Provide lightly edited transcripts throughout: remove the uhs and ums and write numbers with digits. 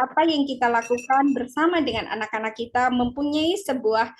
apa yang kita lakukan bersama dengan anak-anak kita mempunyai sebuah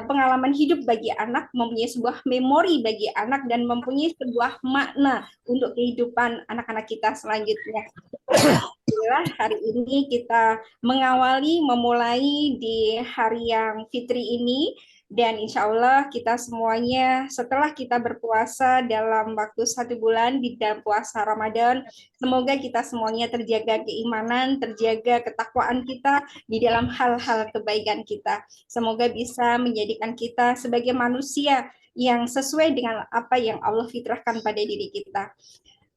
pengalaman hidup bagi anak, mempunyai sebuah memori bagi anak, dan mempunyai sebuah makna untuk kehidupan anak-anak kita selanjutnya. Alhamdulillah hari ini kita memulai di hari yang fitri ini, dan insya Allah kita semuanya setelah kita berpuasa dalam waktu 1 bulan di dalam puasa Ramadan, semoga kita semuanya terjaga keimanan, terjaga ketakwaan kita di dalam hal-hal kebaikan kita. Semoga bisa menjadikan kita sebagai manusia yang sesuai dengan apa yang Allah fitrahkan pada diri kita.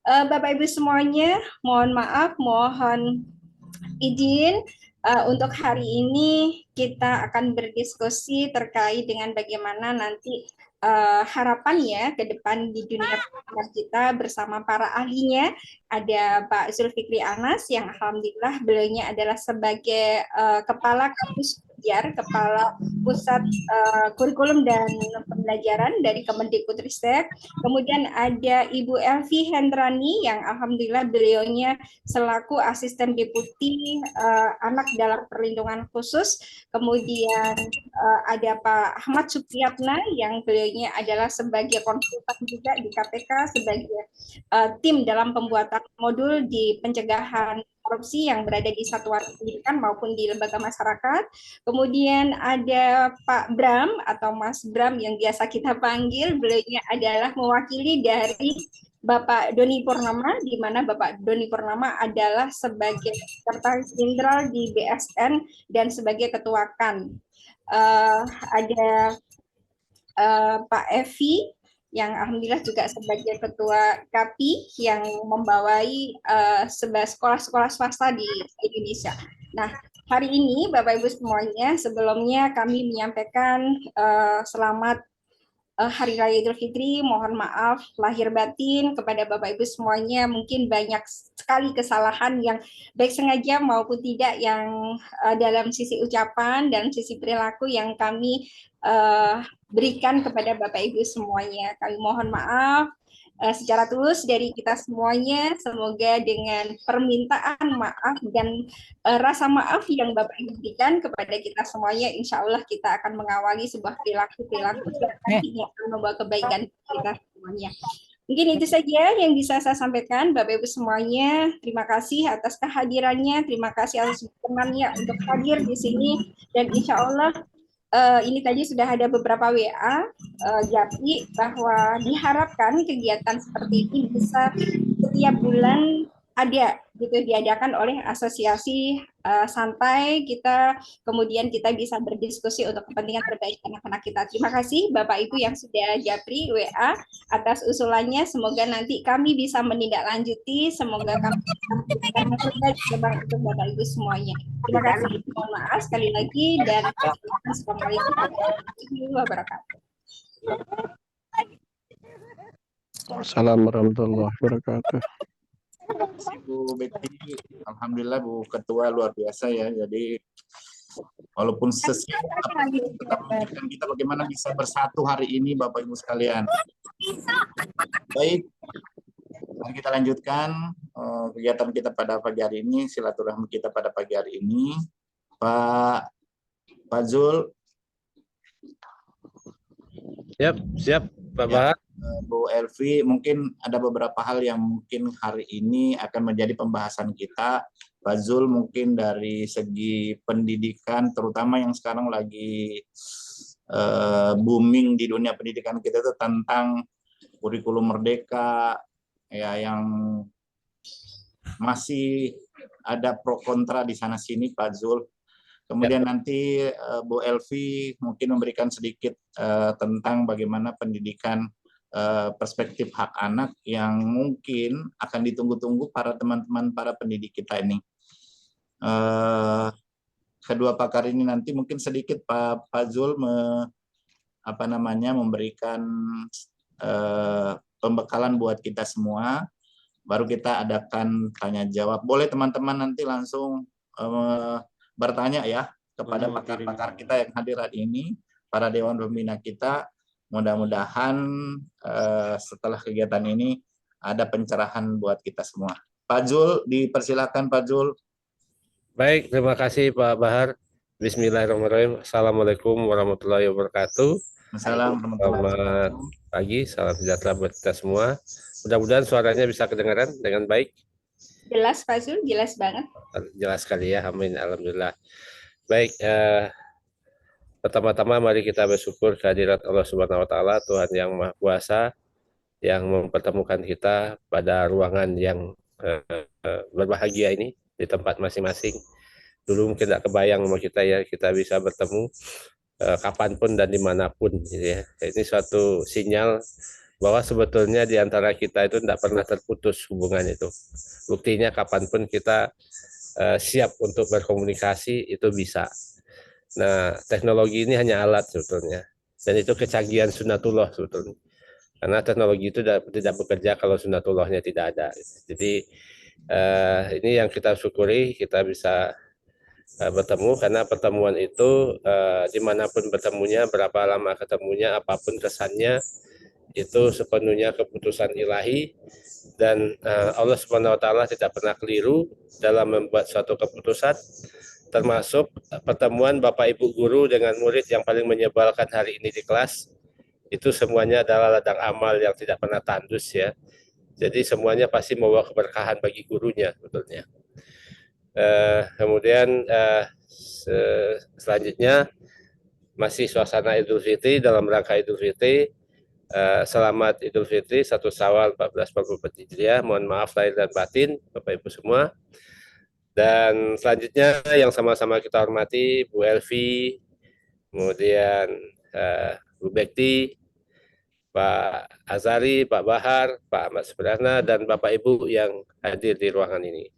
Bapak Ibu semuanya, mohon maaf, mohon izin untuk hari ini kita akan berdiskusi terkait dengan bagaimana nanti harapannya ke depan di dunia pendidikan kita bersama para ahlinya. Ada Pak Zulfikri Anas yang alhamdulillah beliaunya adalah sebagai kepala kampus kepala pusat kurikulum dan pembelajaran dari Kemendikbudristek. Kemudian ada Ibu Elvi Hendrani yang alhamdulillah beliaunya selaku asisten deputi anak dalam perlindungan khusus. Kemudian ada Pak Ahmad Supriyatna yang beliaunya adalah sebagai konsultan juga di KPK sebagai tim dalam pembuatan modul di pencegahan korupsi yang berada di satuan pendidikan maupun di lembaga masyarakat. Kemudian ada Pak Bram atau Mas Bram yang biasa kita panggil, beliaunya adalah mewakili dari Bapak Doni Purnama, di mana Bapak Doni Purnama adalah sebagai sekretaris jenderal di BSN dan sebagai ketua KAN. Ada Pak Evi yang alhamdulillah juga sebagai ketua KAPI yang membawai sekolah-sekolah swasta di Indonesia. Nah, hari ini Bapak Ibu semuanya, sebelumnya kami menyampaikan selamat Hari Raya Idul Fitri, mohon maaf lahir batin kepada Bapak Ibu semuanya. Mungkin banyak sekali kesalahan yang baik sengaja maupun tidak yang dalam sisi ucapan dan sisi perilaku yang kami berikan kepada Bapak Ibu semuanya. Kami mohon maaf secara tulus dari kita semuanya. Semoga dengan permintaan maaf dan rasa maaf yang Bapak Ibu berikan kepada kita semuanya, insya Allah kita akan mengawali sebuah perilaku-perilaku yang nantinya akan membawa kebaikan kita semuanya. Mungkin itu saja yang bisa saya sampaikan, Bapak Ibu semuanya. Terima kasih atas kehadirannya, terima kasih atas dukungannya untuk hadir di sini, dan insya Allah ini tadi sudah ada beberapa WA Japri bahwa diharapkan kegiatan seperti ini bisa setiap bulan ada gitu, diadakan oleh asosiasi santai kita, kemudian kita bisa berdiskusi untuk kepentingan terbaik anak-anak kita. Terima kasih Bapak Ibu yang sudah Japri WA atas usulannya, semoga nanti kami bisa menindaklanjuti, semoga kami bisa terbaik untuk Bapak Ibu semuanya. Terima kasih, mohon maaf sekali lagi, dan assalamualaikum warahmatullahi wabarakatuh. Assalamualaikum warahmatullahi wabarakatuh. Bu Betty, alhamdulillah Bu Ketua luar biasa ya. Jadi walaupun sesiap kita bagaimana bisa bersatu hari ini Bapak Ibu sekalian. Baik, mari kita lanjutkan kegiatan kita pada pagi hari ini, silaturahmi kita pada pagi hari ini. Pak Zul. Siap Bapak. Bu Elvi, mungkin ada beberapa hal yang mungkin hari ini akan menjadi pembahasan kita. Pak Zul, mungkin dari segi pendidikan, terutama yang sekarang lagi booming di dunia pendidikan kita itu tentang kurikulum merdeka, ya, yang masih ada pro kontra di sana sini, Pak Zul. Kemudian nanti Bu Elvi mungkin memberikan sedikit tentang bagaimana pendidikan perspektif hak anak yang mungkin akan ditunggu-tunggu para teman-teman para pendidik kita ini. Kedua pakar ini nanti mungkin sedikit Pak Zul memberikan pembekalan buat kita semua, baru kita adakan tanya jawab. Boleh teman-teman nanti langsung bertanya ya kepada pakar-pakar kita yang hadir hari ini, para Dewan Pembina kita. Mudah-mudahan setelah kegiatan ini ada pencerahan buat kita semua. Pak Zul, dipersilakan Pak Zul. Baik, terima kasih Pak Bahar. Bismillahirrahmanirrahim. Assalamualaikum warahmatullahi wabarakatuh. Assalamualaikum warahmatullahi Selamat wabarakatuh. pagi, salam sejahtera buat kita semua. Mudah-mudahan suaranya bisa kedengaran dengan baik. Jelas, Pak Zul, jelas banget. Jelas sekali ya, amin, alhamdulillah. Baik, pertama-tama mari kita bersyukur kehadirat Allah Subhanahu Wa Taala, Tuhan yang Maha Kuasa, yang mempertemukan kita pada ruangan yang berbahagia ini di tempat masing-masing. Dulu mungkin tidak kebayang sama kita ya, kita bisa bertemu kapanpun dan dimanapun gitu ya. Ini suatu sinyal bahwa sebetulnya di antara kita itu tidak pernah terputus hubungan itu. Buktinya kapanpun kita siap untuk berkomunikasi itu bisa. Nah, teknologi ini hanya alat sebetulnya. Dan itu kecanggihan sunatullah sebetulnya. Karena teknologi itu tidak bekerja kalau sunatullahnya tidak ada. Jadi ini yang kita syukuri, kita bisa bertemu, karena pertemuan itu dimanapun bertemunya, berapa lama ketemunya, apapun kesannya, itu sepenuhnya keputusan ilahi, dan Allah Subhanahu Wa Taala tidak pernah keliru dalam membuat suatu keputusan, termasuk pertemuan Bapak Ibu guru dengan murid yang paling menyebalkan hari ini di kelas. Itu semuanya adalah ladang amal yang tidak pernah tandus ya. Jadi semuanya pasti membawa keberkahan bagi gurunya sebetulnya. Kemudian selanjutnya masih suasana Idul Fitri, dalam rangka Idul Fitri. Selamat Idul Fitri 1 Syawal 1444 Hijriah. Mohon maaf lahir dan batin Bapak Ibu semua. Dan selanjutnya yang sama-sama kita hormati Bu Elvi, kemudian Bu Bekti, Pak Azari, Pak Bahar, Pak Ahmad Subrana, dan Bapak Ibu yang hadir di ruangan ini.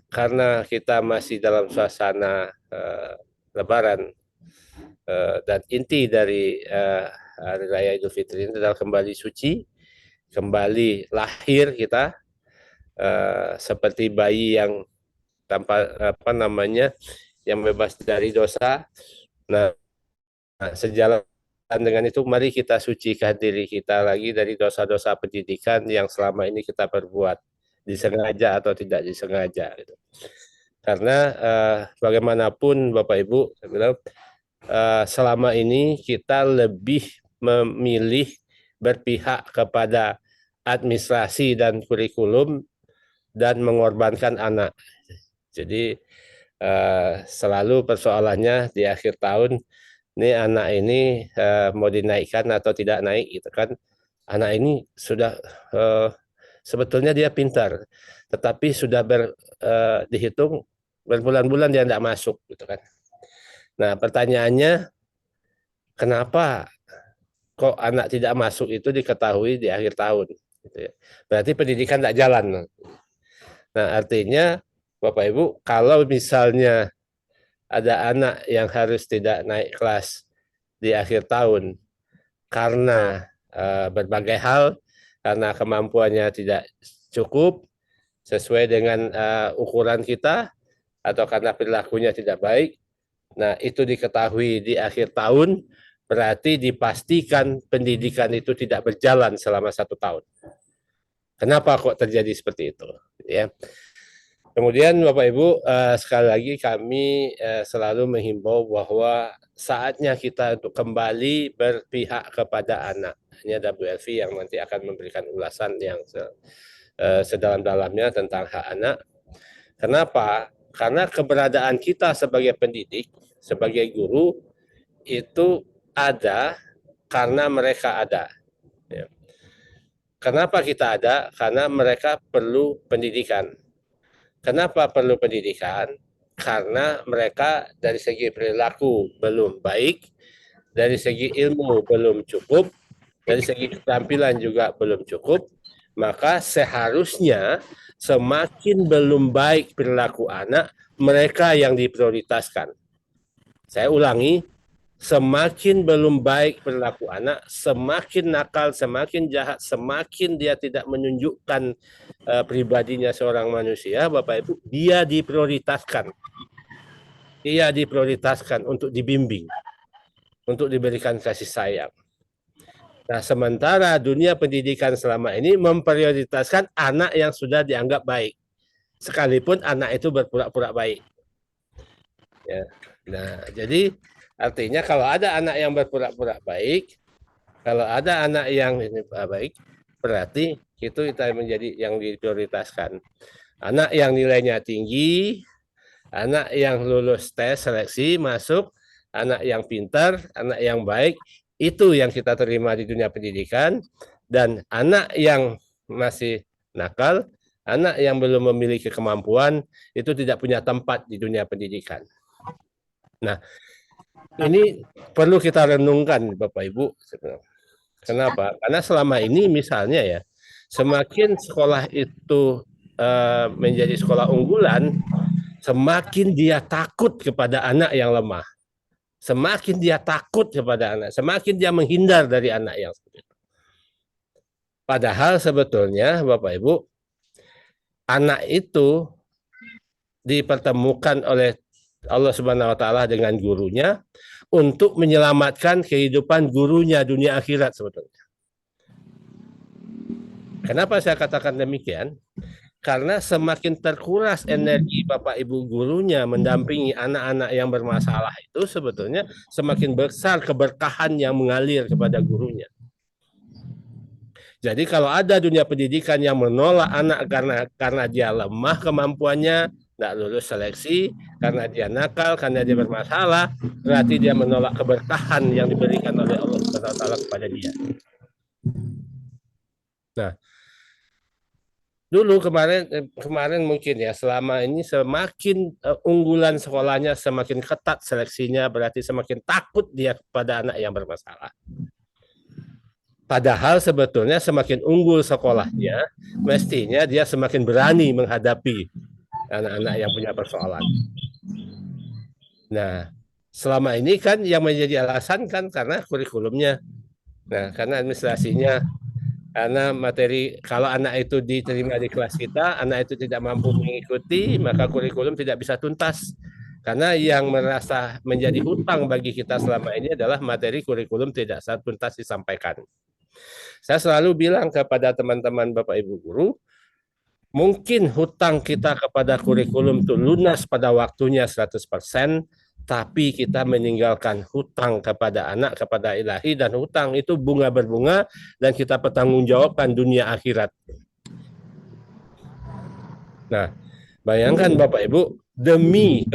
Karena kita masih dalam suasana Lebaran, dan inti dari Hari Raya Idul Fitri ini adalah kembali suci, kembali lahir kita, seperti bayi yang tanpa yang bebas dari dosa. Nah, sejalan dengan itu, mari kita sucikan diri kita lagi dari dosa-dosa pendidikan yang selama ini kita perbuat, disengaja atau tidak disengaja. Gitu. Karena bagaimanapun Bapak Ibu, saya bilang, selama ini kita lebih memilih berpihak kepada administrasi dan kurikulum dan mengorbankan anak. Jadi selalu persoalannya di akhir tahun, ini anak ini mau dinaikkan atau tidak naik gitu kan. Anak ini sudah sebetulnya dia pintar, tetapi sudah dihitung berbulan-bulan dia tidak masuk gitu kan. Nah, pertanyaannya, kenapa kok anak tidak masuk itu diketahui di akhir tahun gitu ya. Berarti pendidikan tidak jalan. Nah, artinya Bapak Ibu, kalau misalnya ada anak yang harus tidak naik kelas di akhir tahun karena berbagai hal, karena kemampuannya tidak cukup sesuai dengan ukuran kita, atau karena perilakunya tidak baik, nah itu diketahui di akhir tahun, berarti dipastikan pendidikan itu tidak berjalan selama 1 tahun. Kenapa kok terjadi seperti itu? Ya. Kemudian Bapak Ibu, sekali lagi kami selalu menghimbau bahwa saatnya kita untuk kembali berpihak kepada anak. Ini ada Bu Elvi yang nanti akan memberikan ulasan yang sedalam-dalamnya tentang hak anak. Kenapa? Karena keberadaan kita sebagai pendidik, sebagai guru, itu ada karena mereka ada. Ya. Kenapa kita ada? Karena mereka perlu pendidikan. Kenapa perlu pendidikan? Karena mereka dari segi perilaku belum baik, dari segi ilmu belum cukup, dari segi keterampilan juga belum cukup, maka seharusnya semakin belum baik perilaku anak, mereka yang diprioritaskan. Saya ulangi, semakin belum baik perilaku anak, semakin nakal, semakin jahat, semakin dia tidak menunjukkan pribadinya seorang manusia, Bapak Ibu, dia diprioritaskan. Dia diprioritaskan untuk dibimbing, untuk diberikan kasih sayang. Nah, sementara dunia pendidikan selama ini memprioritaskan anak yang sudah dianggap baik. sekalipun anak itu berpura-pura baik. Ya. Nah, jadi artinya kalau ada anak yang berpura-pura baik, kalau ada anak yang ini baik, berarti itu kita menjadi yang diprioritaskan. Anak yang nilainya tinggi, anak yang lulus tes seleksi masuk, anak yang pintar, anak yang baik, itu yang kita terima di dunia pendidikan. Dan anak yang masih nakal, anak yang belum memiliki kemampuan, itu tidak punya tempat di dunia pendidikan. Nah, ini perlu kita renungkan Bapak Ibu. Kenapa? Karena selama ini misalnya ya, semakin sekolah itu menjadi sekolah unggulan, semakin dia takut kepada anak yang lemah. Semakin dia takut kepada anak, semakin dia menghindar dari anak yang seperti itu. Padahal sebetulnya Bapak Ibu, anak itu dipertemukan oleh Allah Subhanahu wa taala dengan gurunya untuk menyelamatkan kehidupan gurunya dunia akhirat sebetulnya. Kenapa saya katakan demikian? Karena semakin terkuras energi Bapak Ibu gurunya mendampingi anak-anak yang bermasalah itu sebetulnya semakin besar keberkahan yang mengalir kepada gurunya. Jadi kalau ada dunia pendidikan yang menolak anak karena dia lemah kemampuannya, tidak lulus seleksi, karena dia nakal, karena dia bermasalah, berarti dia menolak keberkahan yang diberikan oleh Allah Subhanahu wa taala kepada dia. Nah, dulu kemarin mungkin ya, selama ini semakin unggulan sekolahnya, semakin ketat seleksinya, berarti semakin takut dia kepada anak yang bermasalah. Padahal sebetulnya semakin unggul sekolahnya, mestinya dia semakin berani menghadapi anak-anak yang punya persoalan. Nah, selama ini kan yang menjadi alasan kan karena kurikulumnya. Nah, karena administrasinya, karena materi, kalau anak itu diterima di kelas kita, anak itu tidak mampu mengikuti, maka kurikulum tidak bisa tuntas. Karena yang merasa menjadi hutang bagi kita selama ini adalah materi kurikulum tidak tuntas disampaikan. Saya selalu bilang kepada teman-teman Bapak Ibu guru, mungkin hutang kita kepada kurikulum itu lunas pada waktunya 100%, tapi kita meninggalkan hutang kepada anak, kepada ilahi, dan hutang itu bunga berbunga, dan kita pertanggungjawabkan dunia akhirat. Nah, bayangkan Bapak Ibu, demi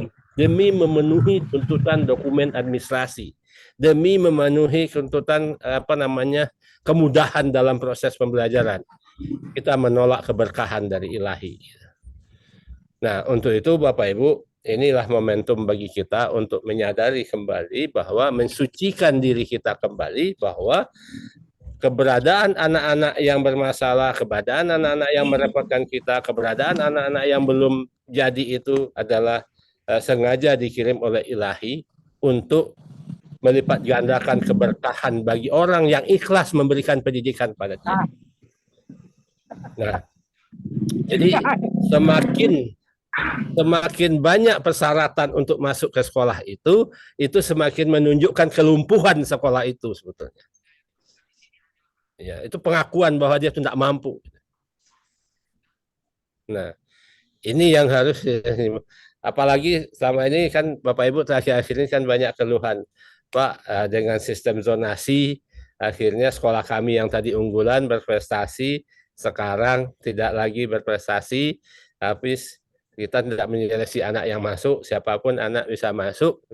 memenuhi tuntutan dokumen administrasi, demi memenuhi tuntutan kemudahan dalam proses pembelajaran, kita menolak keberkahan dari ilahi. Nah, untuk itu Bapak Ibu, inilah momentum bagi kita untuk menyadari kembali bahwa mensucikan diri kita kembali bahwa keberadaan anak-anak yang bermasalah, keberadaan anak-anak yang merepotkan kita, keberadaan anak-anak yang belum jadi itu adalah sengaja dikirim oleh ilahi untuk melipat gandakan keberkahan bagi orang yang ikhlas memberikan pendidikan pada dia. Nah, jadi semakin banyak persyaratan untuk masuk ke sekolah itu semakin menunjukkan kelumpuhan sekolah itu sebetulnya. Ya, itu pengakuan bahwa dia tidak mampu. Nah, ini yang harus, apalagi selama ini kan Bapak Ibu terakhir-akhir ini kan banyak keluhan. Pak, dengan sistem zonasi, akhirnya sekolah kami yang tadi unggulan berprestasi, sekarang tidak lagi berprestasi, tapi kita tidak menyeleksi anak yang masuk, siapapun anak bisa masuk.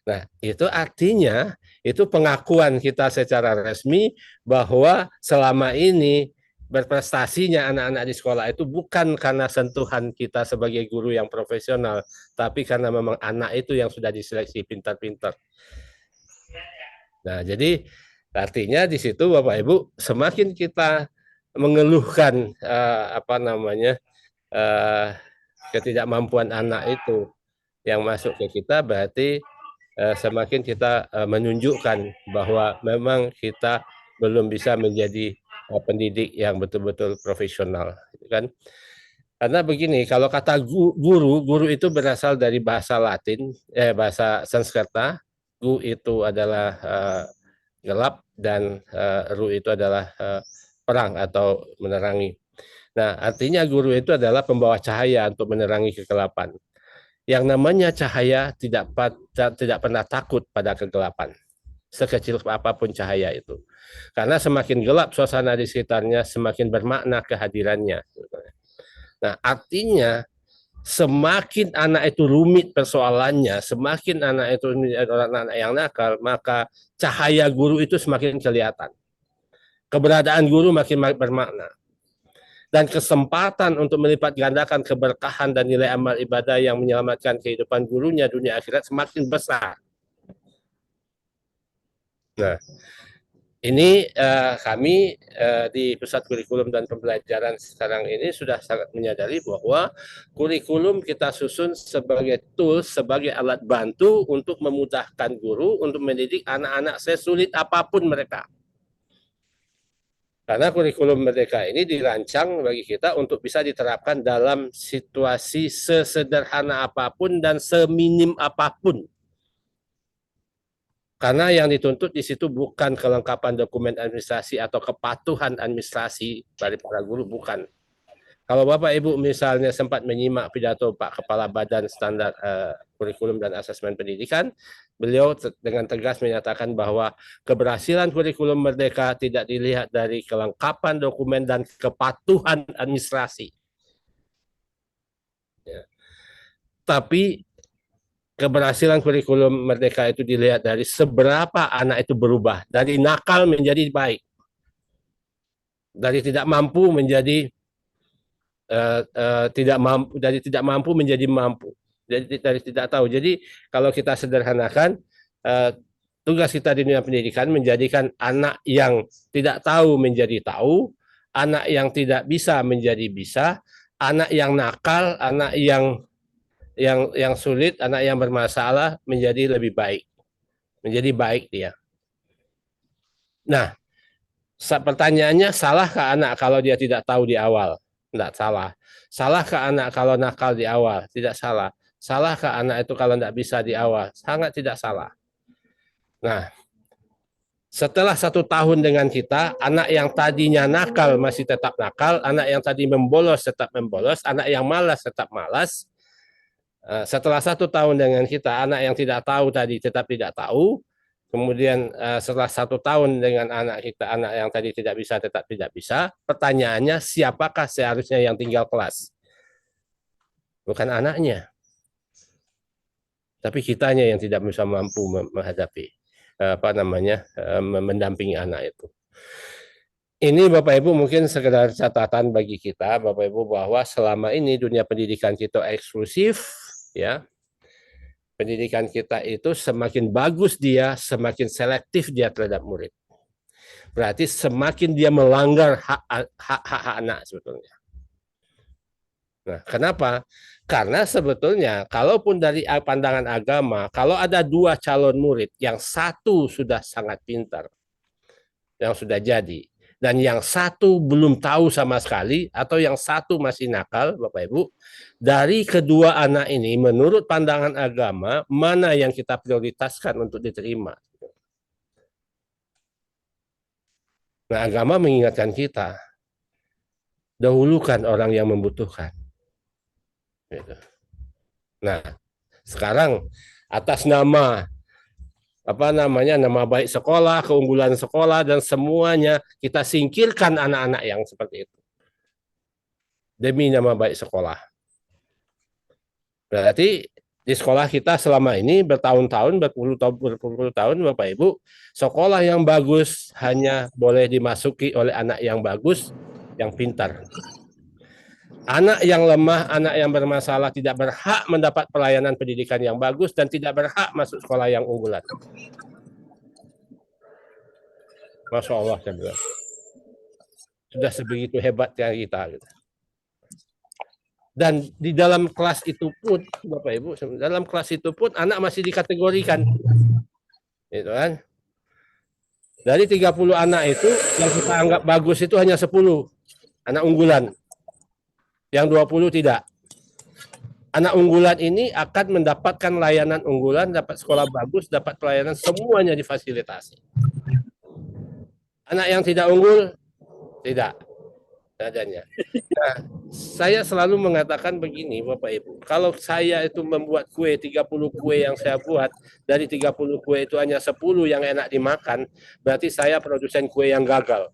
Nah, itu artinya, itu pengakuan kita secara resmi bahwa selama ini berprestasinya anak-anak di sekolah itu bukan karena sentuhan kita sebagai guru yang profesional, tapi karena memang anak itu yang sudah diseleksi pintar-pintar. Nah, jadi artinya di situ Bapak Ibu, semakin kita mengeluhkan ketidakmampuan anak itu yang masuk ke kita, berarti semakin kita menunjukkan bahwa memang kita belum bisa menjadi pendidik yang betul-betul profesional, kan? Karena begini, kalau kata guru itu berasal dari bahasa Latin, bahasa Sanskerta. Gu itu adalah gelap dan ru itu adalah perang atau menerangi. Nah, artinya guru itu adalah pembawa cahaya untuk menerangi kegelapan. Yang namanya cahaya tidak pernah takut pada kegelapan, sekecil apapun cahaya itu. Karena semakin gelap suasana di sekitarnya, semakin bermakna kehadirannya. Nah, artinya semakin anak itu rumit persoalannya, semakin anak itu anak yang nakal, maka cahaya guru itu semakin kelihatan. Keberadaan guru makin bermakna. Dan kesempatan untuk melipat gandakan keberkahan dan nilai amal ibadah yang menyelamatkan kehidupan gurunya dunia akhirat semakin besar. Nah, ini kami di Pusat Kurikulum dan Pembelajaran sekarang ini sudah sangat menyadari bahwa kurikulum kita susun sebagai tools, sebagai alat bantu untuk memudahkan guru untuk mendidik anak-anak sesulit apapun mereka. Karena kurikulum Merdeka ini dirancang bagi kita untuk bisa diterapkan dalam situasi sesederhana apapun dan seminim apapun. Karena yang dituntut di situ bukan kelengkapan dokumen administrasi atau kepatuhan administrasi dari para guru, bukan. Kalau Bapak Ibu misalnya sempat menyimak pidato Pak Kepala Badan Standar Kurikulum dan Asesmen Pendidikan, beliau dengan tegas menyatakan bahwa keberhasilan kurikulum Merdeka tidak dilihat dari kelengkapan dokumen dan kepatuhan administrasi. Ya. Tapi keberhasilan kurikulum Merdeka itu dilihat dari seberapa anak itu berubah, dari nakal menjadi baik, dari tidak mampu menjadi tidak mampu menjadi mampu, jadi dari tidak tahu. Jadi kalau kita sederhanakan, tugas kita di dunia pendidikan menjadikan anak yang tidak tahu menjadi tahu, anak yang tidak bisa menjadi bisa, anak yang nakal, anak yang sulit, anak yang bermasalah menjadi lebih baik, menjadi baik dia. Nah, pertanyaannya, salahkah anak kalau dia tidak tahu di awal? Tidak salah. Salahkah anak kalau nakal di awal? Tidak salah. Salahkah anak itu kalau tidak bisa di awal? Sangat tidak salah. Nah, setelah 1 tahun dengan kita, anak yang tadinya nakal masih tetap nakal, anak yang tadi membolos tetap membolos, anak yang malas tetap malas. Setelah 1 tahun dengan kita, anak yang tidak tahu tadi tetap tidak tahu. Kemudian setelah 1 tahun dengan anak kita, anak yang tadi tidak bisa tetap tidak bisa. Pertanyaannya, siapakah seharusnya yang tinggal kelas? Bukan anaknya, tapi kitanya yang tidak bisa mampu menghadapi mendampingi anak itu. Ini Bapak Ibu mungkin sekedar catatan bagi kita, Bapak Ibu, bahwa selama ini dunia pendidikan kita eksklusif, ya. Pendidikan kita itu semakin bagus dia, semakin selektif dia terhadap murid. Berarti semakin dia melanggar hak anak sebetulnya. Nah, kenapa? Karena sebetulnya kalaupun dari pandangan agama, kalau ada 2 calon murid, yang satu sudah sangat pintar, yang sudah jadi, dan yang satu belum tahu sama sekali, atau yang satu masih nakal, Bapak Ibu, dari kedua anak ini, menurut pandangan agama, mana yang kita prioritaskan untuk diterima? Nah, agama mengingatkan kita, dahulukan orang yang membutuhkan. Nah, sekarang atas nama nama baik sekolah, keunggulan sekolah, dan semuanya kita singkirkan anak-anak yang seperti itu demi nama baik sekolah. Berarti di sekolah kita selama ini bertahun-tahun, berpuluh-puluh tahun, Bapak Ibu, sekolah yang bagus hanya boleh dimasuki oleh anak yang bagus, yang pintar. Anak yang lemah, anak yang bermasalah tidak berhak mendapat pelayanan pendidikan yang bagus dan tidak berhak masuk sekolah yang unggulan. Masya Allah, saya bilang. Sudah sebegitu hebatnya kita. Dan di dalam kelas itu pun, Bapak Ibu, dalam kelas itu pun anak masih dikategorikan. Gitu kan? Dari 30 anak itu, yang kita anggap bagus itu hanya 10 anak unggulan. Yang 20 tidak. Anak unggulan ini akan mendapatkan layanan unggulan, dapat sekolah bagus, dapat pelayanan, semuanya difasilitasi. Anak yang tidak unggul, tidak. adanya. Nah, saya selalu mengatakan begini Bapak Ibu, kalau saya itu membuat kue 30 kue yang saya buat, dari 30 kue itu hanya 10 yang enak dimakan, berarti saya produsen kue yang gagal.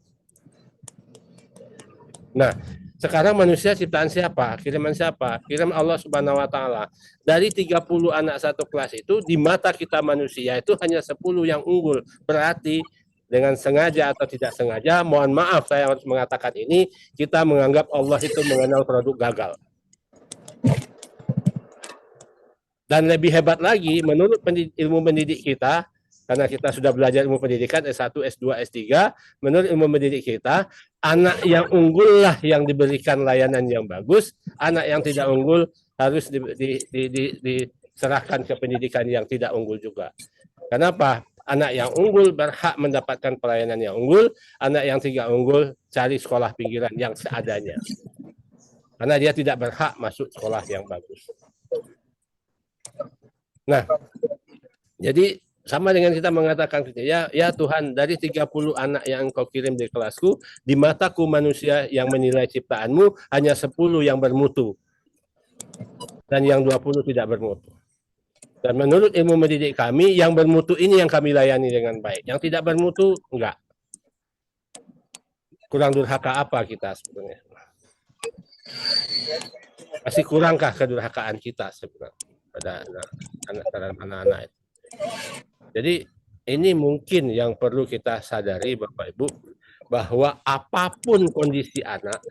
Nah, sekarang manusia ciptaan siapa? Kiriman siapa? Kirim Allah Subhanahu wa taala. Dari 30 anak satu kelas itu di mata kita manusia itu hanya 10 yang unggul. Berarti dengan sengaja atau tidak sengaja, mohon maaf saya harus mengatakan ini, kita menganggap Allah itu mengenal produk gagal. Dan lebih hebat lagi, menurut ilmu pendidik kita, karena kita sudah belajar ilmu pendidikan S1, S2, S3, menurut ilmu pendidik kita, anak yang unggul lah yang diberikan layanan yang bagus, anak yang tidak unggul harus diserahkan ke pendidikan yang tidak unggul juga. Kenapa? Anak yang unggul berhak mendapatkan pelayanan yang unggul, anak yang tidak unggul cari sekolah pinggiran yang seadanya. Karena dia tidak berhak masuk sekolah yang bagus. Nah, jadi sama dengan kita mengatakan, ya Tuhan, dari 30 anak yang Engkau kirim di kelasku, di mataku manusia yang menilai ciptaanmu hanya 10 yang bermutu. Dan yang 20 tidak bermutu. Dan menurut ilmu mendidik kami, yang bermutu ini yang kami layani dengan baik. Yang tidak bermutu, enggak. Kurang durhaka apa kita sebenarnya? Masih kurangkah kedurhakaan kita sebenarnya pada anak-anak itu? Jadi ini mungkin yang perlu kita sadari Bapak Ibu, bahwa apapun kondisi anak,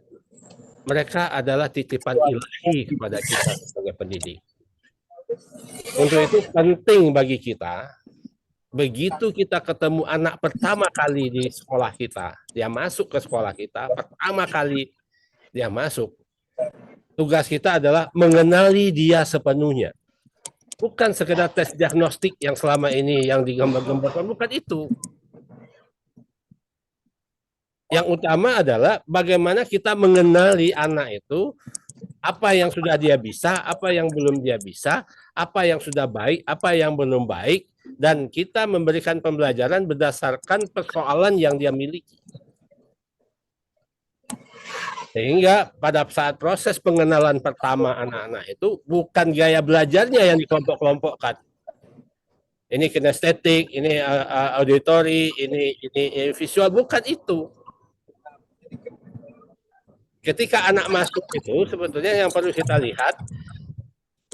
mereka adalah titipan ilahi kepada kita sebagai pendidik. Untuk itu penting bagi kita, begitu kita ketemu anak pertama kali di sekolah kita, dia masuk ke sekolah kita, pertama kali dia masuk, tugas kita adalah mengenali dia sepenuhnya. Bukan sekedar tes diagnostik yang selama ini yang digambar-gambarkan, bukan itu. Yang utama adalah bagaimana kita mengenali anak itu, apa yang sudah dia bisa, apa yang belum dia bisa, apa yang sudah baik, apa yang belum baik, dan kita memberikan pembelajaran berdasarkan persoalan yang dia miliki. Sehingga pada saat proses pengenalan pertama anak-anak itu bukan gaya belajarnya yang dikelompok-kelompokkan. Ini kinestetik, ini auditory, ini visual, bukan itu. Ketika anak masuk itu sebetulnya yang perlu kita lihat,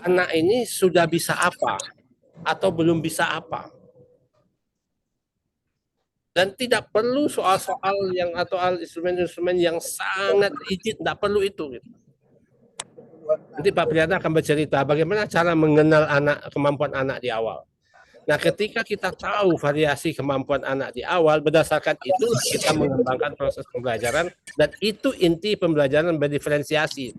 anak ini sudah bisa apa atau belum bisa apa. Dan tidak perlu soal-soal yang atau instrumen-instrumen yang sangat rigid, tidak perlu itu. Nanti Pak Priyatna akan bercerita bagaimana cara mengenal kemampuan anak di awal. Nah, ketika kita tahu variasi kemampuan anak di awal, berdasarkan itu kita mengembangkan proses pembelajaran, dan itu inti pembelajaran berdiferensiasi.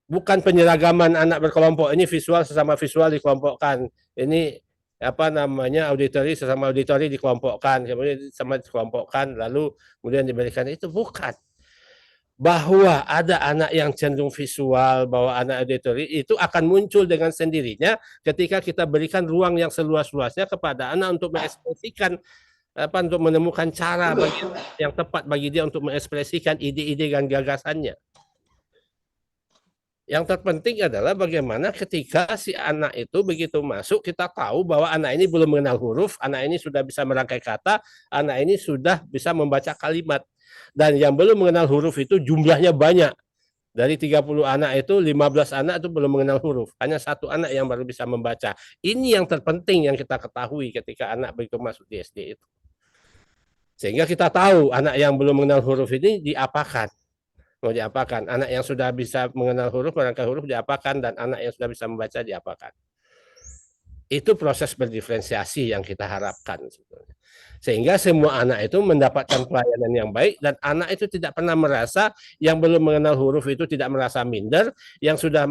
Bukan penyeragaman anak berkelompok, ini visual sesama visual dikelompokkan, ini auditory sesama auditory dikelompokkan, kemudian sama dikelompokkan, lalu kemudian diberikan, itu bukan. Bahwa ada anak yang cenderung visual, bahwa anak auditory itu akan muncul dengan sendirinya ketika kita berikan ruang yang seluas-luasnya kepada anak untuk mengekspresikan untuk menemukan cara yang tepat bagi dia untuk mengekspresikan ide-ide dan gagasannya. Yang terpenting adalah bagaimana ketika si anak itu begitu masuk, kita tahu bahwa anak ini belum mengenal huruf, anak ini sudah bisa merangkai kata, anak ini sudah bisa membaca kalimat. Dan yang belum mengenal huruf itu jumlahnya banyak. Dari 30 anak itu 15 anak itu belum mengenal huruf. Hanya 1 anak yang baru bisa membaca. Ini yang terpenting yang kita ketahui ketika anak begitu masuk di SD itu. Sehingga kita tahu anak yang belum mengenal huruf ini diapakan. Mau diapakan. Anak yang sudah bisa mengenal huruf, merangkai huruf diapakan, dan anak yang sudah bisa membaca diapakan. Itu proses berdiferensiasi yang kita harapkan sebetulnya. Sehingga semua anak itu mendapatkan pelayanan yang baik, dan anak itu tidak pernah merasa yang belum mengenal huruf itu tidak merasa minder, yang sudah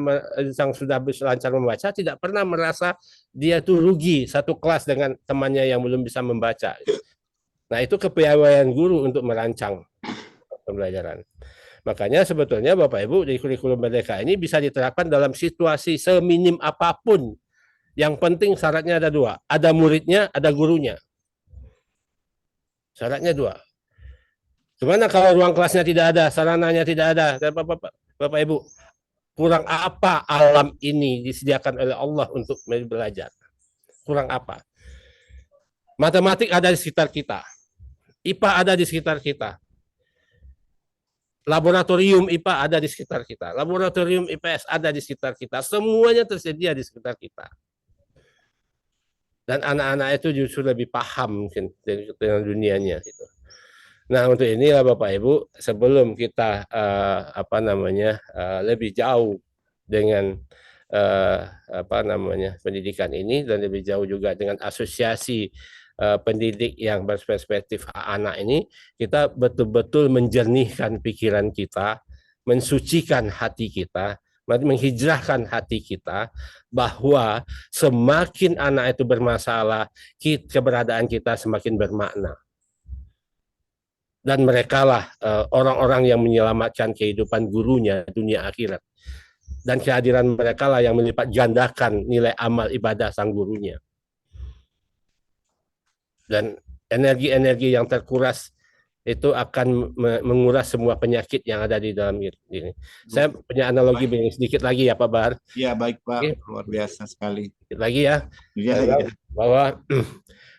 lancar membaca tidak pernah merasa dia itu rugi satu kelas dengan temannya yang belum bisa membaca. Nah, itu kepiawaian guru untuk merancang pembelajaran. Makanya sebetulnya Bapak Ibu di kurikulum Merdeka ini bisa diterapkan dalam situasi seminim apapun. Yang penting syaratnya ada 2, ada muridnya, ada gurunya. Syaratnya 2. Gimana kalau ruang kelasnya tidak ada, sarananya tidak ada, Bapak Ibu, kurang apa alam ini disediakan oleh Allah untuk belajar? Kurang apa? Matematik ada di sekitar kita, IPA ada di sekitar kita, laboratorium IPA ada di sekitar kita, laboratorium IPS ada di sekitar kita, semuanya tersedia di sekitar kita. Dan anak-anak itu justru lebih paham mungkin dengan dunianya gitu. Nah, untuk inilah Bapak Ibu, sebelum kita lebih jauh dengan pendidikan ini, dan lebih jauh juga dengan asosiasi pendidik yang berperspektif anak ini, kita betul-betul menjernihkan pikiran kita, mensucikan hati kita, menghijrahkan hati kita, bahwa semakin anak itu bermasalah, keberadaan kita semakin bermakna. Dan merekalah orang-orang yang menyelamatkan kehidupan gurunya dunia akhirat. Dan kehadiran mereka lah yang melipat gandakan nilai amal ibadah sang gurunya. Dan energi-energi yang terkuras itu akan menguras semua penyakit yang ada di dalam diri. Saya punya analogi sedikit lagi ya Pak Bahar. Ya baik Pak, luar biasa sekali. Sedikit lagi ya. Ya. Bahwa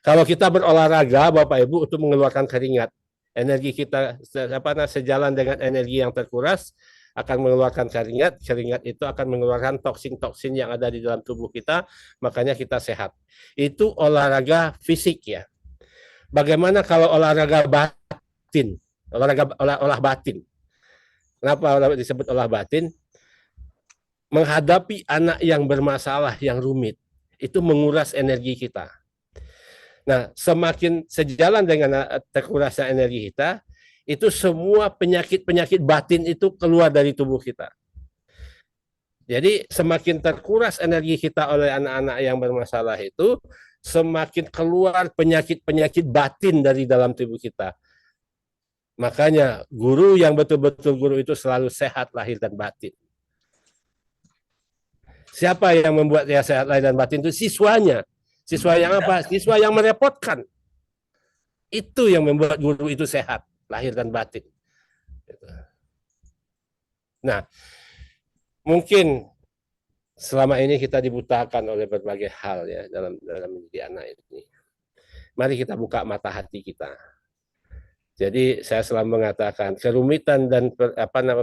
kalau kita berolahraga Bapak Ibu untuk mengeluarkan keringat, energi kita sejalan dengan energi yang terkuras akan mengeluarkan keringat, keringat itu akan mengeluarkan toksin-toksin yang ada di dalam tubuh kita, makanya kita sehat. Itu olahraga fisik ya. Bagaimana kalau olahraga batin? Olah batin. Kenapa disebut olah batin? Menghadapi anak yang bermasalah, yang rumit, itu menguras energi kita. Nah, semakin sejalan dengan terkurasnya energi kita, itu semua penyakit-penyakit batin itu keluar dari tubuh kita. Jadi semakin terkuras energi kita oleh anak-anak yang bermasalah itu, semakin keluar penyakit-penyakit batin dari dalam tubuh kita. Makanya guru yang betul-betul guru itu selalu sehat lahir dan batin. Siapa yang membuat dia sehat lahir dan batin itu? Siswanya. Siswa yang apa? Siswa yang merepotkan. Itu yang membuat guru itu sehat, lahir dan batin. Nah, mungkin selama ini kita dibutakan oleh berbagai hal ya dalam mendidik anak ini. Mari kita buka mata hati kita. Jadi saya selalu mengatakan kerumitan dan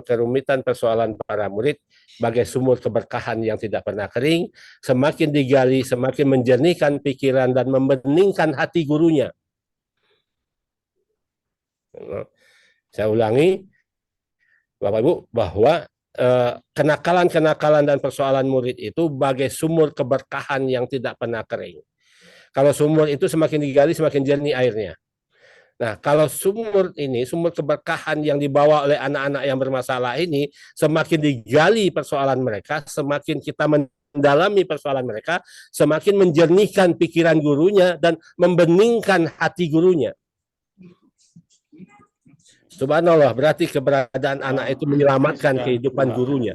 kerumitan persoalan para murid bagai sumur keberkahan yang tidak pernah kering, semakin digali semakin menjernihkan pikiran dan membeningkan hati gurunya. Saya ulangi Bapak Ibu bahwa kenakalan-kenakalan dan persoalan murid itu bagai sumur keberkahan yang tidak pernah kering. Kalau sumur itu semakin digali semakin jernih airnya. Nah, kalau sumur ini, sumur keberkahan yang dibawa oleh anak-anak yang bermasalah ini, semakin digali persoalan mereka, semakin kita mendalami persoalan mereka, semakin menjernihkan pikiran gurunya dan membeningkan hati gurunya. Subhanallah, berarti keberadaan anak itu menyelamatkan kehidupan gurunya.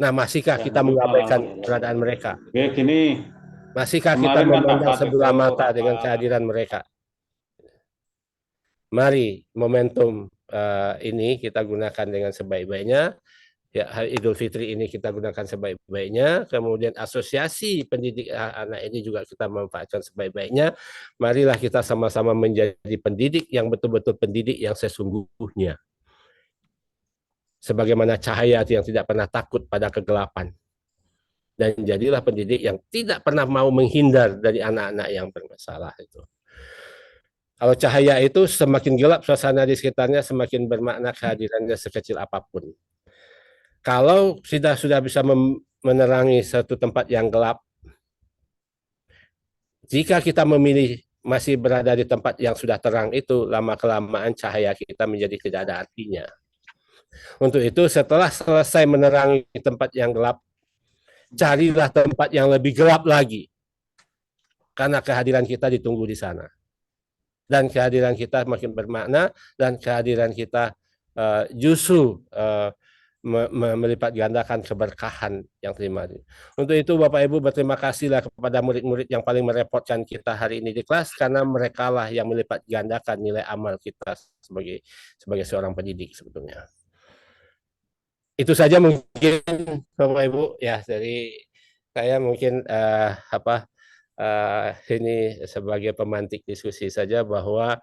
Nah, masihkah kita mengabaikan keberadaan mereka? Masihkah kita memandang sebelah mata dengan kehadiran mereka? Mari momentum ini kita gunakan dengan sebaik-baiknya. Ya, Idul Fitri ini kita gunakan sebaik-baiknya. Kemudian asosiasi pendidik anak ini juga kita manfaatkan sebaik-baiknya. Marilah kita sama-sama menjadi pendidik yang betul-betul pendidik yang sesungguhnya. Sebagaimana cahaya yang tidak pernah takut pada kegelapan. Dan jadilah pendidik yang tidak pernah mau menghindar dari anak-anak yang bermasalah itu. Kalau cahaya itu semakin gelap suasana di sekitarnya, semakin bermakna kehadirannya sekecil apapun. Kalau sudah bisa menerangi satu tempat yang gelap, jika kita memilih masih berada di tempat yang sudah terang itu, lama-kelamaan cahaya kita menjadi tidak ada artinya. Untuk itu setelah selesai menerangi tempat yang gelap, carilah tempat yang lebih gelap lagi. Karena kehadiran kita ditunggu di sana. Dan kehadiran kita makin bermakna, dan kehadiran kita justru melipat gandakan keberkahan yang terima. Untuk itu Bapak Ibu berterima kasihlah kepada murid-murid yang paling merepotkan kita hari ini di kelas, karena mereka lah yang melipat gandakan nilai amal kita sebagai seorang pendidik sebetulnya. Itu saja mungkin Bapak Ibu ya dari saya, mungkin ini sebagai pemantik diskusi saja, bahwa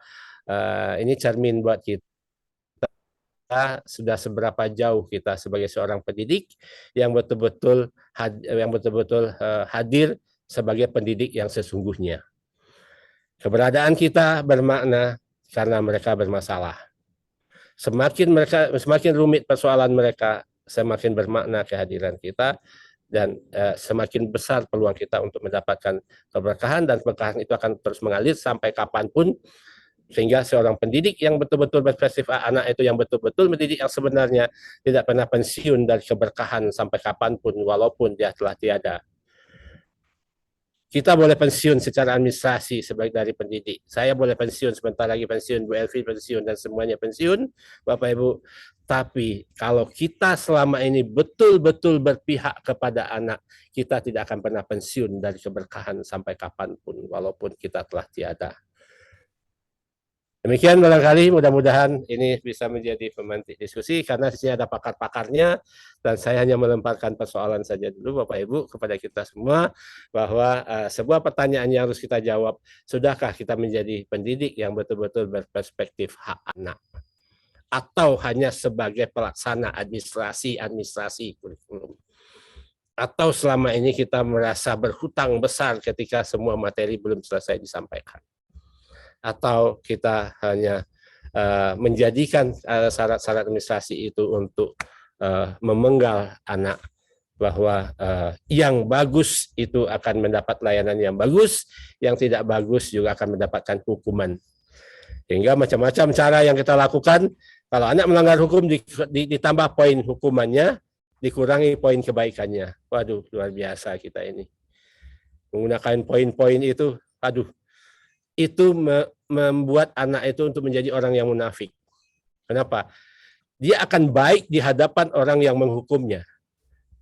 ini cermin buat kita sudah seberapa jauh kita sebagai seorang pendidik yang betul-betul hadir sebagai pendidik yang sesungguhnya. Keberadaan kita bermakna karena mereka bermasalah. Semakin rumit persoalan mereka, semakin bermakna kehadiran kita, dan semakin besar peluang kita untuk mendapatkan keberkahan, dan keberkahan itu akan terus mengalir sampai kapanpun, sehingga seorang pendidik yang betul-betul berperspektif anak itu yang betul-betul mendidik yang sebenarnya tidak pernah pensiun dari keberkahan sampai kapanpun walaupun dia telah tiada. Kita boleh pensiun secara administrasi sebagai dari pendidik. Saya boleh pensiun, sebentar lagi pensiun, Bu Elvi pensiun, dan semuanya pensiun, Bapak Ibu. Tapi kalau kita selama ini betul-betul berpihak kepada anak, kita tidak akan pernah pensiun dari keberkahan sampai kapanpun, walaupun kita telah tiada. Demikian barangkali, mudah-mudahan ini bisa menjadi pemantik diskusi, karena di sini ada pakar-pakarnya, dan saya hanya melemparkan persoalan saja dulu Bapak Ibu kepada kita semua, bahwa sebuah pertanyaan yang harus kita jawab, sudahkah kita menjadi pendidik yang betul-betul berperspektif hak anak? Atau hanya sebagai pelaksana administrasi kurikulum? Atau selama ini kita merasa berhutang besar ketika semua materi belum selesai disampaikan? Atau kita hanya menjadikan syarat-syarat administrasi itu untuk memenggal anak, bahwa yang bagus itu akan mendapat layanan yang bagus, yang tidak bagus juga akan mendapatkan hukuman. Hingga macam-macam cara yang kita lakukan, kalau anak melanggar hukum ditambah poin hukumannya, dikurangi poin kebaikannya. Waduh, luar biasa kita ini. Menggunakan poin-poin itu, aduh, itu membuat anak itu untuk menjadi orang yang munafik. Kenapa? Dia akan baik di hadapan orang yang menghukumnya,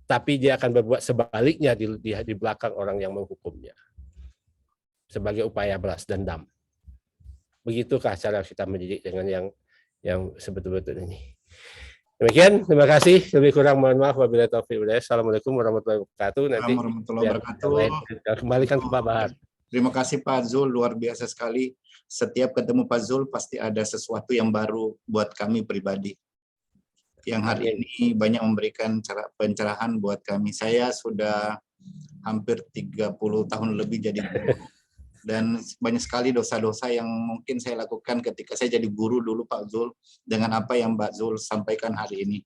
tapi dia akan berbuat sebaliknya di belakang orang yang menghukumnya, sebagai upaya balas dendam. Begitukah cara kita mendidik dengan yang sebetul-betul ini. Demikian, terima kasih. Lebih kurang mohon maaf. Wabillahi taufiq wal hidayah. Assalamualaikum warahmatullahi wabarakatuh. Nanti warahmatullahi wabarakatuh. Kembalikan ke Pak Bahar. Terima kasih Pak Zul, luar biasa sekali. Setiap ketemu Pak Zul pasti ada sesuatu yang baru buat kami pribadi. Yang hari ini banyak memberikan pencerahan buat kami. Saya sudah hampir 30 tahun lebih jadi guru. Dan banyak sekali dosa-dosa yang mungkin saya lakukan ketika saya jadi guru dulu Pak Zul, dengan apa yang Pak Zul sampaikan hari ini.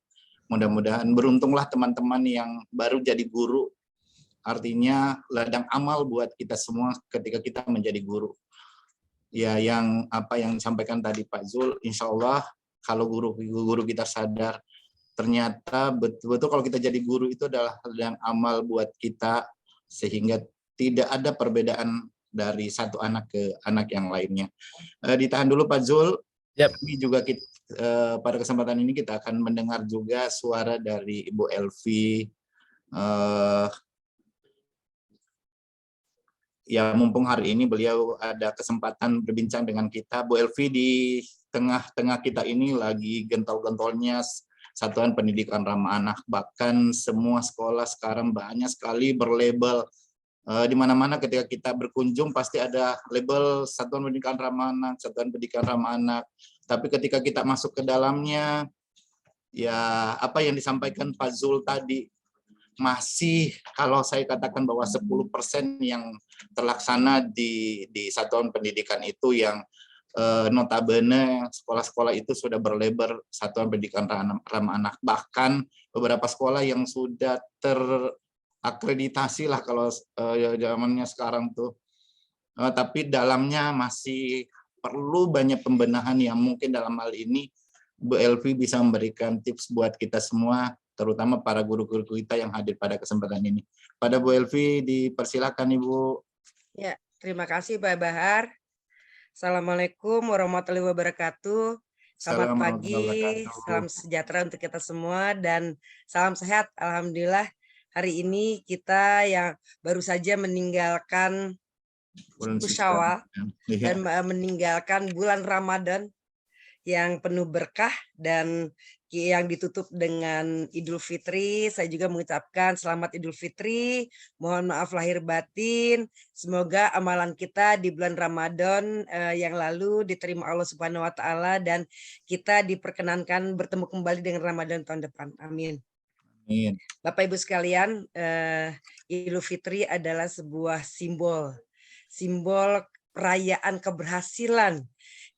Mudah-mudahan beruntunglah teman-teman yang baru jadi guru. Artinya ladang amal buat kita semua ketika kita menjadi guru. Ya, yang apa yang disampaikan tadi Pak Zul, insya Allah kalau guru kita sadar, ternyata betul-betul kalau kita jadi guru itu adalah ladang amal buat kita, sehingga tidak ada perbedaan dari satu anak ke anak yang lainnya. Ditahan dulu Pak Zul. Yep. Ini juga pada kesempatan ini kita akan mendengar juga suara dari Ibu Elvi. Ya, mumpung hari ini beliau ada kesempatan berbincang dengan kita. Bu Elvi di tengah-tengah kita ini lagi gentol-gentolnya Satuan Pendidikan Ramah Anak. Bahkan semua sekolah sekarang banyak sekali berlabel. Di mana-mana ketika kita berkunjung pasti ada label Satuan Pendidikan Ramah Anak, Satuan Pendidikan Ramah Anak. Tapi ketika kita masuk ke dalamnya, ya apa yang disampaikan Pak Zul tadi, masih kalau saya katakan bahwa 10% yang terlaksana di satuan pendidikan itu yang notabene sekolah-sekolah itu sudah berlabel Satuan Pendidikan Ramah Anak. Bahkan beberapa sekolah yang sudah terakreditasi lah kalau zamannya sekarang tuh. Tapi dalamnya masih perlu banyak pembenahan yang mungkin dalam hal ini Bu Elvi bisa memberikan tips buat kita semua, terutama para guru-guru kita yang hadir pada kesempatan ini. Pada Bu Elvi, dipersilakan Ibu. Ya, terima kasih Pak Bahar. Assalamualaikum warahmatullahi wabarakatuh. Assalamualaikum Selamat warahmatullahi pagi, wabarakatuh. salam sejahtera untuk kita semua dan salam sehat. Alhamdulillah hari ini kita yang baru saja meninggalkan Bulan suku suci Syawal Ramadan. Iya. dan meninggalkan bulan Ramadan yang penuh berkah dan yang ditutup dengan Idul Fitri. Saya juga mengucapkan selamat Idul Fitri. Mohon maaf lahir batin. Semoga amalan kita di bulan Ramadan yang lalu diterima Allah Subhanahu wa taala dan kita diperkenankan bertemu kembali dengan Ramadan tahun depan. Amin. Amin. Bapak Ibu sekalian, Idul Fitri adalah sebuah simbol perayaan keberhasilan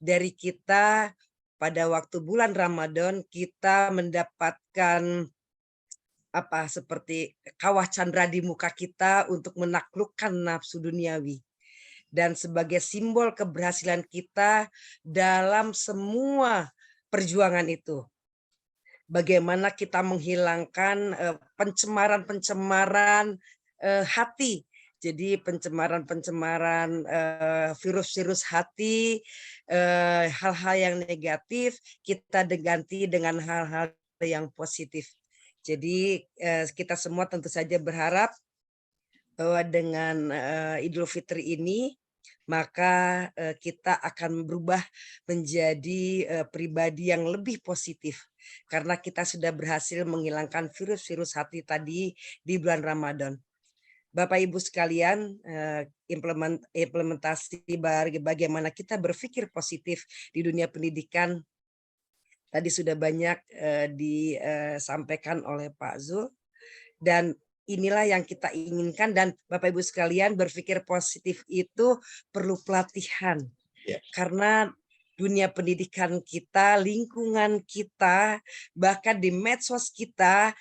dari kita. Pada waktu bulan Ramadan kita mendapatkan seperti kawah candra di muka kita untuk menaklukkan nafsu duniawi. Dan sebagai simbol keberhasilan kita dalam semua perjuangan itu. Bagaimana kita menghilangkan pencemaran-pencemaran hati. Jadi pencemaran-pencemaran virus-virus hati, hal-hal yang negatif kita ganti dengan hal-hal yang positif. Jadi kita semua tentu saja berharap bahwa dengan Idul Fitri ini maka kita akan berubah menjadi pribadi yang lebih positif karena kita sudah berhasil menghilangkan virus-virus hati tadi di bulan Ramadan. Bapak Ibu sekalian, implementasi bagaimana kita berpikir positif di dunia pendidikan tadi sudah banyak disampaikan oleh Pak Zul, dan inilah yang kita inginkan. Dan Bapak Ibu sekalian, berpikir positif itu perlu pelatihan, karena dunia pendidikan kita, lingkungan kita, bahkan di medsos kita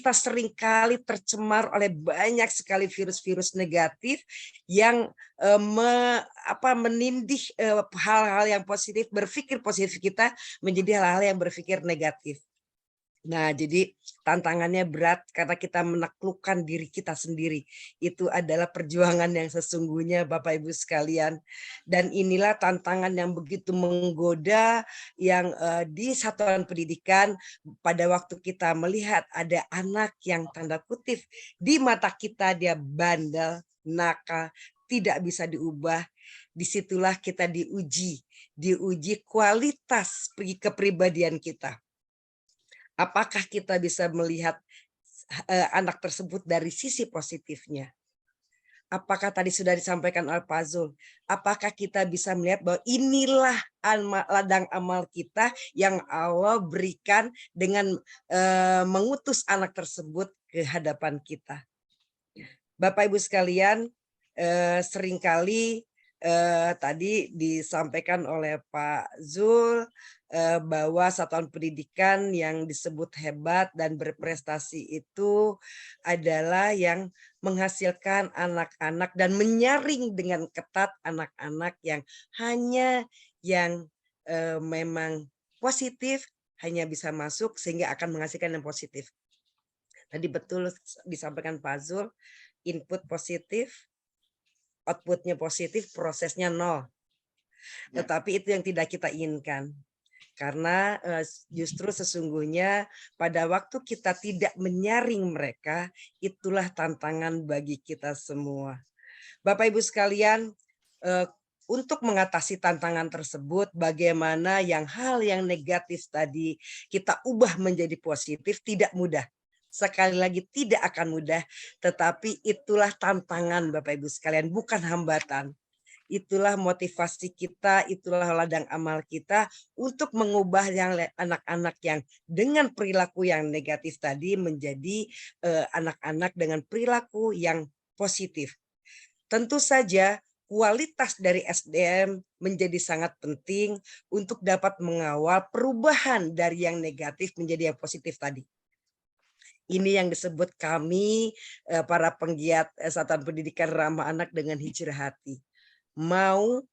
seringkali tercemar oleh banyak sekali virus-virus negatif yang menindih hal-hal yang positif, berpikir positif kita menjadi hal-hal yang berpikir negatif. Nah, jadi tantangannya berat karena kita menaklukkan diri kita sendiri. Itu adalah perjuangan yang sesungguhnya Bapak Ibu sekalian. Dan inilah tantangan yang begitu menggoda yang di satuan pendidikan pada waktu kita melihat ada anak yang tanda kutip di mata kita dia bandel, nakal, tidak bisa diubah. Disitulah kita diuji kualitas kepribadian kita. Apakah kita bisa melihat anak tersebut dari sisi positifnya? Apakah tadi sudah disampaikan oleh Pak Zul? Apakah kita bisa melihat bahwa inilah ladang amal kita yang Allah berikan dengan mengutus anak tersebut ke hadapan kita? Bapak Ibu sekalian, seringkali tadi disampaikan oleh Pak Zul bahwa satuan pendidikan yang disebut hebat dan berprestasi itu adalah yang menghasilkan anak-anak dan menyaring dengan ketat anak-anak yang hanya yang memang positif, hanya bisa masuk sehingga akan menghasilkan yang positif. Tadi betul disampaikan Pak Zul, input positif, outputnya positif, prosesnya nol. Tetapi itu yang tidak kita inginkan. Karena justru sesungguhnya pada waktu kita tidak menyaring mereka, itulah tantangan bagi kita semua. Bapak Ibu sekalian, untuk mengatasi tantangan tersebut, bagaimana hal yang negatif tadi kita ubah menjadi positif tidak mudah. Sekali lagi tidak akan mudah, tetapi itulah tantangan Bapak Ibu sekalian, bukan hambatan. Itulah motivasi kita, itulah ladang amal kita untuk mengubah anak-anak yang dengan perilaku yang negatif tadi menjadi anak-anak dengan perilaku yang positif. Tentu saja kualitas dari SDM menjadi sangat penting untuk dapat mengawal perubahan dari yang negatif menjadi yang positif tadi. Ini yang disebut kami para penggiat Satuan Pendidikan Ramah Anak dengan Hijrah Hati. Mau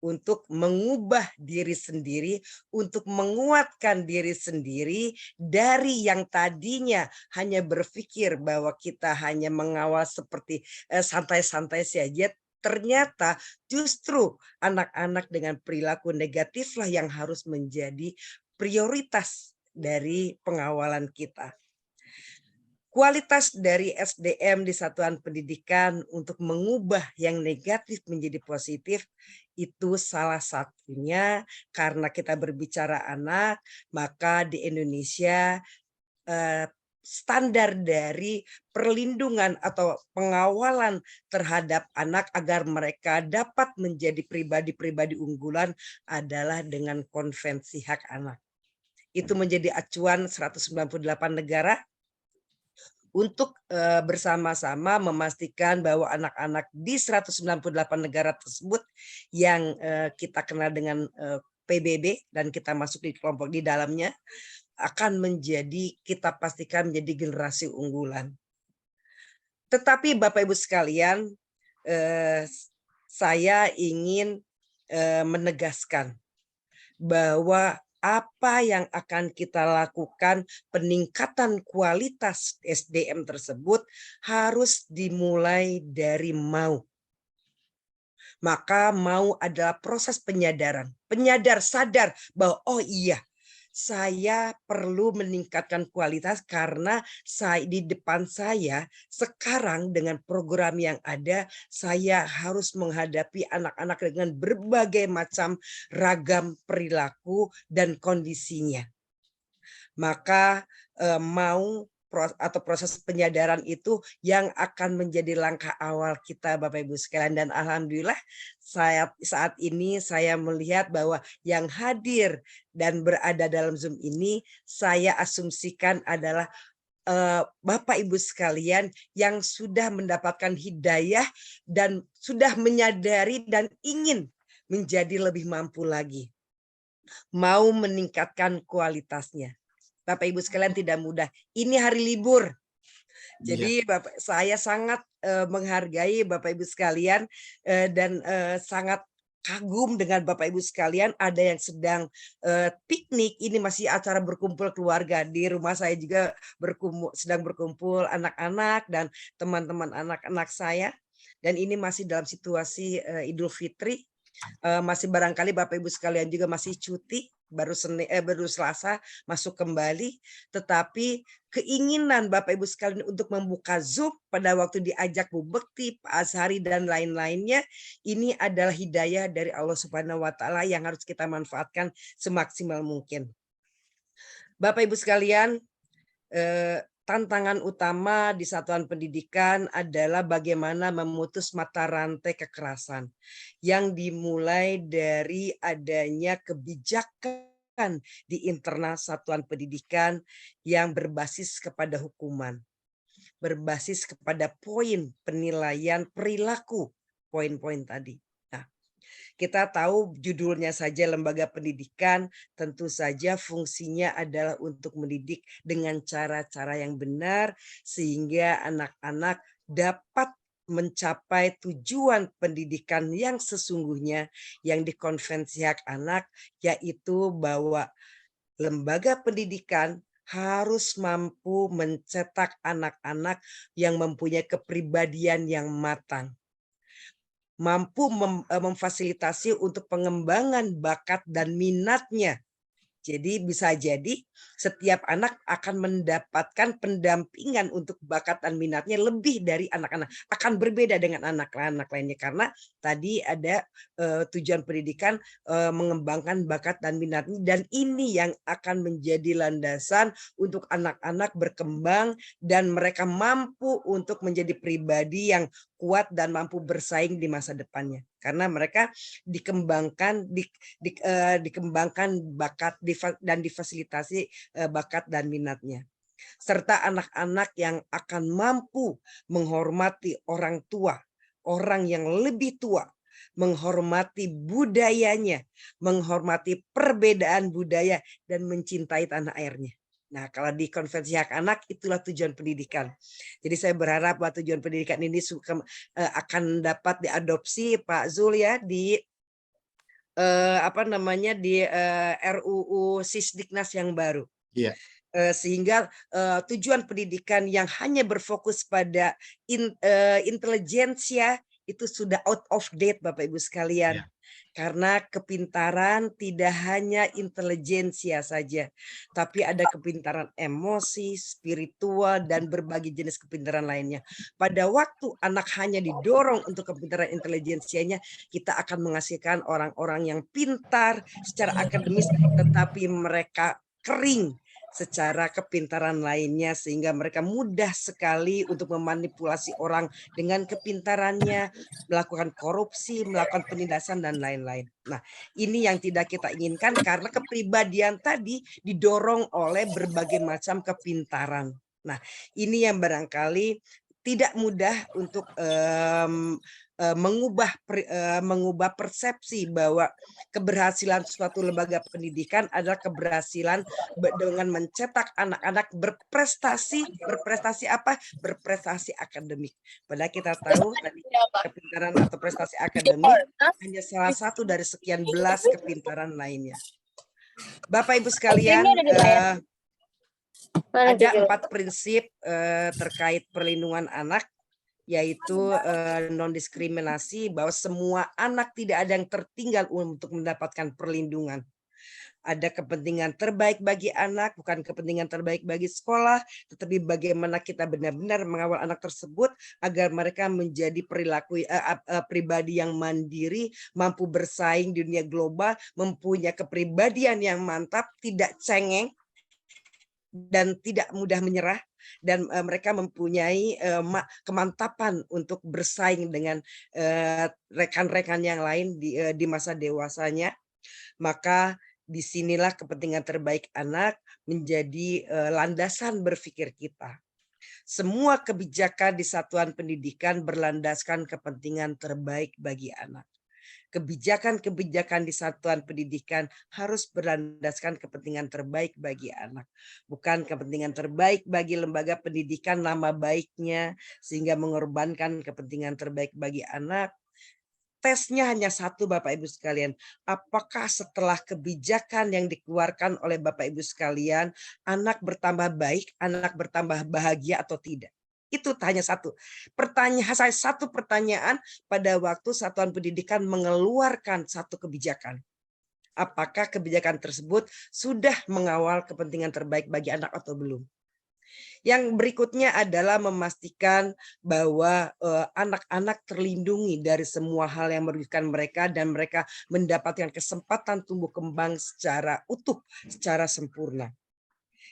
untuk mengubah diri sendiri, untuk menguatkan diri sendiri dari yang tadinya hanya berpikir bahwa kita hanya mengawal seperti santai-santai saja, ternyata justru anak-anak dengan perilaku negatiflah yang harus menjadi prioritas dari pengawalan kita. Kualitas dari SDM di satuan pendidikan untuk mengubah yang negatif menjadi positif itu salah satunya karena kita berbicara anak, maka di Indonesia standar dari perlindungan atau pengawalan terhadap anak agar mereka dapat menjadi pribadi-pribadi unggulan adalah dengan Konvensi Hak Anak. Itu menjadi acuan 198 negara untuk bersama-sama memastikan bahwa anak-anak di 198 negara tersebut yang kita kenal dengan PBB dan kita masuk di kelompok di dalamnya akan menjadi, kita pastikan menjadi generasi unggulan. Tetapi Bapak Ibu sekalian, saya ingin menegaskan bahwa apa yang akan kita lakukan peningkatan kualitas SDM tersebut harus dimulai dari mau. Maka mau adalah proses penyadaran. Penyadar sadar bahwa oh iya, saya perlu meningkatkan kualitas karena di depan saya sekarang dengan program yang ada, saya harus menghadapi anak-anak dengan berbagai macam ragam perilaku dan kondisinya. Maka mau atau proses penyadaran itu yang akan menjadi langkah awal kita Bapak Ibu sekalian, dan alhamdulillah saat ini saya melihat bahwa yang hadir dan berada dalam Zoom ini saya asumsikan adalah Bapak Ibu sekalian yang sudah mendapatkan hidayah dan sudah menyadari dan ingin menjadi lebih mampu lagi, mau meningkatkan kualitasnya. Bapak Ibu sekalian tidak mudah. Ini hari libur. Jadi saya sangat menghargai Bapak Ibu sekalian dan sangat kagum dengan Bapak Ibu sekalian. Ada yang sedang piknik, ini masih acara berkumpul keluarga. Di rumah saya juga sedang berkumpul anak-anak dan teman-teman anak-anak saya. Dan ini masih dalam situasi Idul Fitri. Masih barangkali Bapak Ibu sekalian juga masih cuti, baru Selasa masuk kembali, tetapi keinginan Bapak Ibu sekalian untuk membuka Zoom pada waktu diajak Bu Bekti, Pak Azhari dan lain-lainnya, ini adalah hidayah dari Allah Subhanahu wa taala yang harus kita manfaatkan semaksimal mungkin. Bapak Ibu sekalian, tantangan utama di satuan pendidikan adalah bagaimana memutus mata rantai kekerasan yang dimulai dari adanya kebijakan di internal satuan pendidikan yang berbasis kepada hukuman, berbasis kepada poin penilaian perilaku, poin-poin tadi. Kita tahu judulnya saja lembaga pendidikan, tentu saja fungsinya adalah untuk mendidik dengan cara-cara yang benar sehingga anak-anak dapat mencapai tujuan pendidikan yang sesungguhnya yang di Konvensi Hak Anak, yaitu bahwa lembaga pendidikan harus mampu mencetak anak-anak yang mempunyai kepribadian yang matang, mampu memfasilitasi untuk pengembangan bakat dan minatnya. Jadi bisa jadi setiap anak akan mendapatkan pendampingan untuk bakat dan minatnya lebih dari anak-anak. Akan berbeda dengan anak-anak lainnya karena tadi ada tujuan pendidikan mengembangkan bakat dan minatnya, dan ini yang akan menjadi landasan untuk anak-anak berkembang dan mereka mampu untuk menjadi pribadi yang kuat dan mampu bersaing di masa depannya. Karena mereka dikembangkan bakat dan difasilitasi bakat dan minatnya. Serta anak-anak yang akan mampu menghormati orang tua, orang yang lebih tua, menghormati budayanya, menghormati perbedaan budaya dan mencintai tanah airnya. Nah, kalau di Konvensi Hak Anak itulah tujuan pendidikan. Jadi saya berharap bahwa tujuan pendidikan ini akan dapat diadopsi Pak Zul ya di di RUU Sisdiknas yang baru. Iya. Sehingga tujuan pendidikan yang hanya berfokus pada intelijensia itu sudah out of date Bapak Ibu sekalian. Karena kepintaran tidak hanya intelijensia saja, tapi ada kepintaran emosi, spiritual, dan berbagai jenis kepintaran lainnya. Pada waktu anak hanya didorong untuk kepintaran intelijensianya, kita akan menghasilkan orang-orang yang pintar secara akademis, tetapi mereka kering secara kepintaran lainnya, sehingga mereka mudah sekali untuk memanipulasi orang dengan kepintarannya, melakukan korupsi, melakukan penindasan, dan lain-lain. Nah, ini yang tidak kita inginkan karena kepribadian tadi didorong oleh berbagai macam kepintaran. Nah, ini yang barangkali tidak mudah untuk mengubah persepsi bahwa keberhasilan suatu lembaga pendidikan adalah keberhasilan dengan mencetak anak-anak berprestasi apa? Berprestasi akademik. Padahal kita tahu tadi kepintaran atau prestasi akademik hanya salah satu dari sekian belas kepintaran lainnya. Bapak Ibu sekalian, ada 4 prinsip terkait perlindungan anak, yaitu non-diskriminasi, bahwa semua anak tidak ada yang tertinggal untuk mendapatkan perlindungan. Ada kepentingan terbaik bagi anak, bukan kepentingan terbaik bagi sekolah, tetapi bagaimana kita benar-benar mengawal anak tersebut agar mereka menjadi pribadi yang mandiri, mampu bersaing di dunia global, mempunyai kepribadian yang mantap, tidak cengeng, dan tidak mudah menyerah, dan mereka mempunyai kemantapan untuk bersaing dengan rekan-rekan yang lain di masa dewasanya. Maka disinilah kepentingan terbaik anak menjadi landasan berpikir kita. Semua kebijakan di satuan pendidikan berlandaskan kepentingan terbaik bagi anak. Kebijakan-kebijakan di satuan pendidikan harus berlandaskan kepentingan terbaik bagi anak. Bukan kepentingan terbaik bagi lembaga pendidikan, nama baiknya, sehingga mengorbankan kepentingan terbaik bagi anak. Tesnya hanya satu Bapak Ibu sekalian. Apakah setelah kebijakan yang dikeluarkan oleh Bapak Ibu sekalian, anak bertambah baik, anak bertambah bahagia atau tidak? Itu hanya satu pertanyaan pada waktu satuan pendidikan mengeluarkan satu kebijakan. Apakah kebijakan tersebut sudah mengawal kepentingan terbaik bagi anak atau belum? Yang berikutnya adalah memastikan bahwa anak-anak terlindungi dari semua hal yang merugikan mereka dan mereka mendapatkan kesempatan tumbuh kembang secara utuh, secara sempurna.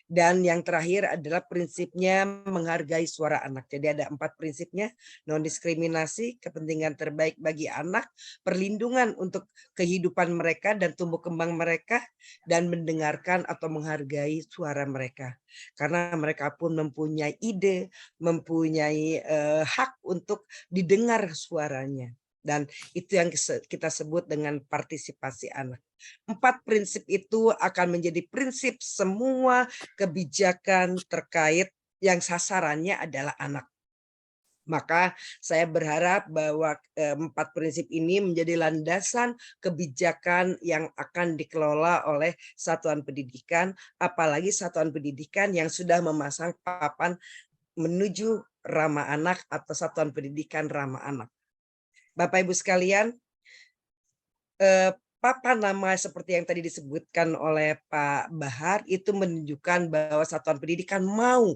Dan yang terakhir adalah prinsipnya menghargai suara anak. Jadi ada 4 prinsipnya: non-diskriminasi, kepentingan terbaik bagi anak, perlindungan untuk kehidupan mereka dan tumbuh kembang mereka, dan mendengarkan atau menghargai suara mereka. Karena mereka pun mempunyai ide, mempunyai hak untuk didengar suaranya. Dan itu yang kita sebut dengan partisipasi anak. 4 prinsip itu akan menjadi prinsip semua kebijakan terkait yang sasarannya adalah anak. Maka saya berharap bahwa 4 prinsip ini menjadi landasan kebijakan yang akan dikelola oleh satuan pendidikan, apalagi satuan pendidikan yang sudah memasang papan menuju ramah anak atau satuan pendidikan ramah anak. Bapak Ibu sekalian, papan nama seperti yang tadi disebutkan oleh Pak Bahar itu menunjukkan bahwa satuan pendidikan mau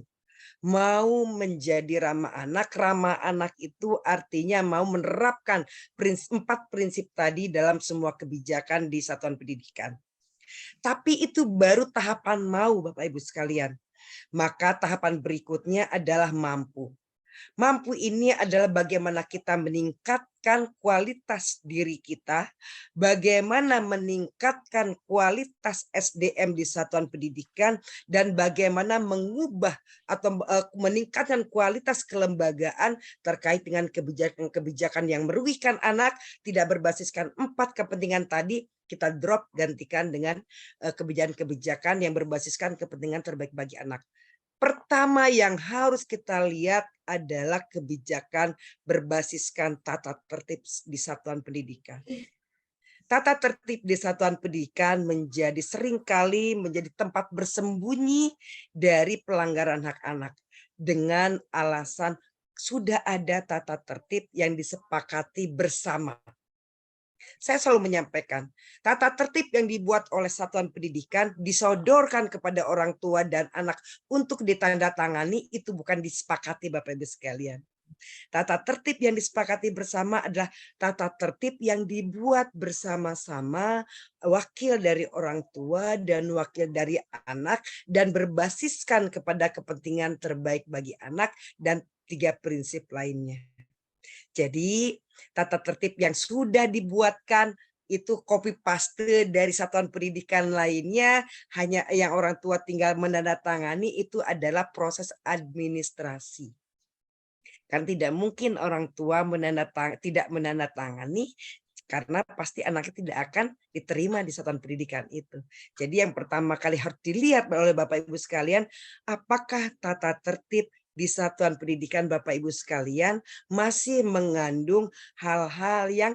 menjadi ramah anak. Ramah anak itu artinya mau menerapkan 4 prinsip tadi dalam semua kebijakan di satuan pendidikan. Tapi itu baru tahapan mau Bapak Ibu sekalian. Maka tahapan berikutnya adalah mampu. Mampu ini adalah bagaimana kita meningkatkan kualitas diri kita, bagaimana meningkatkan kualitas SDM di satuan pendidikan, dan bagaimana mengubah atau meningkatkan kualitas kelembagaan terkait dengan kebijakan-kebijakan yang merugikan anak, tidak berbasiskan 4 kepentingan tadi, kita drop gantikan dengan kebijakan-kebijakan yang berbasiskan kepentingan terbaik bagi anak. Pertama yang harus kita lihat adalah kebijakan berbasiskan tata tertib di satuan pendidikan. Tata tertib di satuan pendidikan seringkali menjadi tempat bersembunyi dari pelanggaran hak anak dengan alasan sudah ada tata tertib yang disepakati bersama. Saya selalu menyampaikan, tata tertib yang dibuat oleh satuan pendidikan disodorkan kepada orang tua dan anak untuk ditandatangani, itu bukan disepakati Bapak Ibu sekalian. Tata tertib yang disepakati bersama adalah tata tertib yang dibuat bersama-sama wakil dari orang tua dan wakil dari anak dan berbasiskan kepada kepentingan terbaik bagi anak dan 3 prinsip lainnya. Jadi tata tertib yang sudah dibuatkan itu copy paste dari satuan pendidikan lainnya, hanya yang orang tua tinggal menandatangani, itu adalah proses administrasi. Kan tidak mungkin orang tua tidak menandatangani, karena pasti anaknya tidak akan diterima di satuan pendidikan itu. Jadi yang pertama kali harus dilihat oleh Bapak Ibu sekalian, apakah tata tertib di satuan pendidikan Bapak Ibu sekalian masih mengandung hal-hal yang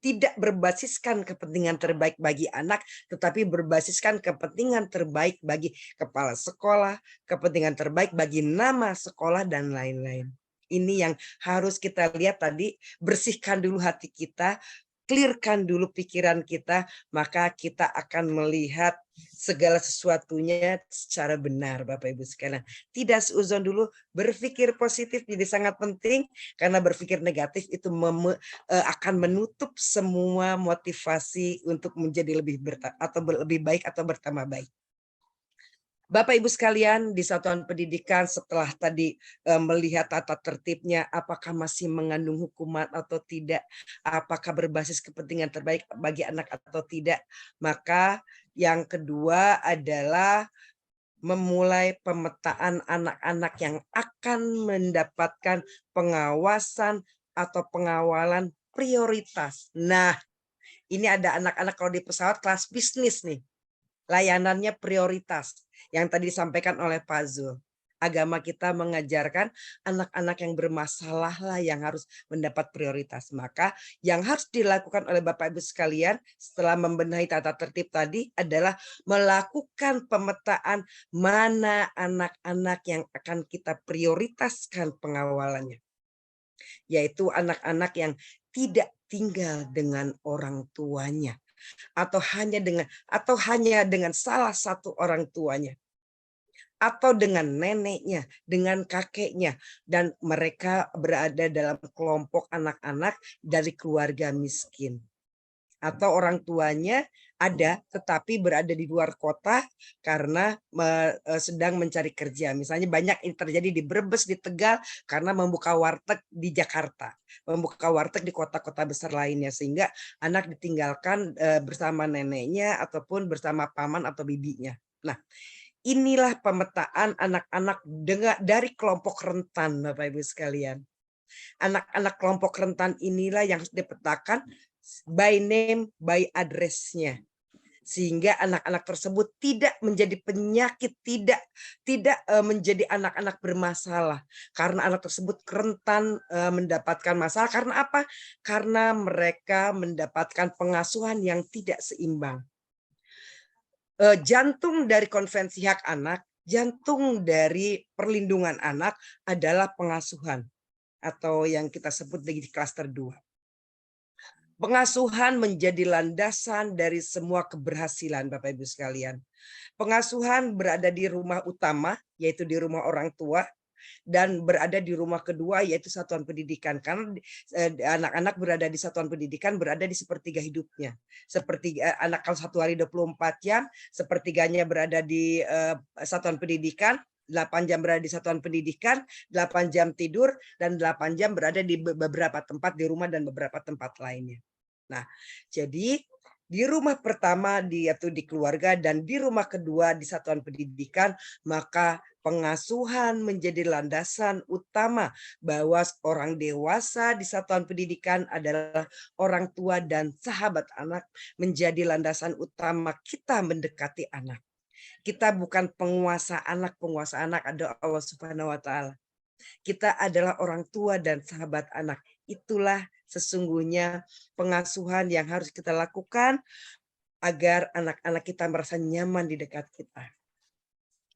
tidak berbasiskan kepentingan terbaik bagi anak, tetapi berbasiskan kepentingan terbaik bagi kepala sekolah, kepentingan terbaik bagi nama sekolah, dan lain-lain. Ini yang harus kita lihat tadi, bersihkan dulu hati kita, clearkan dulu pikiran kita, maka kita akan melihat segala sesuatunya secara benar Bapak Ibu sekalian. Tidak seuzon dulu, berpikir positif jadi sangat penting, karena berpikir negatif itu akan menutup semua motivasi untuk menjadi lebih baik atau bertambah baik. Bapak Ibu sekalian, di satuan pendidikan setelah tadi melihat tata tertibnya, apakah masih mengandung hukuman atau tidak, apakah berbasis kepentingan terbaik bagi anak atau tidak, maka yang kedua adalah memulai pemetaan anak-anak yang akan mendapatkan pengawasan atau pengawalan prioritas. Nah, ini ada anak-anak kalau di pesawat kelas bisnis nih, layanannya prioritas. Yang tadi disampaikan oleh Pak Zul. Agama kita mengajarkan anak-anak yang bermasalah lah yang harus mendapat prioritas. Maka yang harus dilakukan oleh Bapak Ibu sekalian setelah membenahi tata tertib tadi adalah melakukan pemetaan mana anak-anak yang akan kita prioritaskan pengawalannya. Yaitu anak-anak yang tidak tinggal dengan orang tuanya, atau hanya dengan salah satu orang tuanya, atau dengan neneknya, dengan kakeknya, dan mereka berada dalam kelompok anak-anak dari keluarga miskin. Atau orang tuanya ada tetapi berada di luar kota karena sedang mencari kerja. Misalnya banyak ini terjadi di Brebes, di Tegal, karena membuka warteg di Jakarta, membuka warteg di kota-kota besar lainnya, sehingga anak ditinggalkan bersama neneknya ataupun bersama paman atau bibinya. Nah, inilah pemetaan anak-anak dari kelompok rentan, Bapak Ibu sekalian. Anak-anak kelompok rentan inilah yang harus dipetakan by name, by address-nya. Sehingga anak-anak tersebut tidak menjadi penyakit, tidak menjadi anak-anak bermasalah. Karena anak tersebut rentan mendapatkan masalah. Karena apa? Karena mereka mendapatkan pengasuhan yang tidak seimbang. Jantung dari konvensi hak anak, jantung dari perlindungan anak adalah pengasuhan, atau yang kita sebut di klaster 2. Pengasuhan menjadi landasan dari semua keberhasilan Bapak Ibu sekalian. Pengasuhan berada di rumah utama, yaitu di rumah orang tua, dan berada di rumah kedua, yaitu satuan pendidikan. Karena anak-anak berada di satuan pendidikan berada di sepertiga hidupnya. Seperti anak kalau 1 hari 24 jam, sepertiganya berada di satuan pendidikan, 8 jam berada di satuan pendidikan, 8 jam tidur, dan 8 jam berada di beberapa tempat di rumah dan beberapa tempat lainnya. Nah, jadi di rumah pertama yaitu di keluarga, dan di rumah kedua di satuan pendidikan, maka pengasuhan menjadi landasan utama bahwa orang dewasa di satuan pendidikan adalah orang tua dan sahabat anak, menjadi landasan utama kita mendekati anak. Kita bukan penguasa anak adalah Allah Subhanahu wa Ta'ala. Kita adalah orang tua dan sahabat anak. Itulah sesungguhnya pengasuhan yang harus kita lakukan agar anak-anak kita merasa nyaman di dekat kita.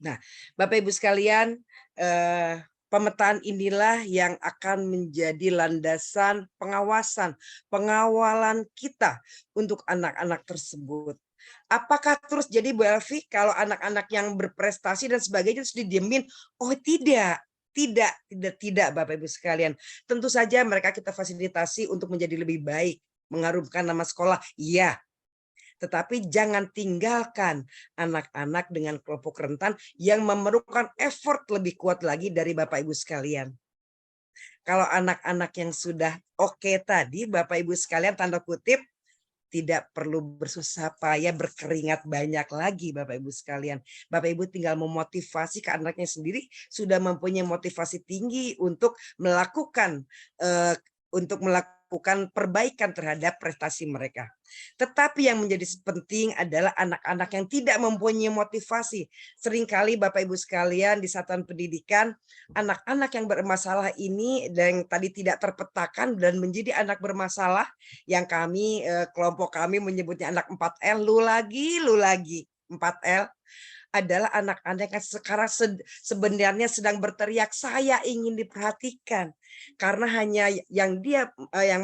Nah, Bapak Ibu sekalian, Pemetaan inilah yang akan menjadi landasan pengawalan kita untuk anak-anak tersebut. Apakah terus jadi Bu Elvi kalau anak-anak yang berprestasi dan sebagainya terus didiemin? Oh tidak. Tidak Bapak Ibu sekalian. Tentu saja mereka kita fasilitasi untuk menjadi lebih baik, mengharumkan nama sekolah. Iya. Tetapi jangan tinggalkan anak-anak dengan kelompok rentan yang memerlukan effort lebih kuat lagi dari Bapak Ibu sekalian. Kalau anak-anak yang sudah oke tadi, Bapak Ibu sekalian, tanda kutip, tidak perlu bersusah payah berkeringat banyak lagi Bapak Ibu sekalian. Bapak Ibu tinggal memotivasi ke anaknya sendiri, sudah mempunyai motivasi tinggi untuk melakukan perbaikan terhadap prestasi mereka. Tetapi yang menjadi penting adalah anak-anak yang tidak mempunyai motivasi. Seringkali Bapak Ibu sekalian di satuan pendidikan, anak-anak yang bermasalah ini dan tadi tidak terpetakan dan menjadi anak bermasalah, yang kami kelompok kami menyebutnya anak 4L, lu lagi 4L, adalah anak-anak yang sekarang sebenarnya sedang berteriak, saya ingin diperhatikan. Karena hanya yang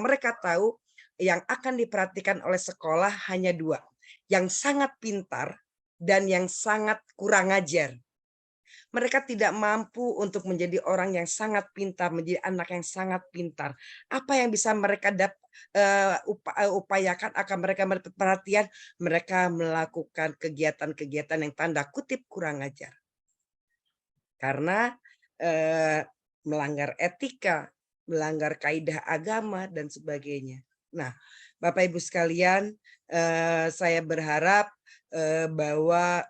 mereka tahu yang akan diperhatikan oleh sekolah hanya dua, yang sangat pintar dan yang sangat kurang ajar. Mereka tidak mampu untuk menjadi orang yang sangat pintar, menjadi anak yang sangat pintar. Apa yang bisa mereka upayakan akan mereka mendapat perhatian? Mereka melakukan kegiatan-kegiatan yang tanda kutip kurang ajar. Karena melanggar etika, melanggar kaidah agama, dan sebagainya. Nah, Bapak Ibu sekalian, saya berharap bahwa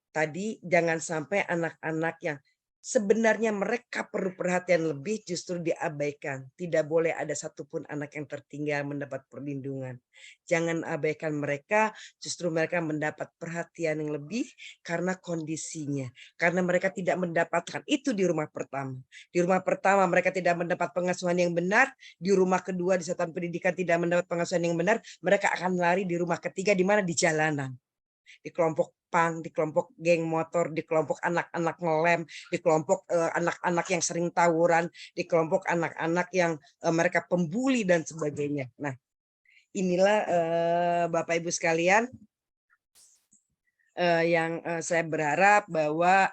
tadi jangan sampai anak-anak yang sebenarnya mereka perlu perhatian lebih justru diabaikan. Tidak boleh ada satupun anak yang tertinggal mendapat perlindungan. Jangan abaikan mereka, justru mereka mendapat perhatian yang lebih karena kondisinya. Karena mereka tidak mendapatkan itu di rumah pertama. Di rumah pertama mereka tidak mendapat pengasuhan yang benar, di rumah kedua di satuan pendidikan tidak mendapat pengasuhan yang benar, mereka akan lari di rumah ketiga di mana? Di jalanan. Di kelompok pang, di kelompok geng motor, di kelompok anak-anak ngelem, di kelompok anak-anak yang sering tawuran, di kelompok anak-anak yang mereka pembuli dan sebagainya. Nah, inilah Bapak Ibu sekalian yang saya berharap bahwa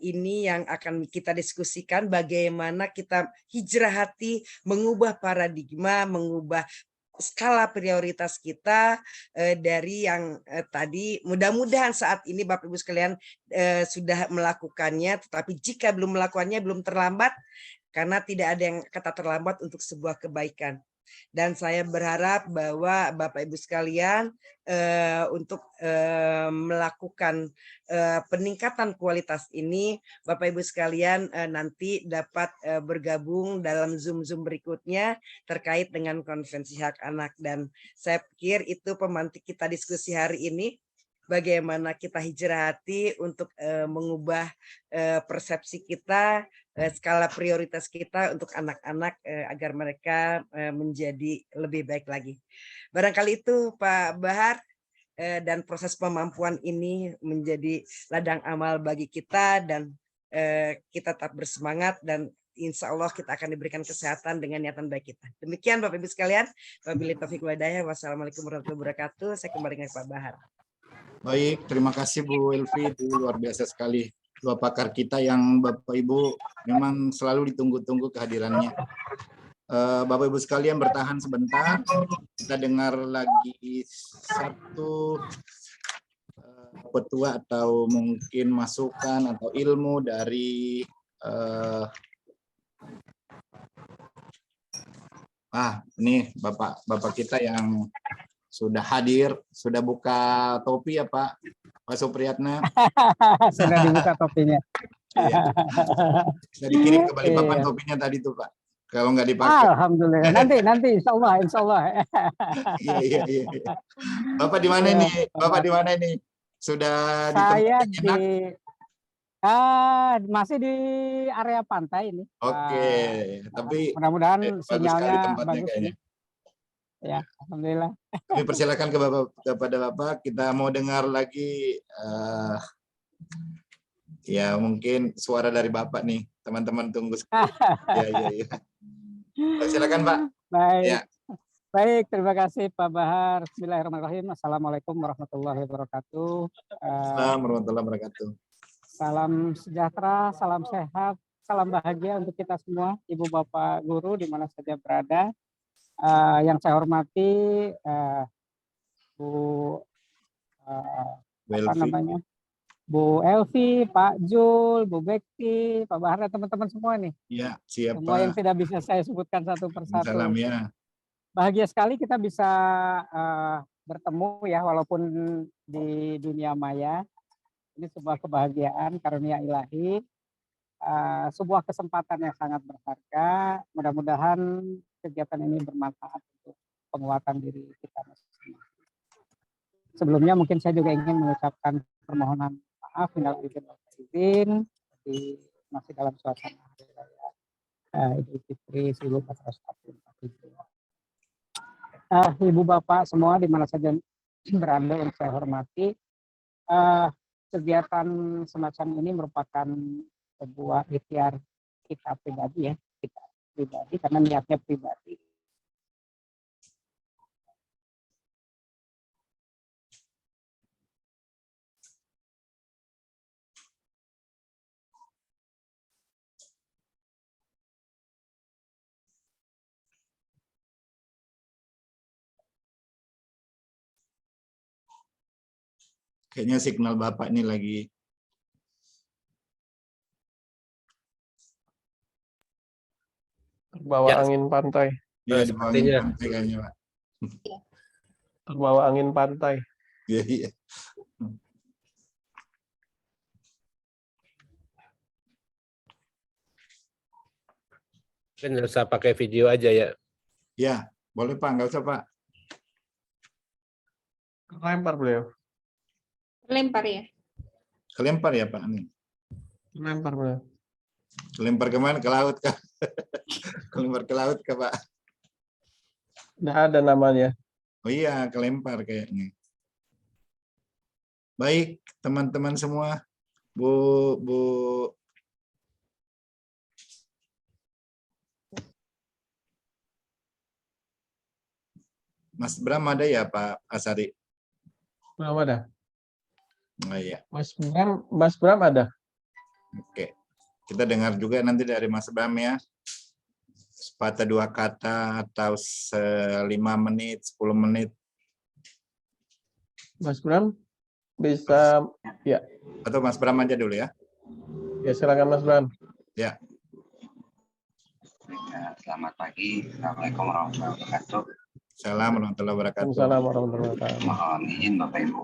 ini yang akan kita diskusikan, bagaimana kita hijrah hati, mengubah paradigma, mengubah skala prioritas kita dari yang tadi. Mudah-mudahan saat ini Bapak Ibu sekalian sudah melakukannya, tetapi jika belum melakukannya belum terlambat, karena tidak ada yang kata terlambat untuk sebuah kebaikan. Dan saya berharap bahwa Bapak Ibu sekalian untuk melakukan peningkatan kualitas ini, Bapak Ibu sekalian nanti dapat bergabung dalam Zoom berikutnya terkait dengan konvensi hak anak. Dan saya pikir itu pemantik kita diskusi hari ini. Bagaimana kita hijrah hati untuk mengubah persepsi kita, skala prioritas kita untuk anak-anak agar mereka menjadi lebih baik lagi. Barangkali itu Pak Bahar, dan proses pemampuan ini menjadi ladang amal bagi kita, dan kita tetap bersemangat, dan insya Allah kita akan diberikan kesehatan dengan niatan baik kita. Demikian Bapak Ibu sekalian. Wabillahi taufiq wal hidayah. Wassalamualaikum warahmatullahi wabarakatuh. Saya kembali ke Pak Bahar. Baik, terima kasih Bu Elvi, itu luar biasa sekali. Dua pakar kita yang Bapak Ibu memang selalu ditunggu-tunggu kehadirannya. Bapak Ibu sekalian bertahan sebentar, kita dengar lagi satu petua atau mungkin masukan atau ilmu dari ini Bapak kita yang sudah hadir, sudah buka topi ya Pak Supriyatna. Sudah dibuka topinya. Iya. Sudah dikirim ke Balikpapan topinya tadi tuh Pak. Kalau nggak dipakai. Alhamdulillah. Nanti insya Allah. Iya. Bapak di mana nih? Bapak di mana nih? Sudah di tempat enak? Masih di area pantai ini. Oke, tapi mudah-mudahan sinyalnya bagus kayaknya. Ya, alhamdulillah. Kami persilakan kepada Bapak, kita mau dengar lagi ya mungkin suara dari Bapak nih. teman-teman tunggu. Ya. Silakan Pak. Baik. Ya. Baik, terima kasih Pak Bahar. Bismillahirrahmanirrahim. Assalamualaikum warahmatullahi wabarakatuh. Assalamualaikum warahmatullahi wabarakatuh. Salam sejahtera, salam sehat, salam bahagia untuk kita semua, Ibu Bapak Guru di mana saja berada. Yang saya hormati Bu apa namanya, Bu Elvi, Pak Jul, Bu Bekti, Pak Bahar, dan teman-teman semua nih. Ya, siap semua Pak. yang tidak bisa saya sebutkan satu persatu. Salam ya. Bahagia sekali kita bisa bertemu ya, walaupun di dunia maya. Ini sebuah kebahagiaan, karunia ilahi, sebuah kesempatan yang sangat berharga. Mudah-mudahan kegiatan ini bermanfaat untuk penguatan diri kita masing-masing. Sebelumnya mungkin saya juga ingin mengucapkan permohonan maaf, minal aidin wal faizin, masih dalam suasana hari raya Idul Fitri 1444. Ibu Bapak semua di mana saja berada yang saya hormati, kegiatan semacam ini merupakan sebuah ikhtiar kita pribadi ya, kita pribadi karena niatnya pribadi. Kayaknya signal Bapak ini lagi. Terbawa angin pantai. Ya, di bawah angin pantai kayaknya Pak. Terbawa angin pantai. Iya. Kan nggak usah pakai video aja ya. Ya, boleh Pak, nggak usah Pak. Lempar beliau. Lempar ya. Kelempar ya Pak nih. Lempar beliau. Kelempar kemana? Ke laut kah? Kelempar ke laut kah Pak? Nggak ada namanya. Oh iya, kelempar kayaknya. Baik, teman-teman semua. Bu. Mas Bram ada ya Pak Asari? Belum ada. Oh iya. Mas Bram ada. Oke. Kita dengar juga nanti dari Mas Bram ya. Sepatah dua kata atau 5 menit, 10 menit. Mas Bram bisa ya. Atau Mas Bram aja dulu ya. Ya silakan Mas Bram. Ya. Selamat pagi. Assalamualaikum warahmatullahi wabarakatuh. Assalamualaikum warahmatullahi wabarakatuh. Assalamualaikum warahmatullahi wabarakatuh. Mohon izin Bapak Ibu.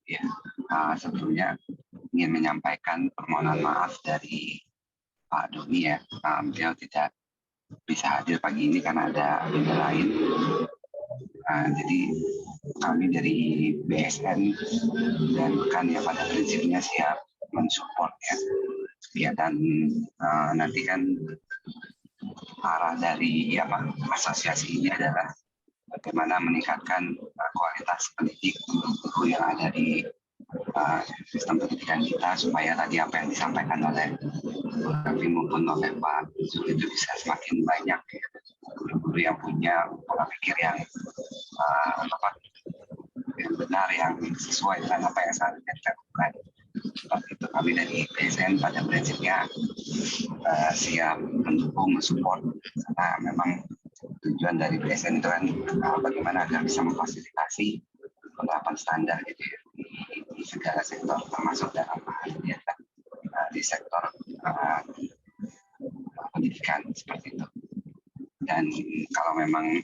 Ya, sebelumnya ingin menyampaikan permohonan maaf dari Pak Doni ya. Beliau tidak bisa hadir pagi ini karena ada agenda lain. Jadi kami dari BSN dan rekan ya pada prinsipnya siap mensupport ya kegiatan nanti kan arah dari asosiasi ini adalah bagaimana meningkatkan kualitas pendidik guru yang ada di sistem pendidikan kita supaya tadi apa yang disampaikan oleh kami maupun oleh Pak Zul itu bisa semakin banyak ya, guru-guru yang punya pola pikir yang benar, yang sesuai dengan apa yang seharusnya kita lakukan. Seperti itu kami dari BSN pada prinsipnya siap mendukung, mensupport karena memang tujuan dari BSN itu kan bagaimana agar bisa memfasilitasi penerapan standar gitu ya, di segala sektor termasuk dalam hal ini di sektor pendidikan seperti itu. Dan kalau memang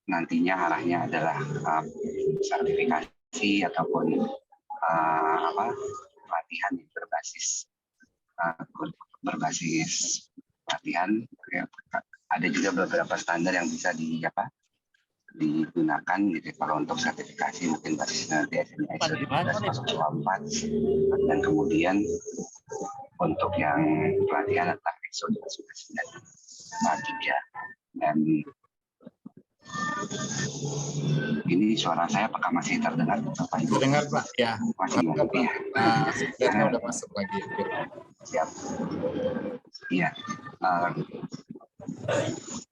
nantinya arahnya adalah sertifikasi ataupun pelatihan yang berbasis pelatihan ya, ada juga beberapa standar yang bisa digunakan gitu kalau untuk sertifikasi mungkin basis nanti ISO 124 dan kemudian untuk yang pelatihan tentang ISO 193 dan Ini suara saya apakah masih terdengar Bapak Ibu? Terdengar Pak, ya. Masih ya. Pak. Nah, sebenarnya udah masuk lagi. Oke. Siap. Iya.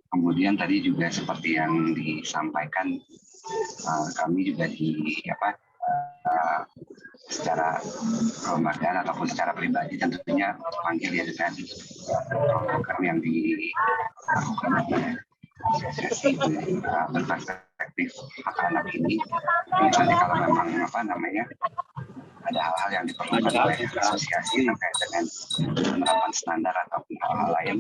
Kemudian tadi juga seperti yang disampaikan, kami juga secara kelembagaan ataupun secara pribadi tentunya panggil ya dengan program yang dilakukan oleh asosiasi berperspektif hak anak ini. Nanti kalau memang ada hal-hal yang diperlukan oleh asosiasi terkait dengan penerapan standar ataupun hal-hal lain,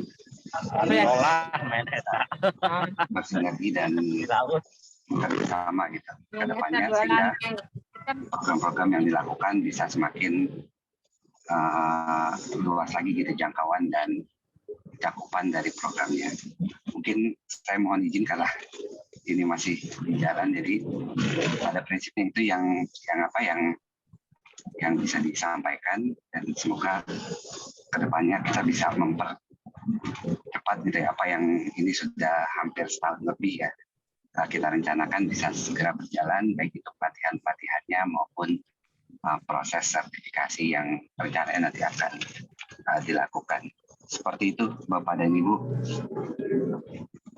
bersinergi dan bekerjasama gitu ke depannya, sehingga program-program yang dilakukan bisa semakin luas lagi gitu jangkauan dan cakupan dari programnya. Mungkin saya mohon izin karena ini masih di jalan, jadi ada prinsipnya itu yang bisa disampaikan, dan semoga kedepannya kita bisa mempercepat gitu ya, apa yang ini sudah hampir setahun lebih ya kita rencanakan bisa segera berjalan, baik itu pelatihannya maupun proses sertifikasi yang rencananya nanti akan dilakukan. Seperti itu Bapak dan Ibu.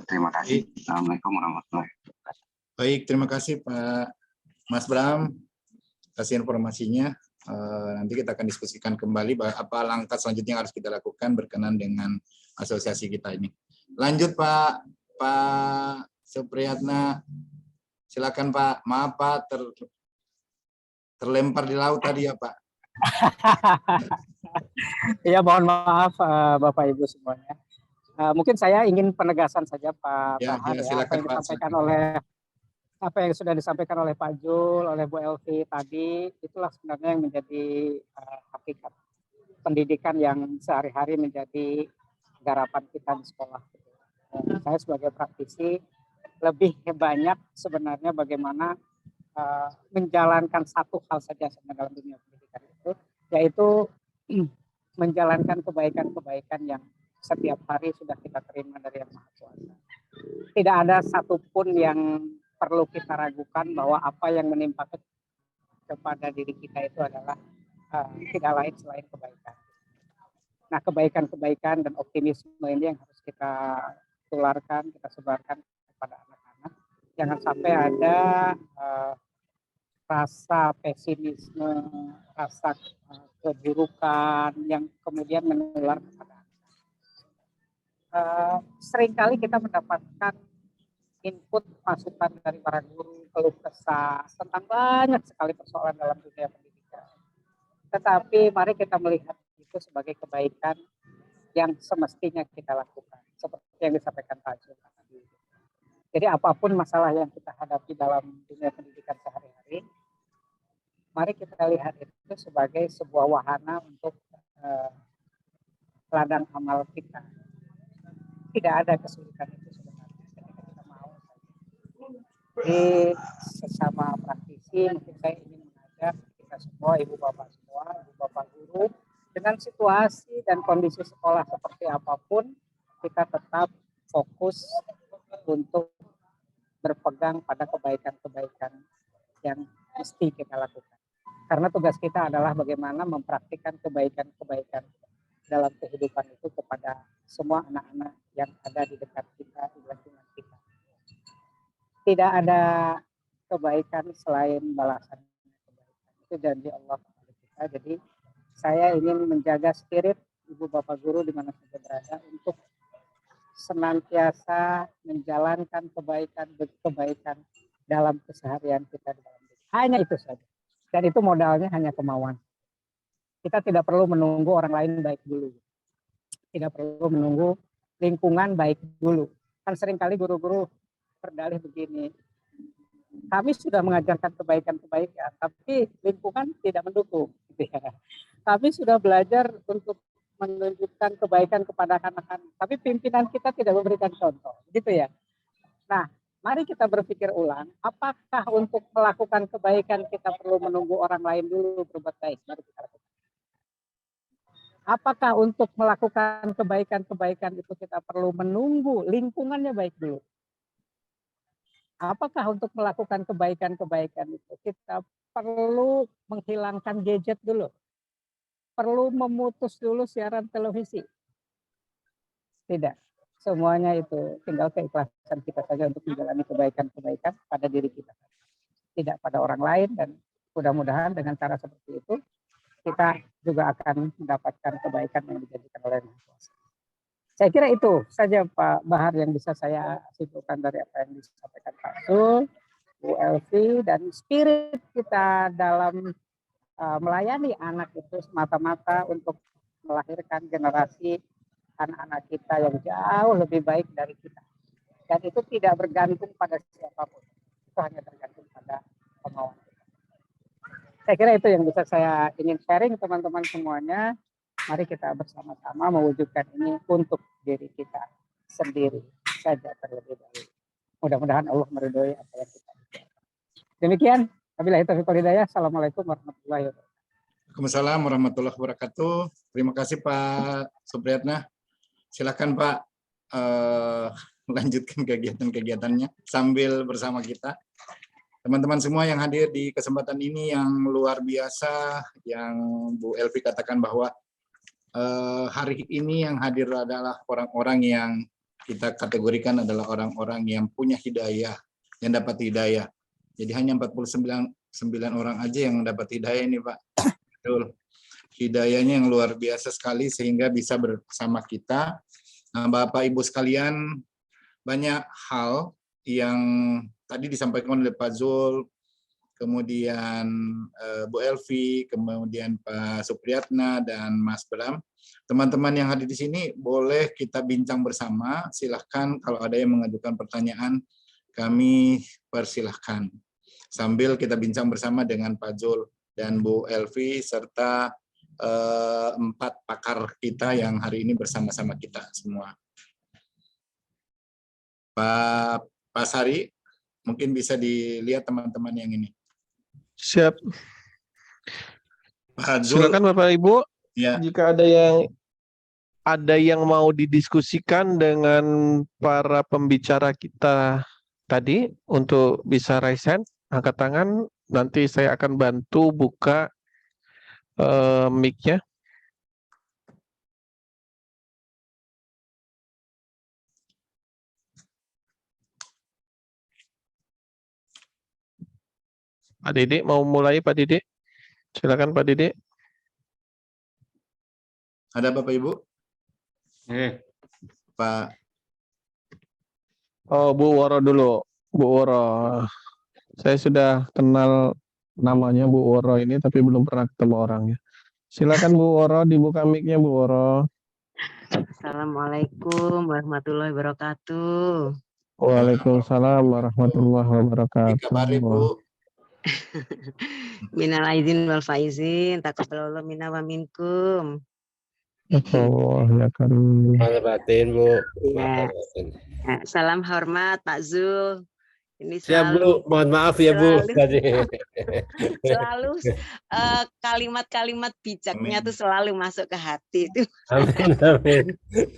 Terima kasih. Assalamualaikum warahmatullahi wabarakatuh. Baik, terima kasih Pak Mas Bram atas informasinya. Nanti kita akan diskusikan kembali apa langkah selanjutnya yang harus kita lakukan berkenan dengan asosiasi kita ini. Lanjut Pak Supriyatna, silakan Pak. Maaf Pak, terlempar di laut tadi ya Pak. Ya, mohon maaf Bapak Ibu semuanya. Mungkin saya ingin penegasan saja Pak Bahar, silakan, apa yang sudah disampaikan oleh Pak Jul, oleh Bu Elvi tadi, itulah sebenarnya yang menjadi hakikat pendidikan yang sehari-hari menjadi garapan kita di sekolah. Saya sebagai praktisi lebih banyak sebenarnya bagaimana menjalankan satu hal saja sebenarnya dalam dunia pendidikan itu, yaitu menjalankan kebaikan-kebaikan yang setiap hari sudah kita terima dari Yang Maha Kuasa. Tidak ada satupun yang perlu kita ragukan bahwa apa yang menimpa kepada diri kita itu adalah tidak lain selain kebaikan. Nah, kebaikan-kebaikan dan optimisme ini yang harus kita tularkan, kita sebarkan kepada anak-anak. Jangan sampai ada rasa pesimisme, rasa keburukan yang kemudian menular kepada anak. Seringkali kita mendapatkan input masukan dari para guru, keluh kesah tentang banyak sekali persoalan dalam dunia pendidikan. Tetapi mari kita melihat itu sebagai kebaikan yang semestinya kita lakukan, seperti yang disampaikan Pak Jul tadi. Jadi apapun masalah yang kita hadapi dalam dunia pendidikan sehari-hari, mari kita lihat itu sebagai sebuah wahana untuk ladang amal kita. Tidak ada kesulitan itu sebenarnya ketika kita mau. Jadi sesama praktisi, mungkin saya ingin mengajak kita semua, ibu bapak guru, dengan situasi dan kondisi sekolah seperti apapun, kita tetap fokus untuk berpegang pada kebaikan-kebaikan yang mesti kita lakukan. Karena tugas kita adalah bagaimana mempraktikkan kebaikan-kebaikan dalam kehidupan itu kepada semua anak-anak yang ada di dekat kita, di lingkungan kita. Tidak ada kebaikan selain balasan kebaikan. Itu janji Allah kepada kita. Jadi saya ingin menjaga spirit ibu bapak guru di mana saja berada untuk senantiasa menjalankan kebaikan dalam keseharian kita di dalam hidup. Hanya itu saja. Dan itu modalnya hanya kemauan. Kita tidak perlu menunggu orang lain baik dulu. Tidak perlu menunggu lingkungan baik dulu. Kan seringkali guru-guru berdalih begini. Kami sudah mengajarkan kebaikan-kebaikan, tapi lingkungan tidak mendukung. Kami sudah belajar untuk menunjukkan kebaikan kepada anak-anak, tapi pimpinan kita tidak memberikan contoh. Gitu ya. Nah, mari kita berpikir ulang, apakah untuk melakukan kebaikan kita perlu menunggu orang lain dulu berbuat baik, baru kita lakukan. Apakah untuk melakukan kebaikan-kebaikan itu kita perlu menunggu lingkungannya baik dulu? apakah untuk melakukan kebaikan-kebaikan itu kita perlu menghilangkan gadget dulu, perlu memutus dulu siaran televisi? Tidak, semuanya itu tinggal keikhlasan kita saja untuk menjalani kebaikan-kebaikan pada diri kita, tidak pada orang lain. Dan mudah-mudahan dengan cara seperti itu kita juga akan mendapatkan kebaikan yang dijanjikan oleh Maha Kuasa. Saya kira itu saja Pak Bahar yang bisa saya simpulkan dari apa yang disampaikan Pak Zul, Bu Elvi, dan spirit kita dalam melayani anak itu semata-mata untuk melahirkan generasi anak-anak kita yang jauh lebih baik dari kita. Dan itu tidak bergantung pada siapapun. Itu hanya tergantung pada kemauan kita. Saya kira itu yang bisa saya ingin sharing teman-teman semuanya. Mari kita bersama-sama mewujudkan ini untuk diri kita sendiri saja terlebih dahulu. Mudah-mudahan Allah meridhoi apa yang kita lakukan. Demikian, wabillahi taufiq wal hidayah. Assalamualaikum warahmatullahi wabarakatuh. Waalaikumsalam warahmatullahi wabarakatuh. Terima kasih Pak Supriyatna. Silakan Pak lanjutkan kegiatan-kegiatannya sambil bersama kita. Teman-teman semua yang hadir di kesempatan ini yang luar biasa, yang Bu Elvi katakan bahwa hari ini yang hadir adalah orang-orang yang kita kategorikan adalah orang-orang yang punya hidayah, yang dapat hidayah. Jadi hanya 49 orang aja yang dapat hidayah ini Pak. Betul. Hidayahnya yang luar biasa sekali sehingga bisa bersama kita. Nah, Bapak Ibu sekalian, banyak hal yang tadi disampaikan oleh Pak Zul, kemudian Bu Elvi, kemudian Pak Supriyatna dan Mas Bram. Teman-teman yang hadir di sini boleh kita bincang bersama. Silahkan kalau ada yang mengajukan pertanyaan, kami persilahkan. Sambil kita bincang bersama dengan Pak Zul dan Bu Elvi serta 4 pakar kita yang hari ini bersama-sama kita semua. Pak Sari, mungkin bisa dilihat teman-teman yang ini. Siap. Pak Zul, Silakan Bapak Ibu. ya. Jika ada yang mau didiskusikan dengan para pembicara kita tadi untuk bisa raise hand, angkat tangan, nanti saya akan bantu buka mic-nya. Pak Didik mau mulai Pak Didik? Silakan Pak Didik. Ada Bapak Ibu? Pak. Oh, Bu Woro dulu. Bu Woro. Saya sudah kenal namanya Bu Woro ini tapi belum pernah ketemu orangnya. Silakan Bu Woro, dibuka mic-nya Bu Woro. Assalamualaikum warahmatullahi wabarakatuh. Waalaikumsalam warahmatullahi wabarakatuh. Dikabari Bu. Minal aizin wal faizin, taqabbalallahu minna wa minkum. Allah ya karim. Batin Bu. Ya. Salam hormat Pak Zul. Ini Siap selalu, Bu, mohon maaf ya Bu. selalu kalimat-kalimat bijaknya tuh selalu masuk ke hati tuh. Amin, amin.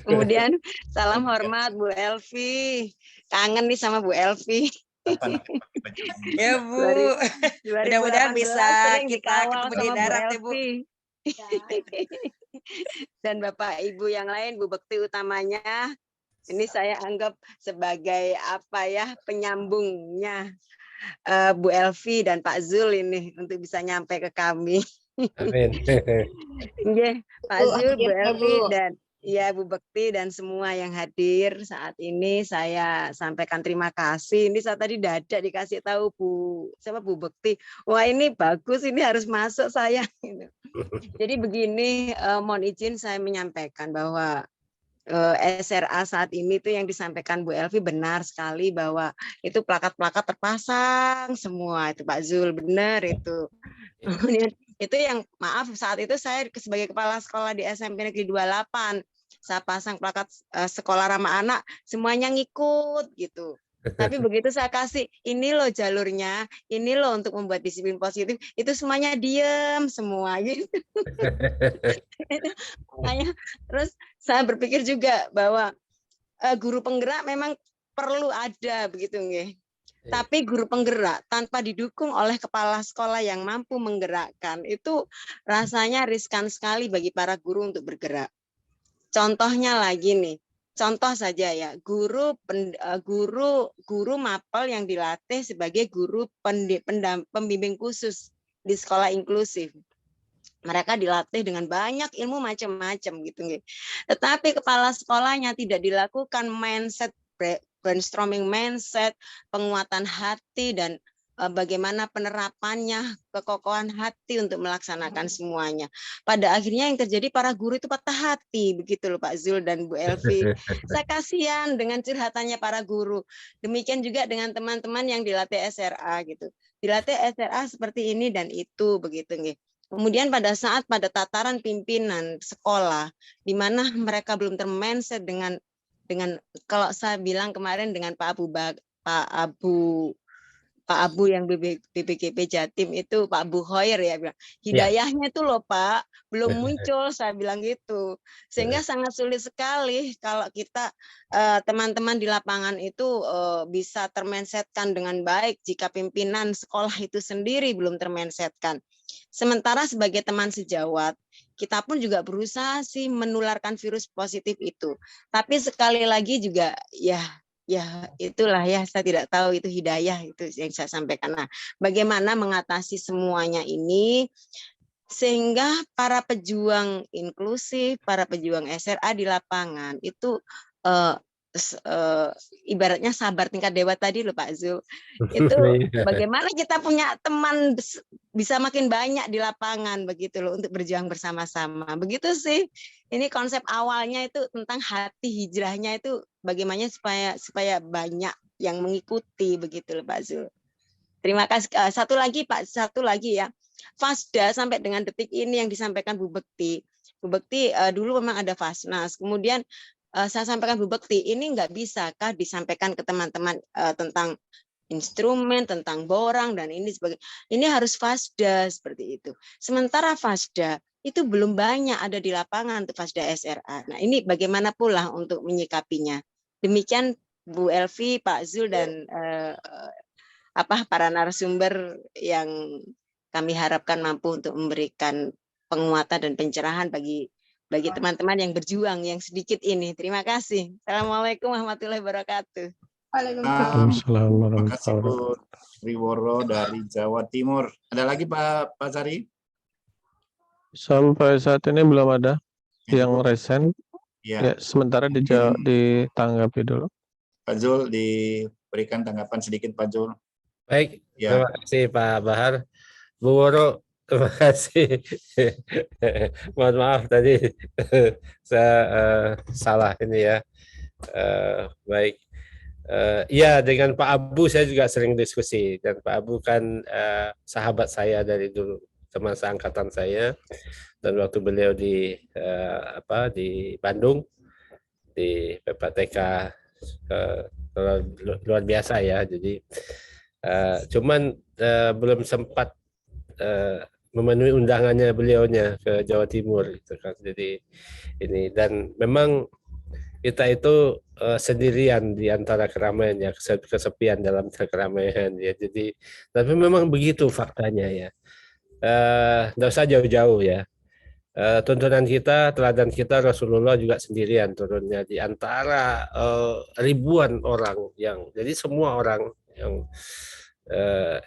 Kemudian salam hormat Bu Elvi. Kangen nih sama Bu Elvi. Ya Bu, mudah-mudahan bisa kita ketemu di darat ya Bu. Dan Bapak Ibu yang lain, Bu Bekti utamanya, ini saya anggap sebagai apa ya, penyambungnya Bu Elvi dan Pak Zul ini untuk bisa nyampe ke kami. Amin. Pak Zul, Bu Elvi dan ya Bu Bekti dan semua yang hadir saat ini saya sampaikan terima kasih. Ini saya tadi dadak dikasih tahu Bu Bekti. Wah ini bagus, ini harus masuk saya. Jadi begini, mohon izin saya menyampaikan bahwa SRA saat ini tuh yang disampaikan Bu Elvi benar sekali bahwa itu plakat-plakat terpasang semua itu Pak Zul, benar itu. Kemudian itu yang maaf saat itu saya sebagai kepala sekolah di SMP Negeri 28 saya pasang plakat sekolah ramah anak semuanya ngikut gitu. Tapi begitu saya kasih ini loh jalurnya, ini loh untuk membuat disiplin positif, itu semuanya diem semua gitu. Makanya terus saya berpikir juga bahwa guru penggerak memang perlu ada begitu nggih. Tapi guru penggerak tanpa didukung oleh kepala sekolah yang mampu menggerakkan, itu rasanya riskan sekali bagi para guru untuk bergerak. Contohnya lagi nih, contoh saja ya, guru mapel yang dilatih sebagai guru pembimbing khusus di sekolah inklusif. Mereka dilatih dengan banyak ilmu macam-macam gitu. Tetapi kepala sekolahnya tidak dilakukan mindset, brainstorming mindset, penguatan hati, dan bagaimana penerapannya, kekokohan hati untuk melaksanakan semuanya. Pada akhirnya yang terjadi, para guru itu patah hati, begitu loh Pak Zul dan Bu Elvi. Saya kasihan dengan curhatannya para guru. Demikian juga dengan teman-teman yang dilatih SRA gitu. Dilatih SRA seperti ini dan itu, begitu nih. Kemudian pada saat pada tataran pimpinan sekolah, di mana mereka belum termindset dengan kalau saya bilang kemarin dengan Pak Abu yang BPKP Jatim itu, Pak Abu Hoyer ya bilang, hidayahnya itu loh Pak, belum muncul, saya bilang gitu. Sehingga sangat sulit sekali kalau kita teman-teman di lapangan itu bisa termindsetkan dengan baik jika pimpinan sekolah itu sendiri belum termindsetkan. Sementara sebagai teman sejawat, kita pun juga berusaha sih menularkan virus positif itu. Tapi sekali lagi juga ya itulah ya, saya tidak tahu itu hidayah itu yang saya sampaikan. Nah, bagaimana mengatasi semuanya ini sehingga para pejuang inklusif, para pejuang SRA di lapangan itu ibaratnya sabar tingkat dewa tadi loh Pak Zul. Itu bagaimana kita punya teman bisa makin banyak di lapangan begitu loh untuk berjuang bersama-sama. Begitu sih. Ini konsep awalnya itu tentang hati hijrahnya itu bagaimana supaya banyak yang mengikuti begitu loh Pak Zul. Terima kasih. Satu lagi Pak, satu lagi ya. Fasda sampai dengan detik ini yang disampaikan Bu Bekti. Bu Bekti dulu memang ada Fasnas. Kemudian saya sampaikan Bu Bekti, ini nggak bisakah disampaikan ke teman-teman tentang instrumen, tentang borang, dan ini sebagai ini harus Fasda seperti itu. Sementara Fasda itu belum banyak ada di lapangan untuk Fasda SRA. Nah ini bagaimana pula untuk menyikapinya. Demikian Bu Elvi, Pak Zul, dan para narasumber yang kami harapkan mampu untuk memberikan penguatan dan pencerahan bagi teman-teman yang berjuang yang sedikit ini. Terima kasih. Assalamualaikum warahmatullahi wabarakatuh. Waalaikumsalam. Terima kasih Bu Triworo dari Jawa Timur. Ada lagi Pak Sari? Sampai saat ini belum ada yang resen. Ya, sementara ditanggapi dulu. Pak Zul, diberikan tanggapan sedikit Pak Zul. Baik, terima kasih Pak Bahar. Bu Woro, terima kasih. Mohon maaf tadi saya salah ini ya. Baik. Iya, dengan Pak Abu saya juga sering diskusi, dan Pak Abu kan sahabat saya dari dulu, teman seangkatan saya, dan waktu beliau di Bandung di PPTK luar biasa ya. Jadi cuman belum sempat memenuhi undangannya beliaunya ke Jawa Timur gitu kan. Jadi ini, dan memang kita itu sendirian di antara keramaian ya, kesepian dalam keramaian ya. Jadi tapi memang begitu faktanya ya. Nggak usah jauh-jauh ya. Tuntunan kita, teladan kita, Rasulullah juga sendirian turunnya di antara ribuan orang jadi semua orang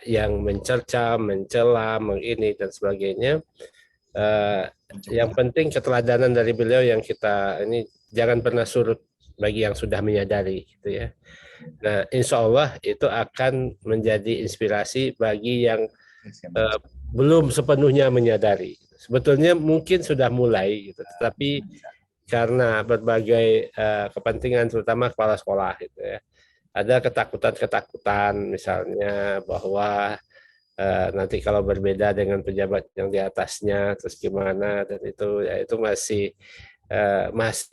yang mencerca, mencela, mengini dan sebagainya. Yang penting keteladanan dari beliau yang kita ini jangan pernah surut bagi yang sudah menyadari gitu ya. Nah, insya Allah itu akan menjadi inspirasi bagi yang belum sepenuhnya menyadari. Sebetulnya mungkin sudah mulai gitu, tetapi karena berbagai kepentingan terutama kepala sekolah gitu ya. Ada ketakutan misalnya bahwa nanti kalau berbeda dengan pejabat yang di atasnya terus gimana, dan itu ya itu masih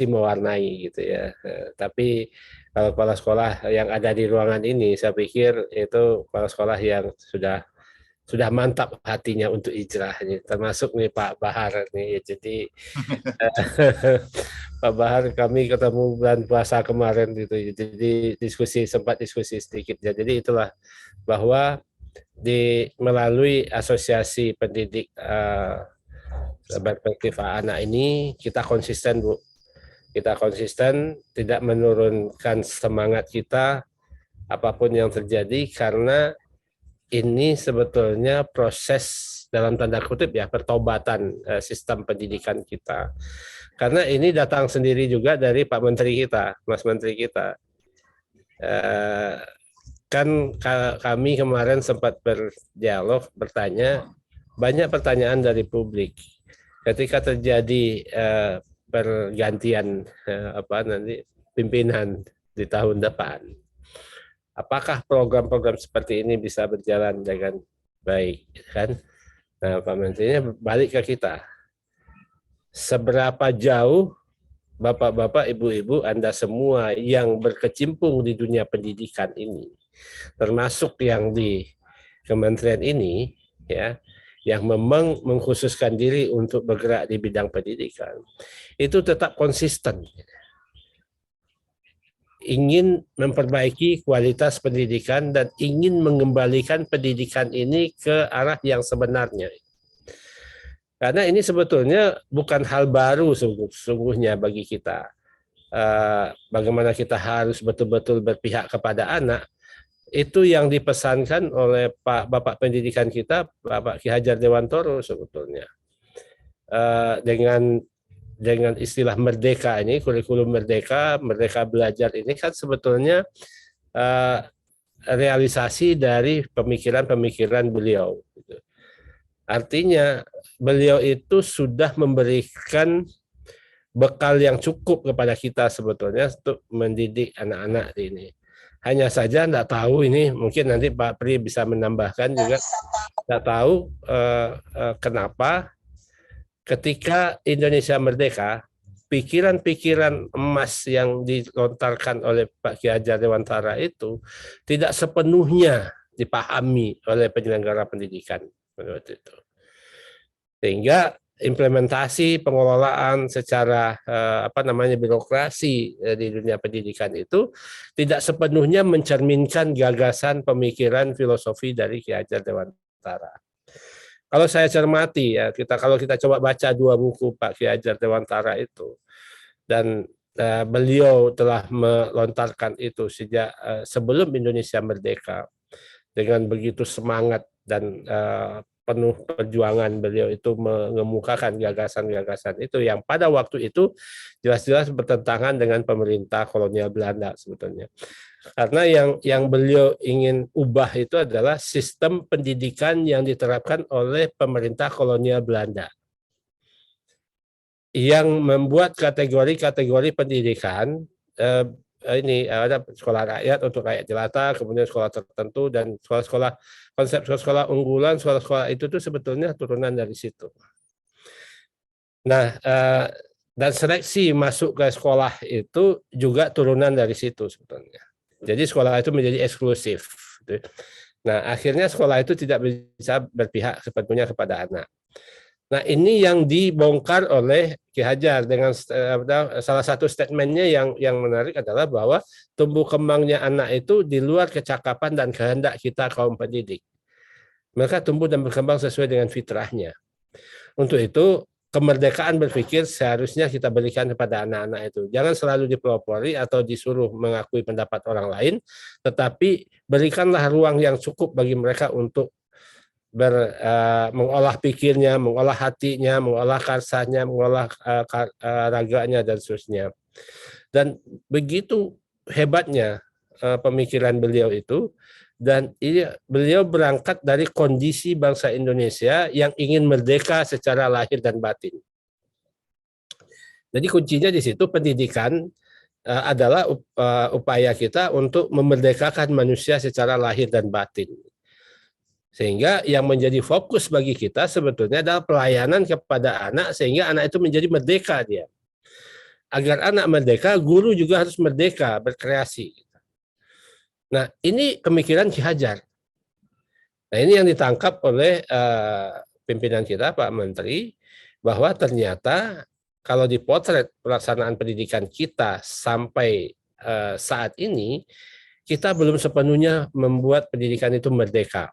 mewarnai gitu ya. Tapi kalau kepala sekolah yang ada di ruangan ini, saya pikir itu kepala sekolah yang sudah sudah mantap hatinya untuk hijrah nih, termasuk nih Pak Bahar nih. Jadi Pak Bahar, kami ketemu bulan puasa kemarin gitu, jadi sempat diskusi sedikit ya. Jadi itulah bahwa melalui asosiasi pendidik perspektif anak ini kita konsisten, Bu. Kita konsisten, tidak menurunkan semangat kita apapun yang terjadi, karena ini sebetulnya proses dalam tanda kutip ya, pertobatan sistem pendidikan kita. Karena ini datang sendiri juga dari Pak Menteri kita, Mas Menteri kita. Kan kami kemarin sempat berdialog, bertanya, banyak pertanyaan dari publik. Ketika terjadi pergantian pimpinan di tahun depan, apakah program-program seperti ini bisa berjalan dengan baik, kan? Nah, Pak Menterinya balik ke kita. Seberapa jauh Bapak-bapak, Ibu-ibu, Anda semua yang berkecimpung di dunia pendidikan ini, termasuk yang di kementerian ini, ya, yang memang mengkhususkan diri untuk bergerak di bidang pendidikan, itu tetap konsisten ingin memperbaiki kualitas pendidikan dan ingin mengembalikan pendidikan ini ke arah yang sebenarnya. Karena ini sebetulnya bukan hal baru sungguhnya bagi kita. Bagaimana kita harus betul-betul berpihak kepada anak, itu yang dipesankan oleh Bapak Pendidikan kita, Bapak Ki Hajar Dewantoro sebetulnya. Dengan istilah merdeka ini, kurikulum merdeka belajar ini kan sebetulnya realisasi dari pemikiran-pemikiran beliau. Artinya beliau itu sudah memberikan bekal yang cukup kepada kita sebetulnya untuk mendidik anak-anak ini. Hanya saja tidak tahu ini, mungkin nanti Pak Pri bisa menambahkan juga, tidak tahu kenapa ketika Indonesia merdeka, pikiran-pikiran emas yang dilontarkan oleh Pak Ki Hajar Dewantara itu tidak sepenuhnya dipahami oleh penyelenggara pendidikan menurut itu. Sehingga implementasi pengelolaan secara birokrasi di dunia pendidikan itu tidak sepenuhnya mencerminkan gagasan, pemikiran, filosofi dari Ki Hajar Dewantara. Kalau saya cermati ya, kalau kita coba baca 2 buku Pak Ki Hajar Dewantara itu, dan beliau telah melontarkan itu sejak sebelum Indonesia merdeka, dengan begitu semangat dan penuh perjuangan beliau itu mengemukakan gagasan-gagasan itu yang pada waktu itu jelas-jelas bertentangan dengan pemerintah kolonial Belanda sebetulnya. Karena yang beliau ingin ubah itu adalah sistem pendidikan yang diterapkan oleh pemerintah kolonial Belanda, yang membuat kategori-kategori pendidikan, ini ada sekolah rakyat untuk rakyat jelata, kemudian sekolah tertentu, dan konsep sekolah unggulan, sekolah itu tuh sebetulnya turunan dari situ. Nah, dan seleksi masuk ke sekolah itu juga turunan dari situ sebetulnya. Jadi sekolah itu menjadi eksklusif. Nah, akhirnya sekolah itu tidak bisa berpihak sepenuhnya kepada anak. Nah, ini yang dibongkar oleh Ki Hajar dengan salah satu statementnya yang menarik adalah bahwa tumbuh kembangnya anak itu di luar kecakapan dan kehendak kita kaum pendidik. Mereka tumbuh dan berkembang sesuai dengan fitrahnya. Untuk itu, kemerdekaan berpikir seharusnya kita berikan kepada anak-anak itu. Jangan selalu dipelopori atau disuruh mengakui pendapat orang lain, tetapi berikanlah ruang yang cukup bagi mereka untuk mengolah pikirnya, mengolah hatinya, mengolah karsanya, mengolah raganya, dan seterusnya. Dan begitu hebatnya pemikiran beliau itu, dan beliau berangkat dari kondisi bangsa Indonesia yang ingin merdeka secara lahir dan batin. Jadi kuncinya di situ, pendidikan adalah upaya kita untuk memerdekakan manusia secara lahir dan batin. Sehingga yang menjadi fokus bagi kita sebetulnya adalah pelayanan kepada anak, sehingga anak itu menjadi merdeka dia. Agar anak merdeka, guru juga harus merdeka berkreasi. Nah, ini pemikiran Ki Hajar. Nah, ini yang ditangkap oleh pimpinan kita, Pak Menteri, bahwa ternyata kalau dipotret pelaksanaan pendidikan kita sampai saat ini, kita belum sepenuhnya membuat pendidikan itu merdeka.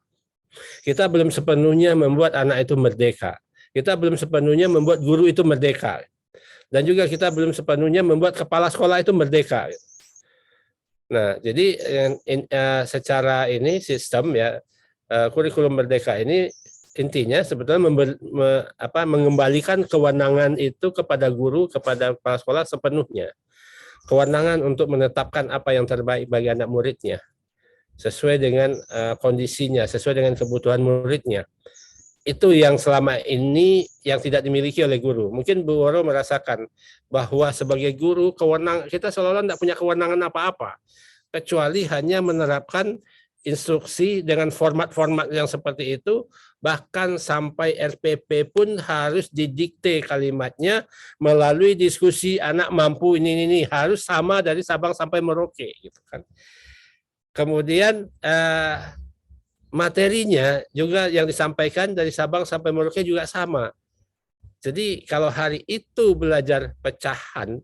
Kita belum sepenuhnya membuat anak itu merdeka. Kita belum sepenuhnya membuat guru itu merdeka. Dan juga kita belum sepenuhnya membuat kepala sekolah itu merdeka. Nah, jadi secara ini sistem ya, kurikulum merdeka ini intinya sebetulnya mengembalikan kewenangan itu kepada guru, kepada kepala sekolah sepenuhnya. Kewenangan untuk menetapkan apa yang terbaik bagi anak muridnya, sesuai dengan kondisinya, sesuai dengan kebutuhan muridnya. Itu yang selama ini yang tidak dimiliki oleh guru. Mungkin Bu Woro merasakan bahwa sebagai guru, kita seolah-olah tidak punya kewenangan apa-apa, kecuali hanya menerapkan instruksi dengan format-format yang seperti itu, bahkan sampai RPP pun harus didikte kalimatnya melalui diskusi anak mampu ini harus sama dari Sabang sampai Merauke gitu kan. Kemudian materinya juga yang disampaikan dari Sabang sampai Merauke juga sama. Jadi kalau hari itu belajar pecahan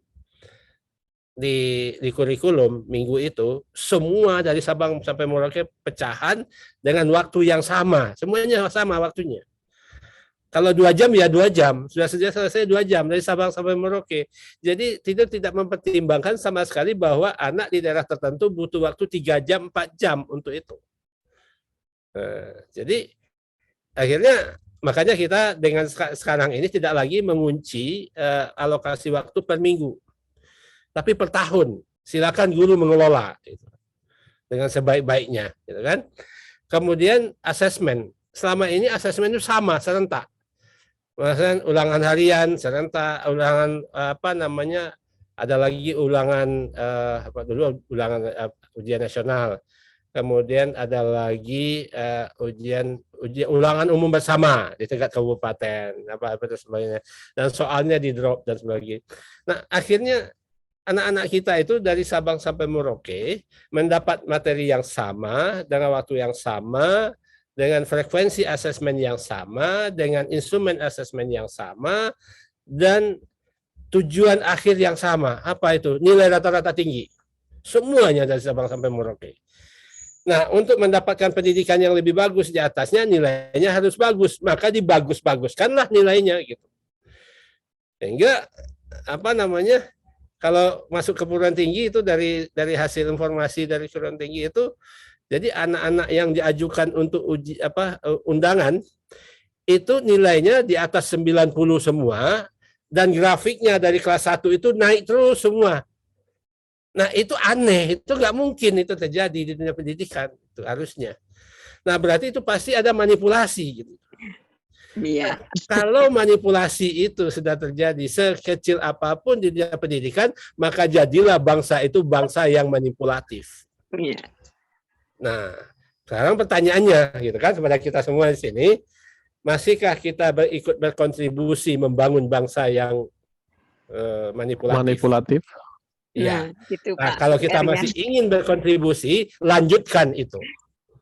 di kurikulum minggu itu, semua dari Sabang sampai Merauke pecahan dengan waktu yang sama, semuanya sama waktunya. Kalau 2 jam ya 2 jam, sudah selesai 2 jam dari Sabang sampai Merauke. Jadi tidak mempertimbangkan sama sekali bahwa anak di daerah tertentu butuh waktu 3 jam, 4 jam untuk itu. Jadi akhirnya makanya kita dengan sekarang ini tidak lagi mengunci alokasi waktu per minggu, tapi per tahun. Silakan guru mengelola gitu, dengan sebaik-baiknya, gitu kan. Kemudian asesmen. Selama ini asesmen itu sama, serentak. Misalnya ulangan harian serentak, ulangan ada lagi ulangan ujian nasional. Kemudian ada lagi ulangan umum bersama di tingkat kabupaten, apa dan sebagainya. Dan soalnya di drop dan sebagainya. Nah, akhirnya anak-anak kita itu dari Sabang sampai Merauke mendapat materi yang sama, dengan waktu yang sama, dengan frekuensi asesmen yang sama, dengan instrumen asesmen yang sama, dan tujuan akhir yang sama. Apa itu? Nilai rata-rata tinggi. Semuanya dari Sabang sampai Merauke. Nah, untuk mendapatkan pendidikan yang lebih bagus di atasnya, nilainya harus bagus. Maka dibagus-baguskanlah nilainya gitu. Sehingga kalau masuk ke perguruan tinggi itu dari hasil informasi dari perguruan tinggi itu, jadi anak-anak yang diajukan untuk undangan itu nilainya di atas 90 semua, dan grafiknya dari kelas 1 itu naik terus semua. Nah, itu aneh, itu nggak mungkin itu terjadi di dunia pendidikan, itu harusnya. Nah, berarti itu pasti ada manipulasi gitu. Iya. Kalau manipulasi itu sudah terjadi sekecil apapun di dunia pendidikan, maka jadilah bangsa itu bangsa yang manipulatif. Iya. Nah, sekarang pertanyaannya gitu kan kepada kita semua di sini, masihkah kita ikut berkontribusi membangun bangsa yang manipulatif? Iya. Gitu, Nah, Pak. kalau kita masih ingin berkontribusi, lanjutkan itu.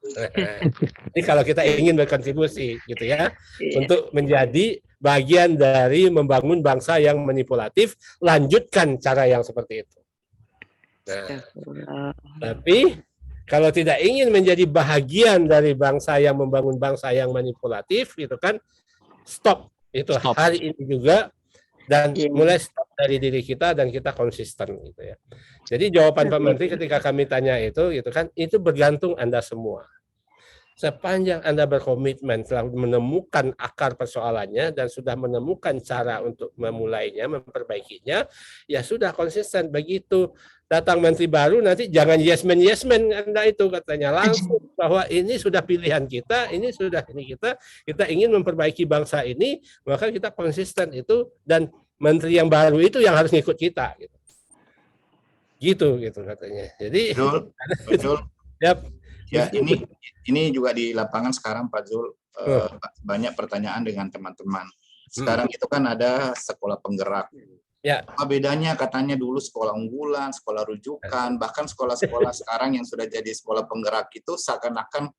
Jadi kalau kita ingin berkontribusi gitu ya, untuk menjadi bagian dari membangun bangsa yang manipulatif, lanjutkan cara yang seperti itu. Nah, tapi kalau tidak ingin menjadi bahagian dari bangsa yang membangun bangsa yang manipulatif, gitu kan, stop. Itu hari ini juga, dan mulai stop dari diri kita, dan kita konsisten gitu ya. Jadi jawaban Pak Menteri ketika kami tanya itu gitu kan, itu bergantung Anda semua. Sepanjang Anda berkomitmen telah menemukan akar persoalannya dan sudah menemukan cara untuk memulainya, memperbaikinya, ya sudah konsisten. Begitu datang menteri baru, nanti jangan yes man Anda itu katanya, langsung bahwa ini sudah pilihan kita, ini sudah ini kita ingin memperbaiki bangsa ini, maka kita konsisten itu, dan menteri yang baru itu yang harus ngikut kita gitu katanya. Jadi betul. Yap. Ya, ini juga di lapangan sekarang Pak Zul, banyak pertanyaan dengan teman-teman. Sekarang itu kan ada sekolah penggerak. Ya. Apa bedanya katanya dulu sekolah unggulan, sekolah rujukan, bahkan sekolah-sekolah sekarang yang sudah jadi sekolah penggerak itu seakan-akan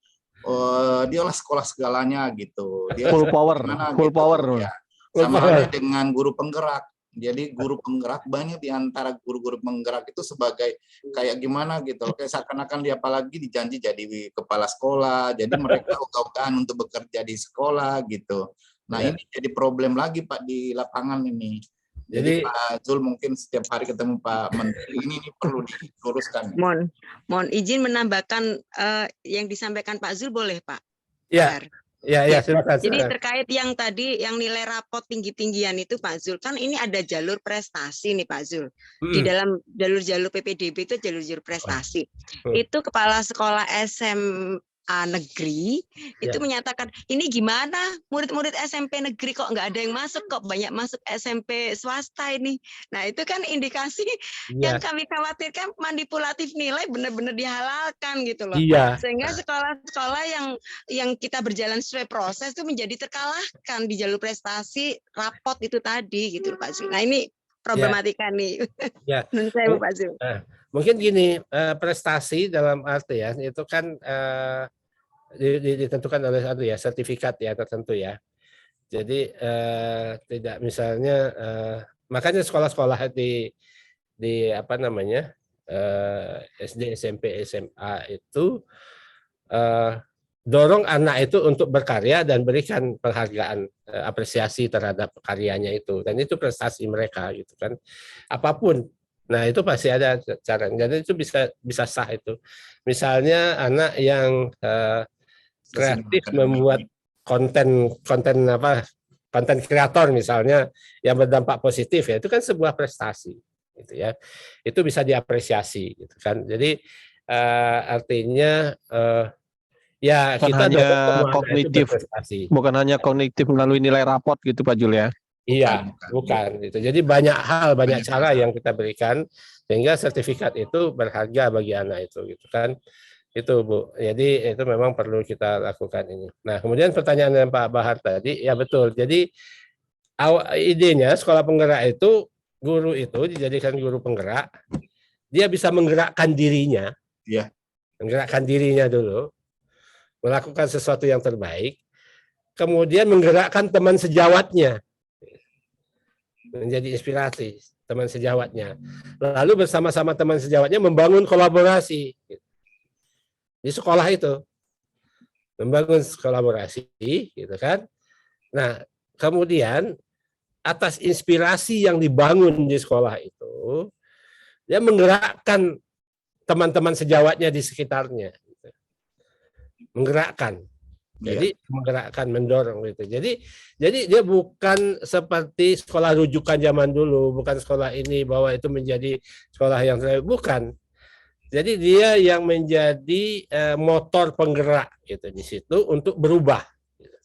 dialah sekolah segalanya gitu. Dia Full power, gimana full gitu. power. Ya. Sama halnya dengan guru penggerak. Jadi guru penggerak, banyak di antara guru-guru penggerak itu sebagai kayak gimana gitu. Kayak seakan-akan dia apalagi dijanji jadi kepala sekolah. Jadi mereka ogah-ogahan untuk bekerja di sekolah gitu. Nah ini jadi problem lagi Pak di lapangan ini. Jadi Pak Zul mungkin setiap hari ketemu Pak Menteri ini perlu diluruskan. Mohon izin menambahkan yang disampaikan Pak Zul boleh Pak? Ya. Ya, silakan. Jadi terkait yang tadi yang nilai rapot tinggi-tinggian itu Pak Zul, kan ini ada jalur prestasi nih Pak Zul. Di dalam jalur-jalur PPDB itu jalur-jalur prestasi. Itu kepala sekolah SMA negeri itu menyatakan ini gimana murid-murid SMP negeri kok nggak ada yang masuk, kok banyak masuk SMP swasta ini. Nah itu kan indikasi yang kami khawatirkan manipulatif nilai benar-benar dihalalkan gitu loh. Sehingga sekolah-sekolah yang kita berjalan sesuai proses itu menjadi terkalahkan di jalur prestasi rapot itu tadi gitu Pak Zul. Nah ini problematika nih. Menurut saya Pak Zul. Mungkin gini, prestasi dalam artian itu kan ditentukan oleh sertifikat ya tertentu ya. Jadi tidak misalnya makanya sekolah-sekolah di apa namanya SD, SMP, SMA itu dorong anak itu untuk berkarya dan berikan penghargaan apresiasi terhadap karyanya itu, dan itu prestasi mereka gitu kan, apapun. Nah itu pasti ada cara, jadi itu bisa sah itu. Misalnya anak yang kreatif membuat konten kreator misalnya yang berdampak positif ya, itu kan sebuah prestasi gitu ya, itu bisa diapresiasi gitu kan. Jadi artinya ya bukan kita hanya kognitif, bukan hanya kognitif melalui nilai rapot gitu Pak Jul ya. Iya, bukan itu. Jadi banyak hal, banyak cara yang kita berikan sehingga sertifikat itu berharga bagi anak itu gitu kan. Itu Bu. Jadi itu memang perlu kita lakukan ini. Nah, kemudian pertanyaan Pak Bahar tadi, ya betul. Jadi idenya sekolah penggerak itu guru itu dijadikan guru penggerak. Dia bisa menggerakkan dirinya. Iya. Menggerakkan dirinya dulu. Melakukan sesuatu yang terbaik. Kemudian menggerakkan teman sejawatnya. Menjadi inspirasi teman sejawatnya. Lalu bersama-sama teman sejawatnya membangun kolaborasi di sekolah itu, membangun kolaborasi, gitu kan? Nah, kemudian atas inspirasi yang dibangun di sekolah itu, dia menggerakkan teman-teman sejawatnya di sekitarnya, gitu. Menggerakkan. Jadi menggerakkan, mendorong gitu. Jadi dia bukan seperti sekolah rujukan zaman dulu, bukan sekolah ini bahwa itu menjadi sekolah yang bukan. Jadi dia yang menjadi motor penggerak gitu di situ untuk berubah, gitu.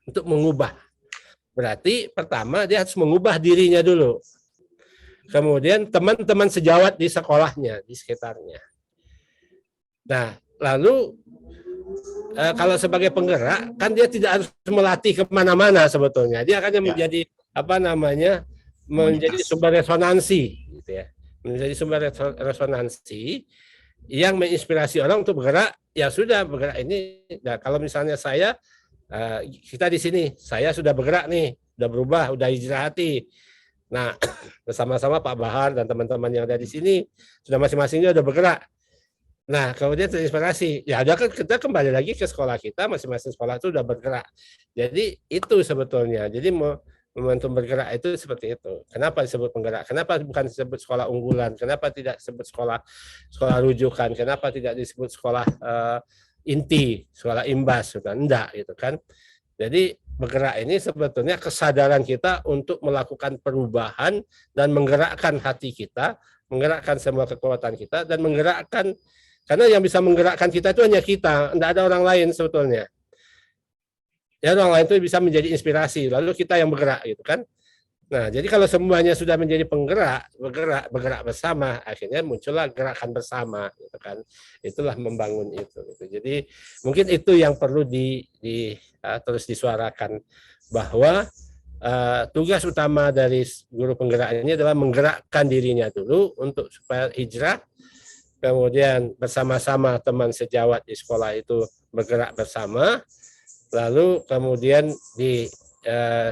Untuk mengubah. Berarti pertama dia harus mengubah dirinya dulu. Kemudian teman-teman sejawat di sekolahnya, di sekitarnya. Nah, lalu kalau sebagai penggerak kan dia tidak harus melatih kemana-mana sebetulnya, dia akan menjadi menjadi sumber resonansi gitu ya, menjadi sumber resonansi yang menginspirasi orang untuk bergerak. Ya sudah bergerak ini. Nah, kalau misalnya kita di sini, saya sudah bergerak nih, sudah berubah, sudah hijrah hati. Nah, bersama-sama Pak Bahar dan teman-teman yang ada di sini sudah masing-masingnya sudah bergerak. Nah, kemudian terinspirasi. Ya, kita kembali lagi ke sekolah kita, masing-masing sekolah itu sudah bergerak. Jadi itu sebetulnya. Jadi momentum bergerak itu seperti itu. Kenapa disebut penggerak? Kenapa bukan disebut sekolah unggulan? Kenapa tidak disebut sekolah rujukan? Kenapa tidak disebut sekolah inti, sekolah imbas? Enggak, gitu kan. Jadi bergerak ini sebetulnya kesadaran kita untuk melakukan perubahan dan menggerakkan hati kita, menggerakkan semua kekuatan kita, dan menggerakkan. Karena yang bisa menggerakkan kita itu hanya kita, tidak ada orang lain sebetulnya. Ya, orang lain itu bisa menjadi inspirasi, lalu kita yang bergerak gitu kan. Nah, jadi kalau semuanya sudah menjadi bergerak bersama, akhirnya muncullah gerakan bersama gitu kan. Itulah membangun itu gitu. Jadi mungkin itu yang perlu terus disuarakan, bahwa tugas utama dari guru penggerak ini adalah menggerakkan dirinya dulu untuk supaya hijrah. Kemudian bersama-sama teman sejawat di sekolah itu bergerak bersama, lalu kemudian di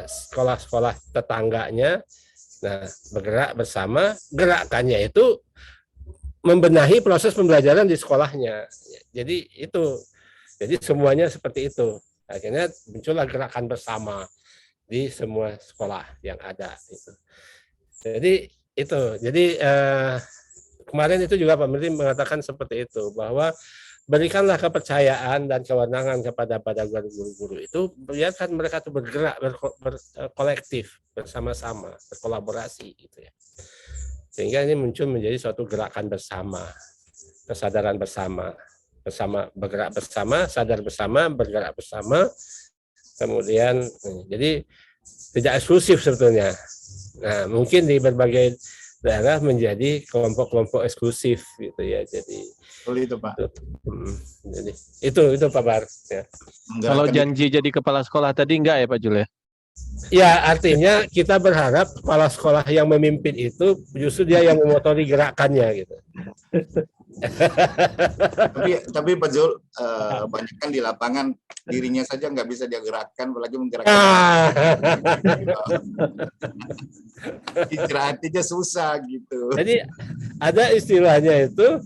sekolah-sekolah tetangganya, nah bergerak bersama, gerakannya itu membenahi proses pembelajaran di sekolahnya. Jadi semuanya seperti itu. Akhirnya muncullah gerakan bersama di semua sekolah yang ada. Jadi kemarin itu juga Pak Menteri mengatakan seperti itu, bahwa berikanlah kepercayaan dan kewenangan kepada guru-guru itu, biarkan mereka itu bergerak, berkolektif, bersama-sama, berkolaborasi gitu ya. Sehingga ini muncul menjadi suatu gerakan bersama, kesadaran bersama, bergerak bersama, sadar bersama, bergerak bersama. Kemudian jadi tidak eksklusif sebetulnya. Nah, mungkin di berbagai daerah menjadi kelompok-kelompok eksklusif gitu ya. Jadi itu Pak. Jadi itu Pak Bar. Ya. Kalau janji jadi kepala sekolah tadi enggak ya Pak Jul ya? Ya, artinya kita berharap kepala sekolah yang memimpin itu justru dia yang memotori gerakannya gitu. tapi Pak Jul, banyak kan di lapangan dirinya saja nggak bisa dia gerakkan, apalagi menggerakkan. Hijrahatinya susah gitu. Jadi ada istilahnya itu,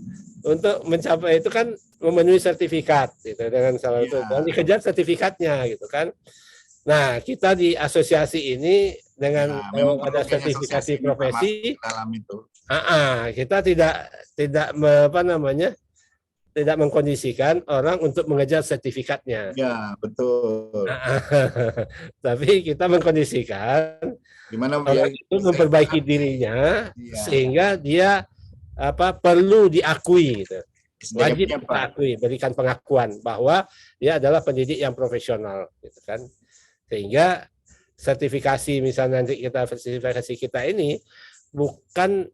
untuk mencapai itu kan memenuhi sertifikat gitu, dengan salah satu dan dikejar sertifikatnya gitu kan. Nah, kita di asosiasi ini dengan ada sertifikasi profesi dalam itu. Kita tidak tidak mengkondisikan orang untuk mengejar sertifikatnya. Ya, betul. Tapi kita mengkondisikan gimana orang itu memperbaiki dirinya sehingga dia perlu diakui gitu. Wajib diakui, berikan pengakuan bahwa dia adalah pendidik yang profesional gitu kan. Sehingga sertifikasi misalnya nanti sertifikasi kita ini bukan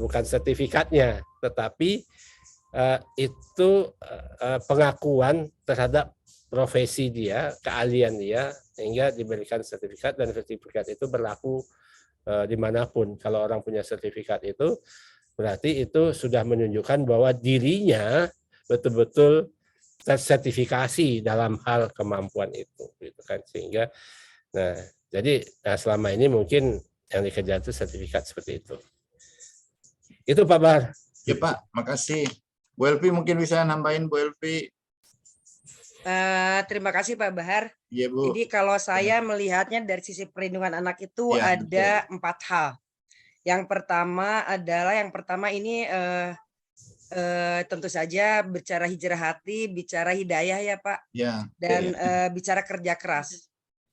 bukan sertifikatnya, tetapi itu pengakuan terhadap profesi dia, keahlian dia, sehingga diberikan sertifikat, dan sertifikat itu berlaku dimanapun. Kalau orang punya sertifikat itu berarti itu sudah menunjukkan bahwa dirinya betul-betul tersertifikasi dalam hal kemampuan itu, gitu kan. Sehingga, jadi selama ini mungkin yang dikejar itu sertifikat seperti itu. Itu Pak Bar. Ya Pak, makasih. Bu Elvi mungkin bisa nambahin, Bu Elvi. Terima kasih Pak Bahar. Ya, Bu. Jadi kalau saya melihatnya dari sisi perlindungan anak itu ada 4 hal. Yang pertama ini tentu saja bicara hijrah hati, bicara hidayah ya Pak, dan bicara kerja keras.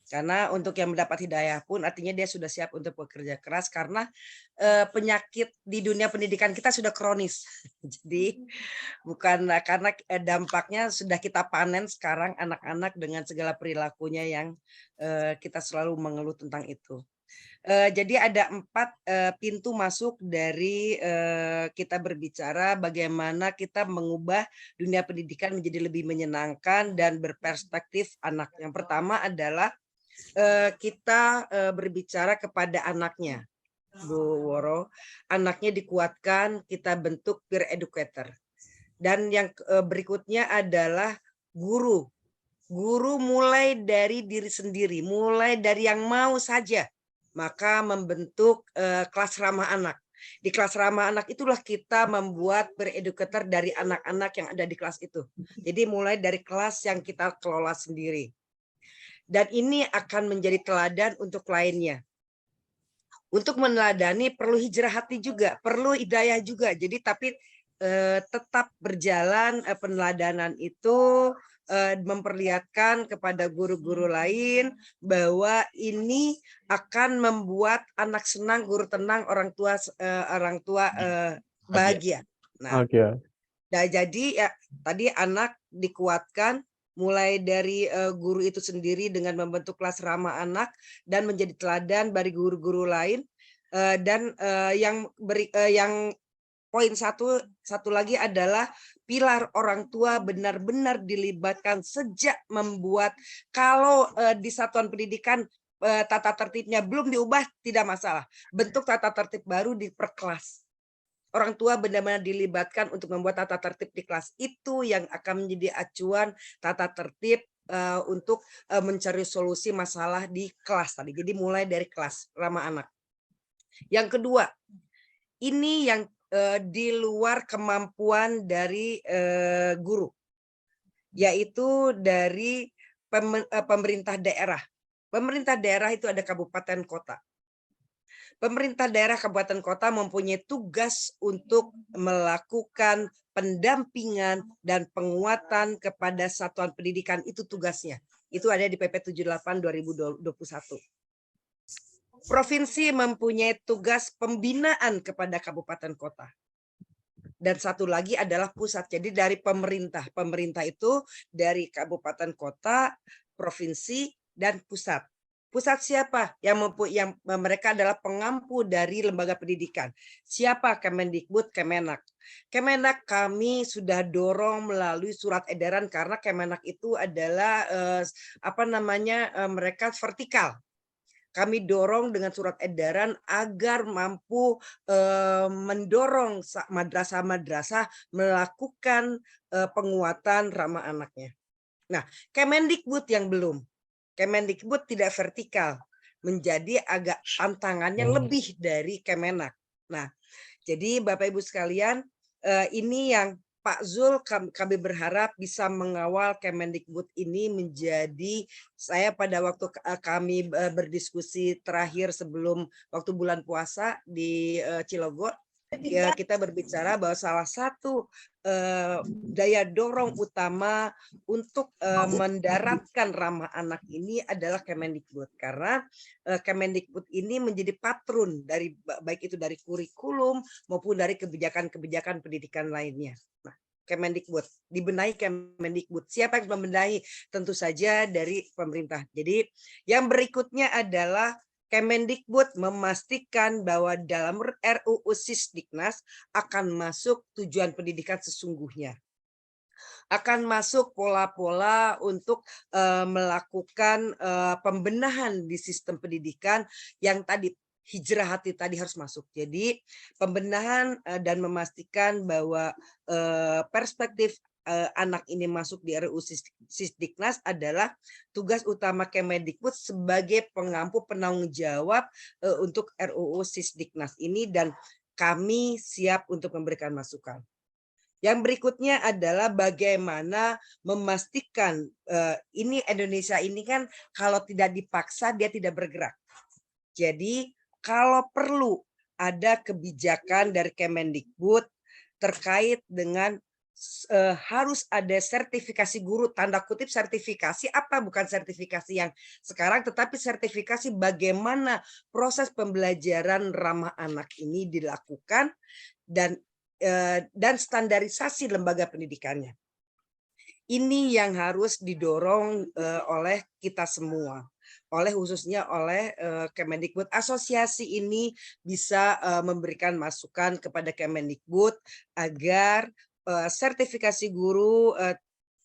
Karena untuk yang mendapat hidayah pun artinya dia sudah siap untuk bekerja keras, karena penyakit di dunia pendidikan kita sudah kronis. Jadi bukan karena dampaknya sudah kita panen sekarang anak-anak dengan segala perilakunya yang kita selalu mengeluh tentang itu. Jadi ada 4 pintu masuk dari kita berbicara bagaimana kita mengubah dunia pendidikan menjadi lebih menyenangkan dan berperspektif anak. Yang pertama adalah kita berbicara kepada anaknya, Bu Woro. Anaknya dikuatkan, kita bentuk peer educator. Dan yang berikutnya adalah guru. Guru mulai dari diri sendiri, mulai dari yang mau saja. Maka membentuk kelas ramah anak. Di kelas ramah anak itulah kita membuat beredukator dari anak-anak yang ada di kelas itu. Jadi mulai dari kelas yang kita kelola sendiri. Dan ini akan menjadi teladan untuk lainnya. Untuk meneladani perlu hijrah hati juga, perlu hidayah juga. Jadi tapi tetap berjalan peneladanan itu, memperlihatkan kepada guru-guru lain bahwa ini akan membuat anak senang, guru tenang, orang tua bahagia. Nah, jadi ya tadi anak dikuatkan mulai dari guru itu sendiri dengan membentuk kelas ramah anak dan menjadi teladan bagi guru-guru lain, dan yang poin satu lagi adalah pilar orang tua benar-benar dilibatkan sejak membuat. Kalau di satuan pendidikan tata tertibnya belum diubah, tidak masalah. Bentuk tata tertib baru di per kelas. orang tua benar-benar dilibatkan untuk membuat tata tertib di kelas. Itu yang akan menjadi acuan tata tertib untuk mencari solusi masalah di kelas tadi. Jadi mulai dari kelas ramah anak. Yang kedua, ini yang di luar kemampuan dari guru, yaitu dari pemerintah daerah. Pemerintah daerah itu ada kabupaten kota. Pemerintah daerah kabupaten kota mempunyai tugas untuk melakukan pendampingan dan penguatan kepada satuan pendidikan, itu tugasnya. Itu ada di PP 78 2021. Provinsi mempunyai tugas pembinaan kepada kabupaten kota. Dan satu lagi adalah pusat. Jadi dari pemerintah. Pemerintah itu dari kabupaten kota, provinsi, dan pusat. Pusat siapa? Yang mereka adalah pengampu dari lembaga pendidikan. Siapa? Kemendikbud, Kemenak. Kemenak kami sudah dorong melalui surat edaran karena Kemenak itu adalah mereka vertikal. Kami dorong dengan surat edaran agar mampu mendorong madrasah-madrasah melakukan penguatan ramah anaknya. Nah, Kemendikbud yang belum. Kemendikbud tidak vertikal, menjadi agak tantangannya lebih dari Kemenak. Nah, jadi Bapak Ibu sekalian, ini yang Pak Zul kami berharap bisa mengawal Kemendikbud ini menjadi, saya pada waktu kami berdiskusi terakhir sebelum waktu bulan puasa di Cilogor, kita berbicara bahwa salah satu daya dorong utama untuk mendaratkan ramah anak ini adalah Kemendikbud, karena Kemendikbud ini menjadi patron dari baik itu dari kurikulum maupun dari kebijakan-kebijakan pendidikan lainnya. Nah, Kemendikbud, dibenahi Kemendikbud. Siapa yang membenahi? Tentu saja dari pemerintah. Jadi yang berikutnya adalah Kemendikbud memastikan bahwa dalam RUU Sisdiknas akan masuk tujuan pendidikan sesungguhnya. Akan masuk pola-pola untuk melakukan pembenahan di sistem pendidikan yang tadi hijrah hati tadi harus masuk. Jadi pembenahan dan memastikan bahwa perspektif anak ini masuk di RUU Sisdiknas adalah tugas utama Kemendikbud sebagai pengampu penanggung jawab untuk RUU Sisdiknas ini, dan kami siap untuk memberikan masukan. Yang berikutnya adalah bagaimana memastikan ini Indonesia ini kan kalau tidak dipaksa dia tidak bergerak. Jadi kalau perlu ada kebijakan dari Kemendikbud terkait dengan harus ada sertifikasi guru, tanda kutip sertifikasi apa, bukan sertifikasi yang sekarang, tetapi sertifikasi bagaimana proses pembelajaran ramah anak ini dilakukan dan standarisasi lembaga pendidikannya. Ini yang harus didorong oleh kita semua, khususnya oleh Kemendikbud. Asosiasi ini bisa memberikan masukan kepada Kemendikbud agar sertifikasi guru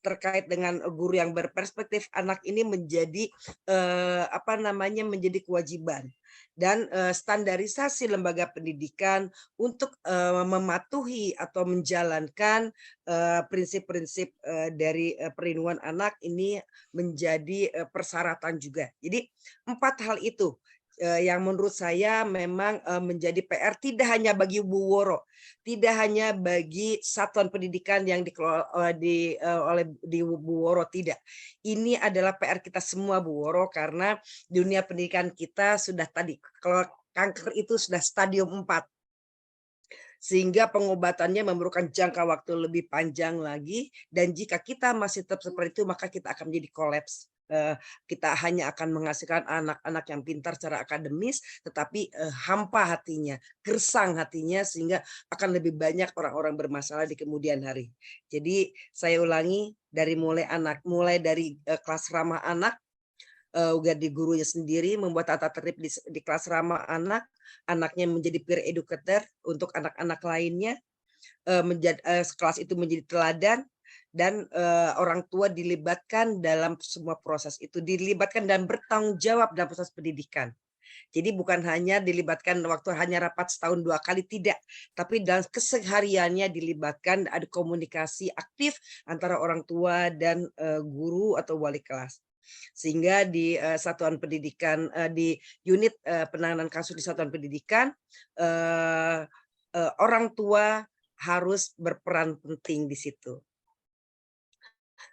terkait dengan guru yang berperspektif anak ini menjadi menjadi kewajiban, dan standarisasi lembaga pendidikan untuk mematuhi atau menjalankan prinsip-prinsip dari perlindungan anak ini menjadi persyaratan juga. Jadi 4 hal itu yang menurut saya memang menjadi PR tidak hanya bagi Bu Woro, tidak hanya bagi satuan pendidikan yang dikelola oleh Bu Woro, tidak. Ini adalah PR kita semua Bu Woro, karena dunia pendidikan kita sudah tadi, kalau kanker itu sudah stadium 4. Sehingga pengobatannya memerlukan jangka waktu lebih panjang lagi, dan jika kita masih tetap seperti itu maka kita akan menjadi kolaps. Kita hanya akan menghasilkan anak-anak yang pintar secara akademis, tetapi hampa hatinya, gersang hatinya, sehingga akan lebih banyak orang-orang bermasalah di kemudian hari. Jadi saya ulangi, mulai dari kelas ramah anak, di gurunya sendiri membuat tata tertib di kelas ramah anak, anaknya menjadi peer educator untuk anak-anak lainnya, kelas itu menjadi teladan, dan orang tua dilibatkan dalam semua proses itu, dilibatkan dan bertanggung jawab dalam proses pendidikan. Jadi bukan hanya dilibatkan waktu hanya rapat setahun 2 kali, tidak. Tapi dalam kesehariannya dilibatkan, ada komunikasi aktif antara orang tua dan guru atau wali kelas. Sehingga di satuan pendidikan, di unit penanganan kasus di satuan pendidikan, orang tua harus berperan penting di situ.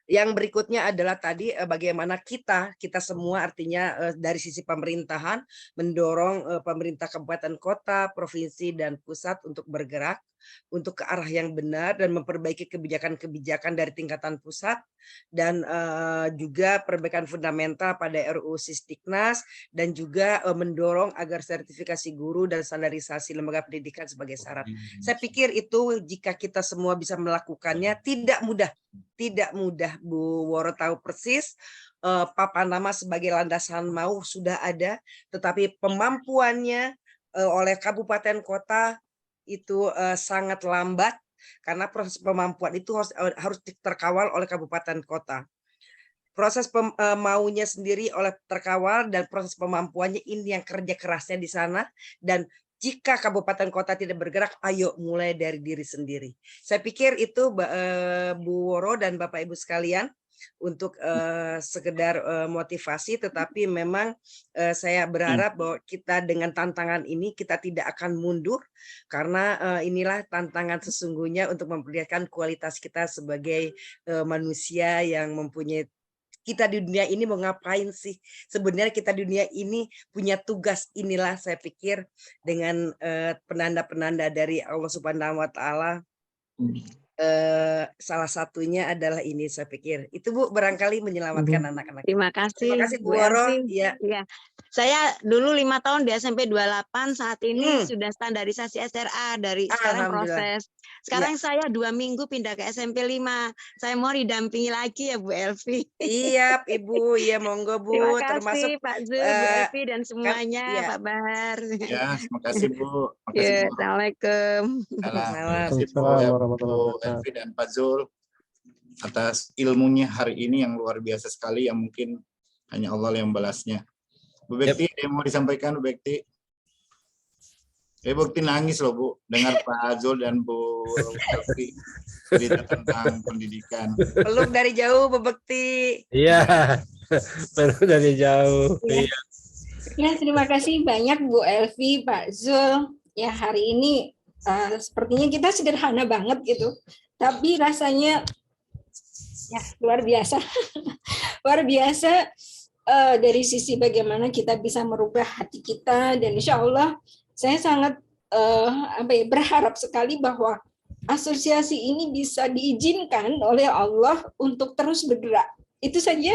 Yang berikutnya adalah tadi bagaimana kita semua artinya dari sisi pemerintahan mendorong pemerintah kabupaten kota, provinsi dan pusat untuk bergerak untuk ke arah yang benar dan memperbaiki kebijakan-kebijakan dari tingkatan pusat dan juga perbaikan fundamental pada RUU Sisdiknas dan juga mendorong agar sertifikasi guru dan standarisasi lembaga pendidikan sebagai syarat. Saya pikir itu jika kita semua bisa melakukannya tidak mudah. Bu Woro tahu persis papan nama sebagai landasan mau sudah ada, tetapi pemampuannya oleh kabupaten kota itu sangat lambat karena proses pemampuan itu harus terkawal oleh kabupaten kota. Proses maunya sendiri oleh terkawal dan proses pemampuannya ini yang kerja kerasnya di sana. Dan jika kabupaten kota tidak bergerak, ayo mulai dari diri sendiri. Saya pikir itu Bu Woro dan Bapak Ibu sekalian untuk sekedar motivasi, tetapi memang saya berharap bahwa kita dengan tantangan ini kita tidak akan mundur karena inilah tantangan sesungguhnya untuk memperlihatkan kualitas kita sebagai manusia yang mempunyai. Kita di dunia ini mau ngapain sih? Sebenarnya kita di dunia ini punya tugas. Inilah saya pikir dengan penanda-penanda dari Allah Subhanahu wa Ta'ala. Salah satunya adalah ini, saya pikir itu Bu barangkali menyelamatkan anak-anak. Terima kasih Bu Woro. Ya. Saya dulu 5 tahun di SMP 28, saat ini sudah standarisasi SRA dari sekarang proses. Sekarang saya 2 minggu pindah ke SMP 5. Saya mau didampingi lagi ya Bu Elvi. Iya Ibu, ya monggo Bu. Terima kasih termasuk Pak Zul, Bu Elvi dan semuanya, Pak Bahar. Ya, terima kasih Bu. Terima kasih Bu. Assalamualaikum. Assalamualaikum Bu Elvi dan Pak Zul atas ilmunya hari ini yang luar biasa sekali, yang mungkin hanya Allah yang balasnya. Bu Bekti, ada yang mau disampaikan Bu Bekti? Bu Bekti nangis loh Bu, dengar Pak Zul dan Bu Elvi cerita tentang pendidikan. Peluk dari jauh Bu Bekti. Iya, peluk dari jauh. Iya. Ya, terima kasih banyak Bu Elvi, Pak Zul. Ya, hari ini sepertinya kita sederhana banget gitu, tapi rasanya ya luar biasa. Luar biasa dari sisi bagaimana kita bisa merubah hati kita, dan insya Allah saya sangat berharap sekali bahwa asosiasi ini bisa diizinkan oleh Allah untuk terus bergerak. Itu saja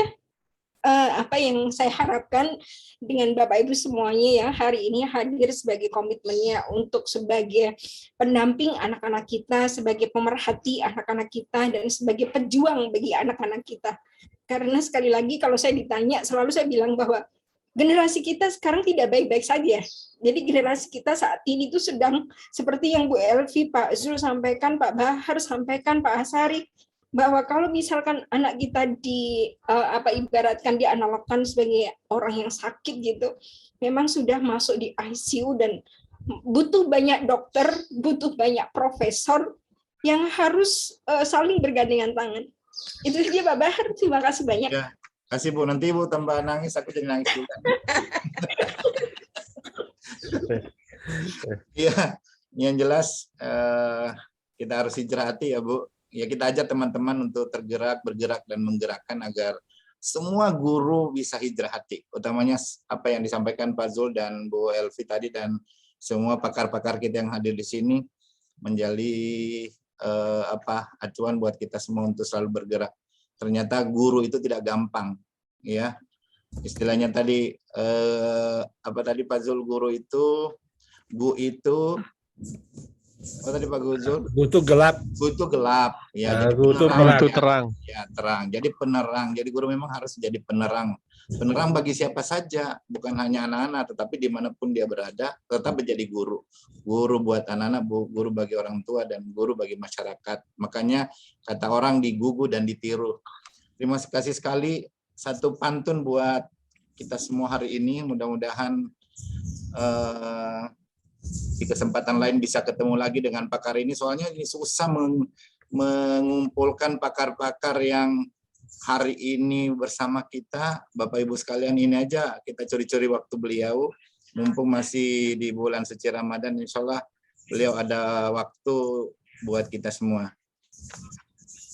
apa yang saya harapkan dengan Bapak Ibu semuanya yang hari ini hadir sebagai komitmennya untuk sebagai pendamping anak-anak kita, sebagai pemerhati anak-anak kita, dan sebagai pejuang bagi anak-anak kita. Karena sekali lagi kalau saya ditanya, selalu saya bilang bahwa generasi kita sekarang tidak baik-baik saja. Jadi generasi kita saat ini itu sedang seperti yang Bu Elvi, Pak Zul sampaikan, Pak Bahar sampaikan, Pak Asari, bahwa kalau misalkan anak kita ibaratkan dianalogkan sebagai orang yang sakit gitu, memang sudah masuk di ICU dan butuh banyak dokter, butuh banyak profesor yang harus saling bergandengan tangan. Itu saja Pak Bahar, terima kasih banyak. Ya, kasih Bu, nanti Bu tambah nangis, aku jadi nangis juga. Iya, yang jelas kita harus hijrah hati ya Bu. Ya kita ajak teman-teman untuk bergerak dan menggerakkan agar semua guru bisa hijrah hati. Utamanya apa yang disampaikan Pak Zul dan Bu Elvi tadi dan semua pakar-pakar kita yang hadir di sini menjadi acuan buat kita semua untuk selalu bergerak. Ternyata guru itu tidak gampang, ya. Istilahnya tadi tadi Pak Zul, guru itu apa tadi Pak Zul? Butuh gelap. Butuh gelap, ya. Butuh terang. Ya, terang. Jadi penerang. Jadi guru memang harus jadi penerang. Penerang bagi siapa saja, bukan hanya anak-anak, tetapi dimanapun dia berada, tetap menjadi guru. Guru buat anak-anak, guru bagi orang tua, dan guru bagi masyarakat. Makanya kata orang digugu dan ditiru. Terima kasih sekali. Satu pantun buat kita semua hari ini. Mudah-mudahan di kesempatan lain bisa ketemu lagi dengan pakar ini, soalnya ini susah mengumpulkan pakar-pakar yang hari ini bersama kita. Bapak Ibu sekalian, ini aja kita curi-curi waktu beliau, mumpung masih di bulan suci Ramadan, insya Allah beliau ada waktu buat kita semua.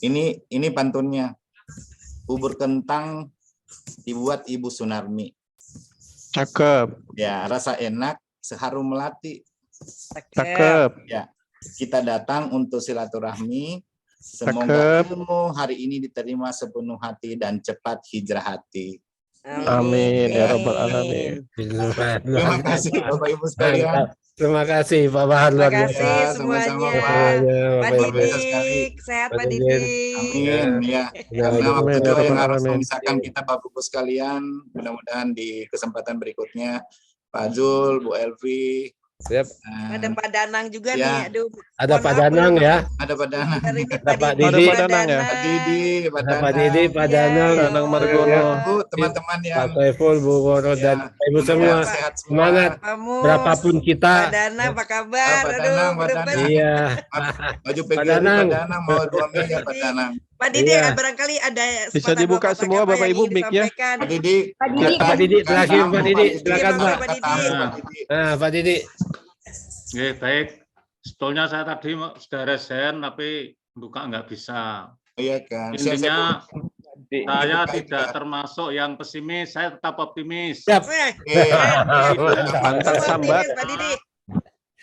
Ini pantunnya. Bubur kentang dibuat Ibu Sunarmi. Cakep. Ya, rasa enak, seharum melati. Cakep. Ya, kita datang untuk silaturahmi. Semoga ilmu hari ini diterima sepenuh hati dan cepat hijrah hati. Amin ya rabbal alamin. Terima kasih Bapak Ibu sekalian. Terima kasih Pak Bahar. Terima kasih Sama-sama, semuanya. Pak. Pak Didik, sehat Pak Didik. Amin ya. Karena waktu juga yang harus memisahkan kita Bapak Ibu sekalian. Mudah-mudahan di kesempatan berikutnya Pak Zul, Bu Elvi. Siap. Ada Pak Danang juga Ya. nih. Aduh. Ada Pak Danang ya. Ada Pak Danang. Ada Pak Didi. Pak Danang ya. Pak Didi, Pak Ada Pak Danang. Didi, Pak Danang. Danang Margono. Bu, teman-teman Pak yang Saiful, Bu Wono, dan Ibu semua. sehat semua. Semangat. Kamu. Berapapun Pak kita. Danang, apa kabar? Pak Aduh, Danang, Pak bener-bener. Danang. Iya. Baju Pak PGRI Danang. Pak Danang mau 2 miliar Pak Danang. Pak Didi, Iya. barangkali ada Bisa sepatah dibuka dua patah semua, kata Bapak yang Ibu, ingin mic-nya. disampaikan. Pak Didi. Ya, Pak Didi, terakhir Pak Didi. Silakan Pak. Pak. Pak Didi. Nah, Pak Didi. Oke, baik. Sebetulnya saya tadi sudah resen, tapi buka nggak bisa. Iya kan. Intinya saya Buka tidak juga. termasuk yang pesimis, saya tetap optimis. Siap. Weh, Mantap sambat. Pak Didi.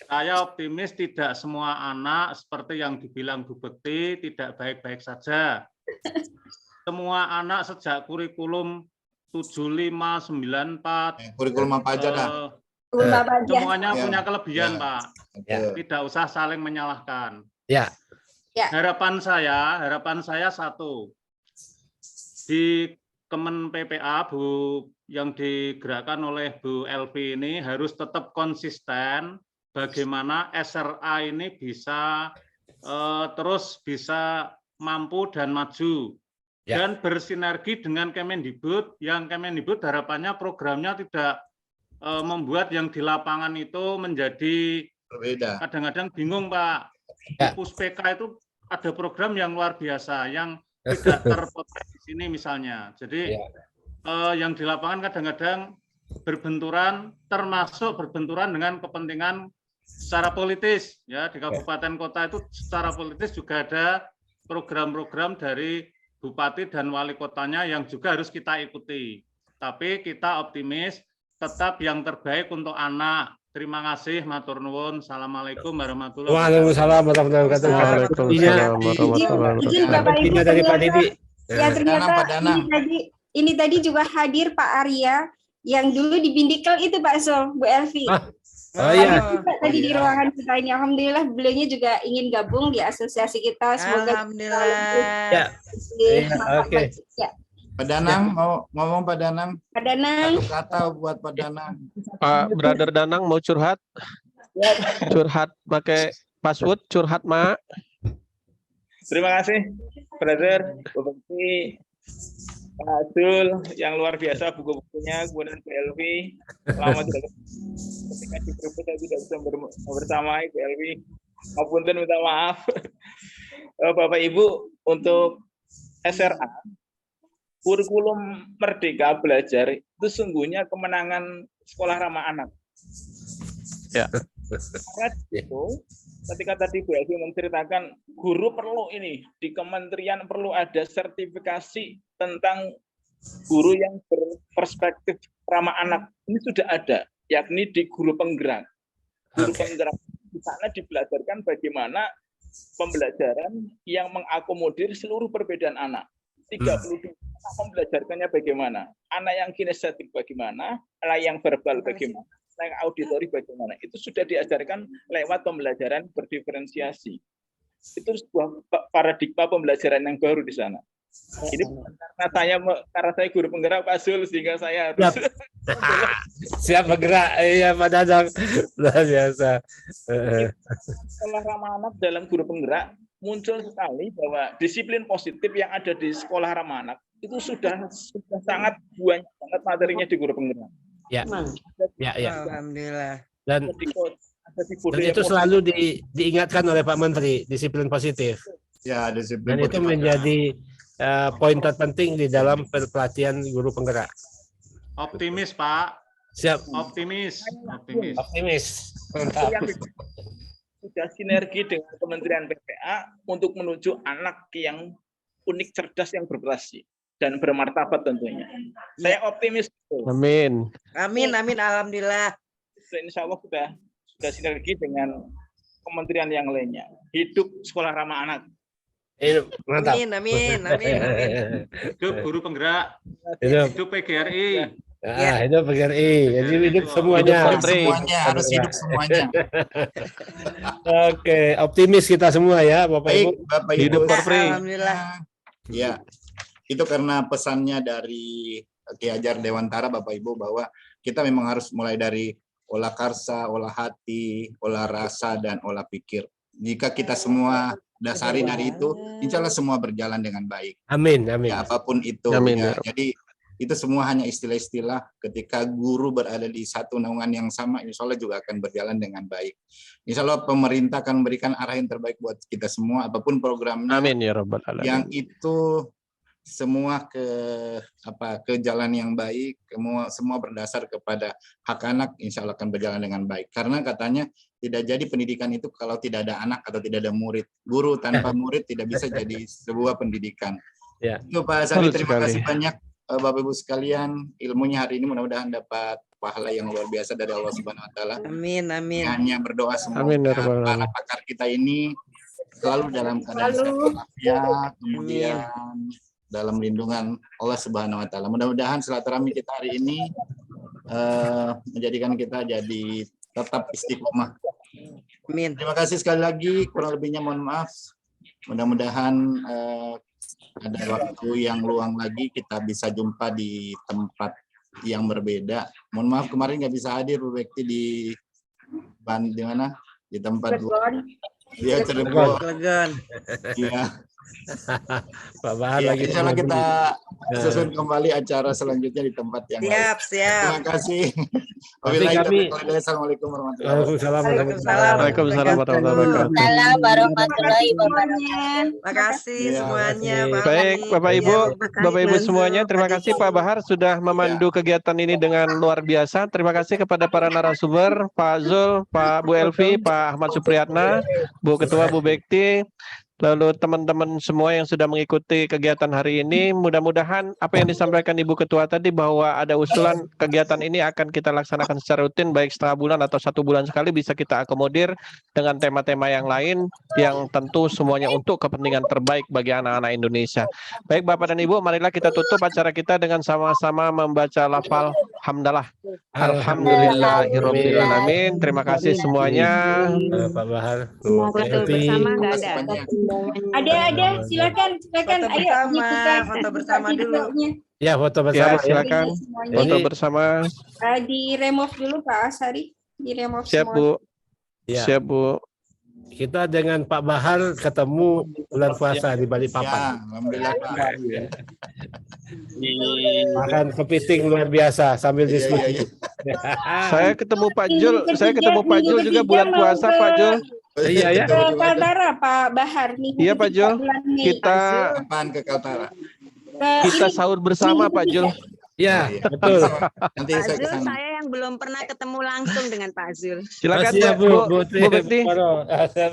Saya optimis tidak semua anak seperti yang dibilang Bu Bekti tidak baik-baik saja. Semua anak sejak kurikulum 7594 Kurikulum apa aja dah. semuanya Ya. punya kelebihan, Ya. Pak. Ya. Tidak usah saling menyalahkan. Ya. Harapan saya satu. Di Kemen PPA Bu yang digerakkan oleh Bu Elvi ini harus tetap konsisten bagaimana SRA ini bisa terus bisa mampu dan maju. Ya. Dan bersinergi dengan Kemendikbud, yang Kemendikbud harapannya programnya tidak membuat yang di lapangan itu menjadi Berbeda. kadang-kadang bingung, Pak. Ya. Di Puspeka itu ada program yang luar biasa yang tidak terpotret di sini misalnya. Jadi yang di lapangan kadang-kadang berbenturan, termasuk berbenturan dengan kepentingan secara politis. Ya, di kabupaten kota itu secara politis juga ada program-program dari bupati dan wali kotanya yang juga harus kita ikuti. Tapi kita optimis tetap yang terbaik untuk anak. Terima kasih, matur nuwun. Assalamualaikum warahmatullahi wabarakatuh. Waalaikumsalam warahmatullahi wabarakatuh. Waalaikumsalam warahmatullahi wabarakatuh. Izin Bapak Ibu Buktinya dari Pak Didi. Ya, ternyata Pak Danang. ini tadi juga hadir Pak Arya yang dulu di Bindikel itu Pak Sol, Bu Elvi. Oh iya. Tadi di ruangan kita ini, alhamdulillah beliaunya juga ingin gabung di asosiasi kita. Semoga Alhamdulillah. Ya. Iya, oke. Ya. Pak Danang mau ngomong Pak Danang. Pak Danang. Satu kata buat Pak Danang. Pak Brother Danang mau curhat? Curhat pakai password, curhat Mak. Terima kasih, Brother, Bu Bekti, Pak Azul, yang luar biasa buku-bukunya, kemudian Bu Elvi. Lama tidak ketika di grup saya tidak bisa bersama Bu Elvi. Maupun minta maaf. Bapak Ibu, untuk SRA, kurikulum Merdeka Belajar itu sungguhnya kemenangan sekolah ramah anak. Ya. Karena itu, ketika tadi Bu Elvi menceritakan guru perlu ini di kementerian perlu ada sertifikasi tentang guru yang berperspektif ramah anak, ini sudah ada, yakni di guru penggerak. Guru penggerak di sana dibelajarkan bagaimana pembelajaran yang mengakomodir seluruh perbedaan anak. 32 anak membelajarkannya bagaimana, anak yang kinestetik bagaimana, anak yang verbal bagaimana, yang auditori bagaimana, itu sudah diajarkan lewat pembelajaran berdiferensiasi. Itu sebuah paradigma pembelajaran yang baru di sana. Ini karena saya guru penggerak Pak Zul, sehingga saya harus Siap bergerak, iya Pak Dadang, luar biasa. Sekolah ramah anak dalam guru penggerak muncul sekali bahwa disiplin positif yang ada di sekolah ramah anak itu sudah sangat banyak banget materinya di guru penggerak. Ya. Ya, ya. Alhamdulillah. Dan itu selalu diingatkan oleh Pak Menteri, disiplin positif. Ya, disiplin Dan itu menjadi poin terpenting di dalam pelatihan guru penggerak. Optimis, Pak. Siap. Optimis. Mantap. Sudah sinergi dengan Kementerian PPA untuk menuju anak yang unik, cerdas, yang berprestasi dan bermartabat tentunya. Saya optimis. Amin. Amin, alhamdulillah. Insya Allah sudah sinergi dengan kementerian yang lainnya. Hidup sekolah ramah anak. Mantap. Amin. Hidup guru penggerak. Hidup PGRI. Hidup PGRI. Jadi hidup semuanya. Harus hidup semuanya. Oke, optimis kita semua ya, Bapak Ibu. Bapak Ibu. Hidup Korpri. Alhamdulillah. Ya, itu karena pesannya dari Ki Hajar Dewantara, Bapak Ibu, bahwa kita memang harus mulai dari olah karsa, olah hati, olah rasa, dan olah pikir. Jika kita semua dasari dari itu, insya Allah semua berjalan dengan baik. Amin. Ya, apapun itu. Amin. Ya. Jadi itu semua hanya istilah-istilah. Ketika guru berada di satu naungan yang sama, insya Allah juga akan berjalan dengan baik. Insya Allah pemerintah akan memberikan arah yang terbaik buat kita semua, apapun programnya. Amin ya Rabbal Alamin. Yang itu semua ke jalan yang baik, semua berdasar kepada hak anak, insya Allah akan berjalan dengan baik. Karena katanya tidak jadi pendidikan itu kalau tidak ada anak atau tidak ada murid. Guru tanpa murid tidak bisa jadi sebuah pendidikan. Ya. Itu Pak Sari, terima kasih banyak Bapak Ibu sekalian. Ilmunya hari ini mudah-mudahan dapat pahala yang luar biasa dari Allah Subhanahu Wa Taala. Amin. Hanya berdoa semoga para pakar kita ini selalu dalam keadaan sehat walafiat, kemudian dalam lindungan Allah Subhanahu Wa Taala. Mudah-mudahan silaturahmi kita hari ini menjadikan kita jadi tetap istiqomah. Amin. Terima kasih sekali lagi. Kurang lebihnya mohon maaf. Mudah-mudahan ada waktu yang luang lagi kita bisa jumpa di tempat yang berbeda. Mohon maaf kemarin nggak bisa hadir Bu Bekti di mana? Di tempat dia Cirebon. Iya. Pak Bahar Ya, lagi. insya Allah kita susun kembali acara selanjutnya di tempat yang lain. Siap. Terima kasih. Assalamualaikum warahmatullahi wabarakatuh. Waalaikumsalam warahmatullahi wabarakatuh. Terima kasih semuanya. Baik, Bapak Ibu semuanya, terima kasih Pak Bahar sudah memandu kegiatan ini dengan luar biasa. Terima kasih kepada para narasumber, Pak Zul, Pak Bu Elvi, Pak Ahmad Supriyatna, Bu Ketua, Bu Bekti, lalu teman-teman semua yang sudah mengikuti kegiatan hari ini. Mudah-mudahan apa yang disampaikan Ibu Ketua tadi bahwa ada usulan kegiatan ini akan kita laksanakan secara rutin, baik setengah bulan atau 1 bulan sekali, bisa kita akomodir dengan tema-tema yang lain yang tentu semuanya untuk kepentingan terbaik bagi anak-anak Indonesia. Baik Bapak dan Ibu, marilah kita tutup acara kita dengan sama-sama membaca lafal hamdalah. Alhamdulillahirabbil alamin. Terima kasih semuanya. Pak Bahar. Bersama nggak ada. Ada, silakan. Foto bersama dulu. Ya, foto bersama. Ya, silakan. Foto bersama. Di remove dulu Pak Asari. Di remove Siap semua. Bu. Ya. Siap Bu. Kita dengan Pak Bahar ketemu bulan puasa di Balikpapan. Alhamdulillah. Makan kepiting luar biasa sambil diskusi. Saya ketemu Pak Jul, juga bulan puasa Pak Jul. Iya ya. Ke Kaltara Pak Bahar nih. Iya Pak Jul. Kita Apaan ke Kaltara? kita sahur bersama Pak Jul. Ya, betul. Nanti Pak Zul, saya yang belum pernah ketemu langsung dengan Pak Zul. Silakan Bu Bekti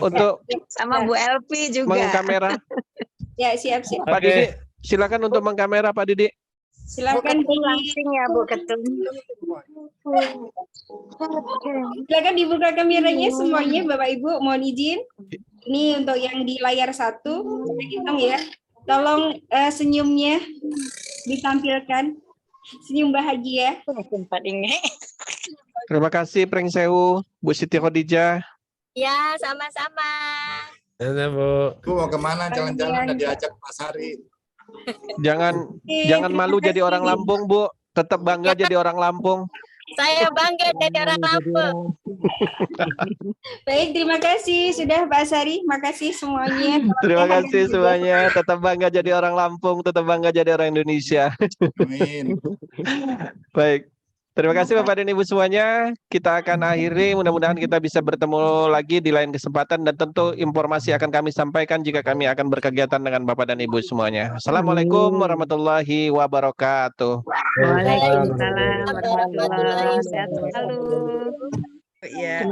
untuk sama Bu Elvi juga. mengkamera. Ya, siap. Pak Didi, silakan untuk mengkamera Pak Didi. Silakan langsung ya Bu Ketum. Silakan dibuka kameranya semuanya Bapak Ibu, mohon izin. Ini untuk yang di layar 1, kita hitung ya. Tolong senyumnya ditampilkan. Senyum bahagia. Terima kasih Pring Sewu, Bu Siti Khadijah. Ya, sama-sama. Bu mau kemana jalan-jalan dan diajak Pak Sari? Jangan malu jadi orang Lampung, Bu. Tetap bangga jadi orang Lampung. Saya bangga jadi orang Lampung. Baik, terima kasih sudah Pak Sari. Makasih semuanya. Terima kasih semuanya. Tetap bangga jadi orang Lampung, tetap bangga jadi orang Indonesia. Amin. Baik. Terima kasih Bapak dan Ibu semuanya. Kita akan akhiri, mudah-mudahan kita bisa bertemu lagi di lain kesempatan dan tentu informasi akan kami sampaikan jika kami akan berkegiatan dengan Bapak dan Ibu semuanya. Assalamualaikum warahmatullahi wabarakatuh. Waalaikumsalam warahmatullahi wabarakatuh. Sehat selalu. Ya.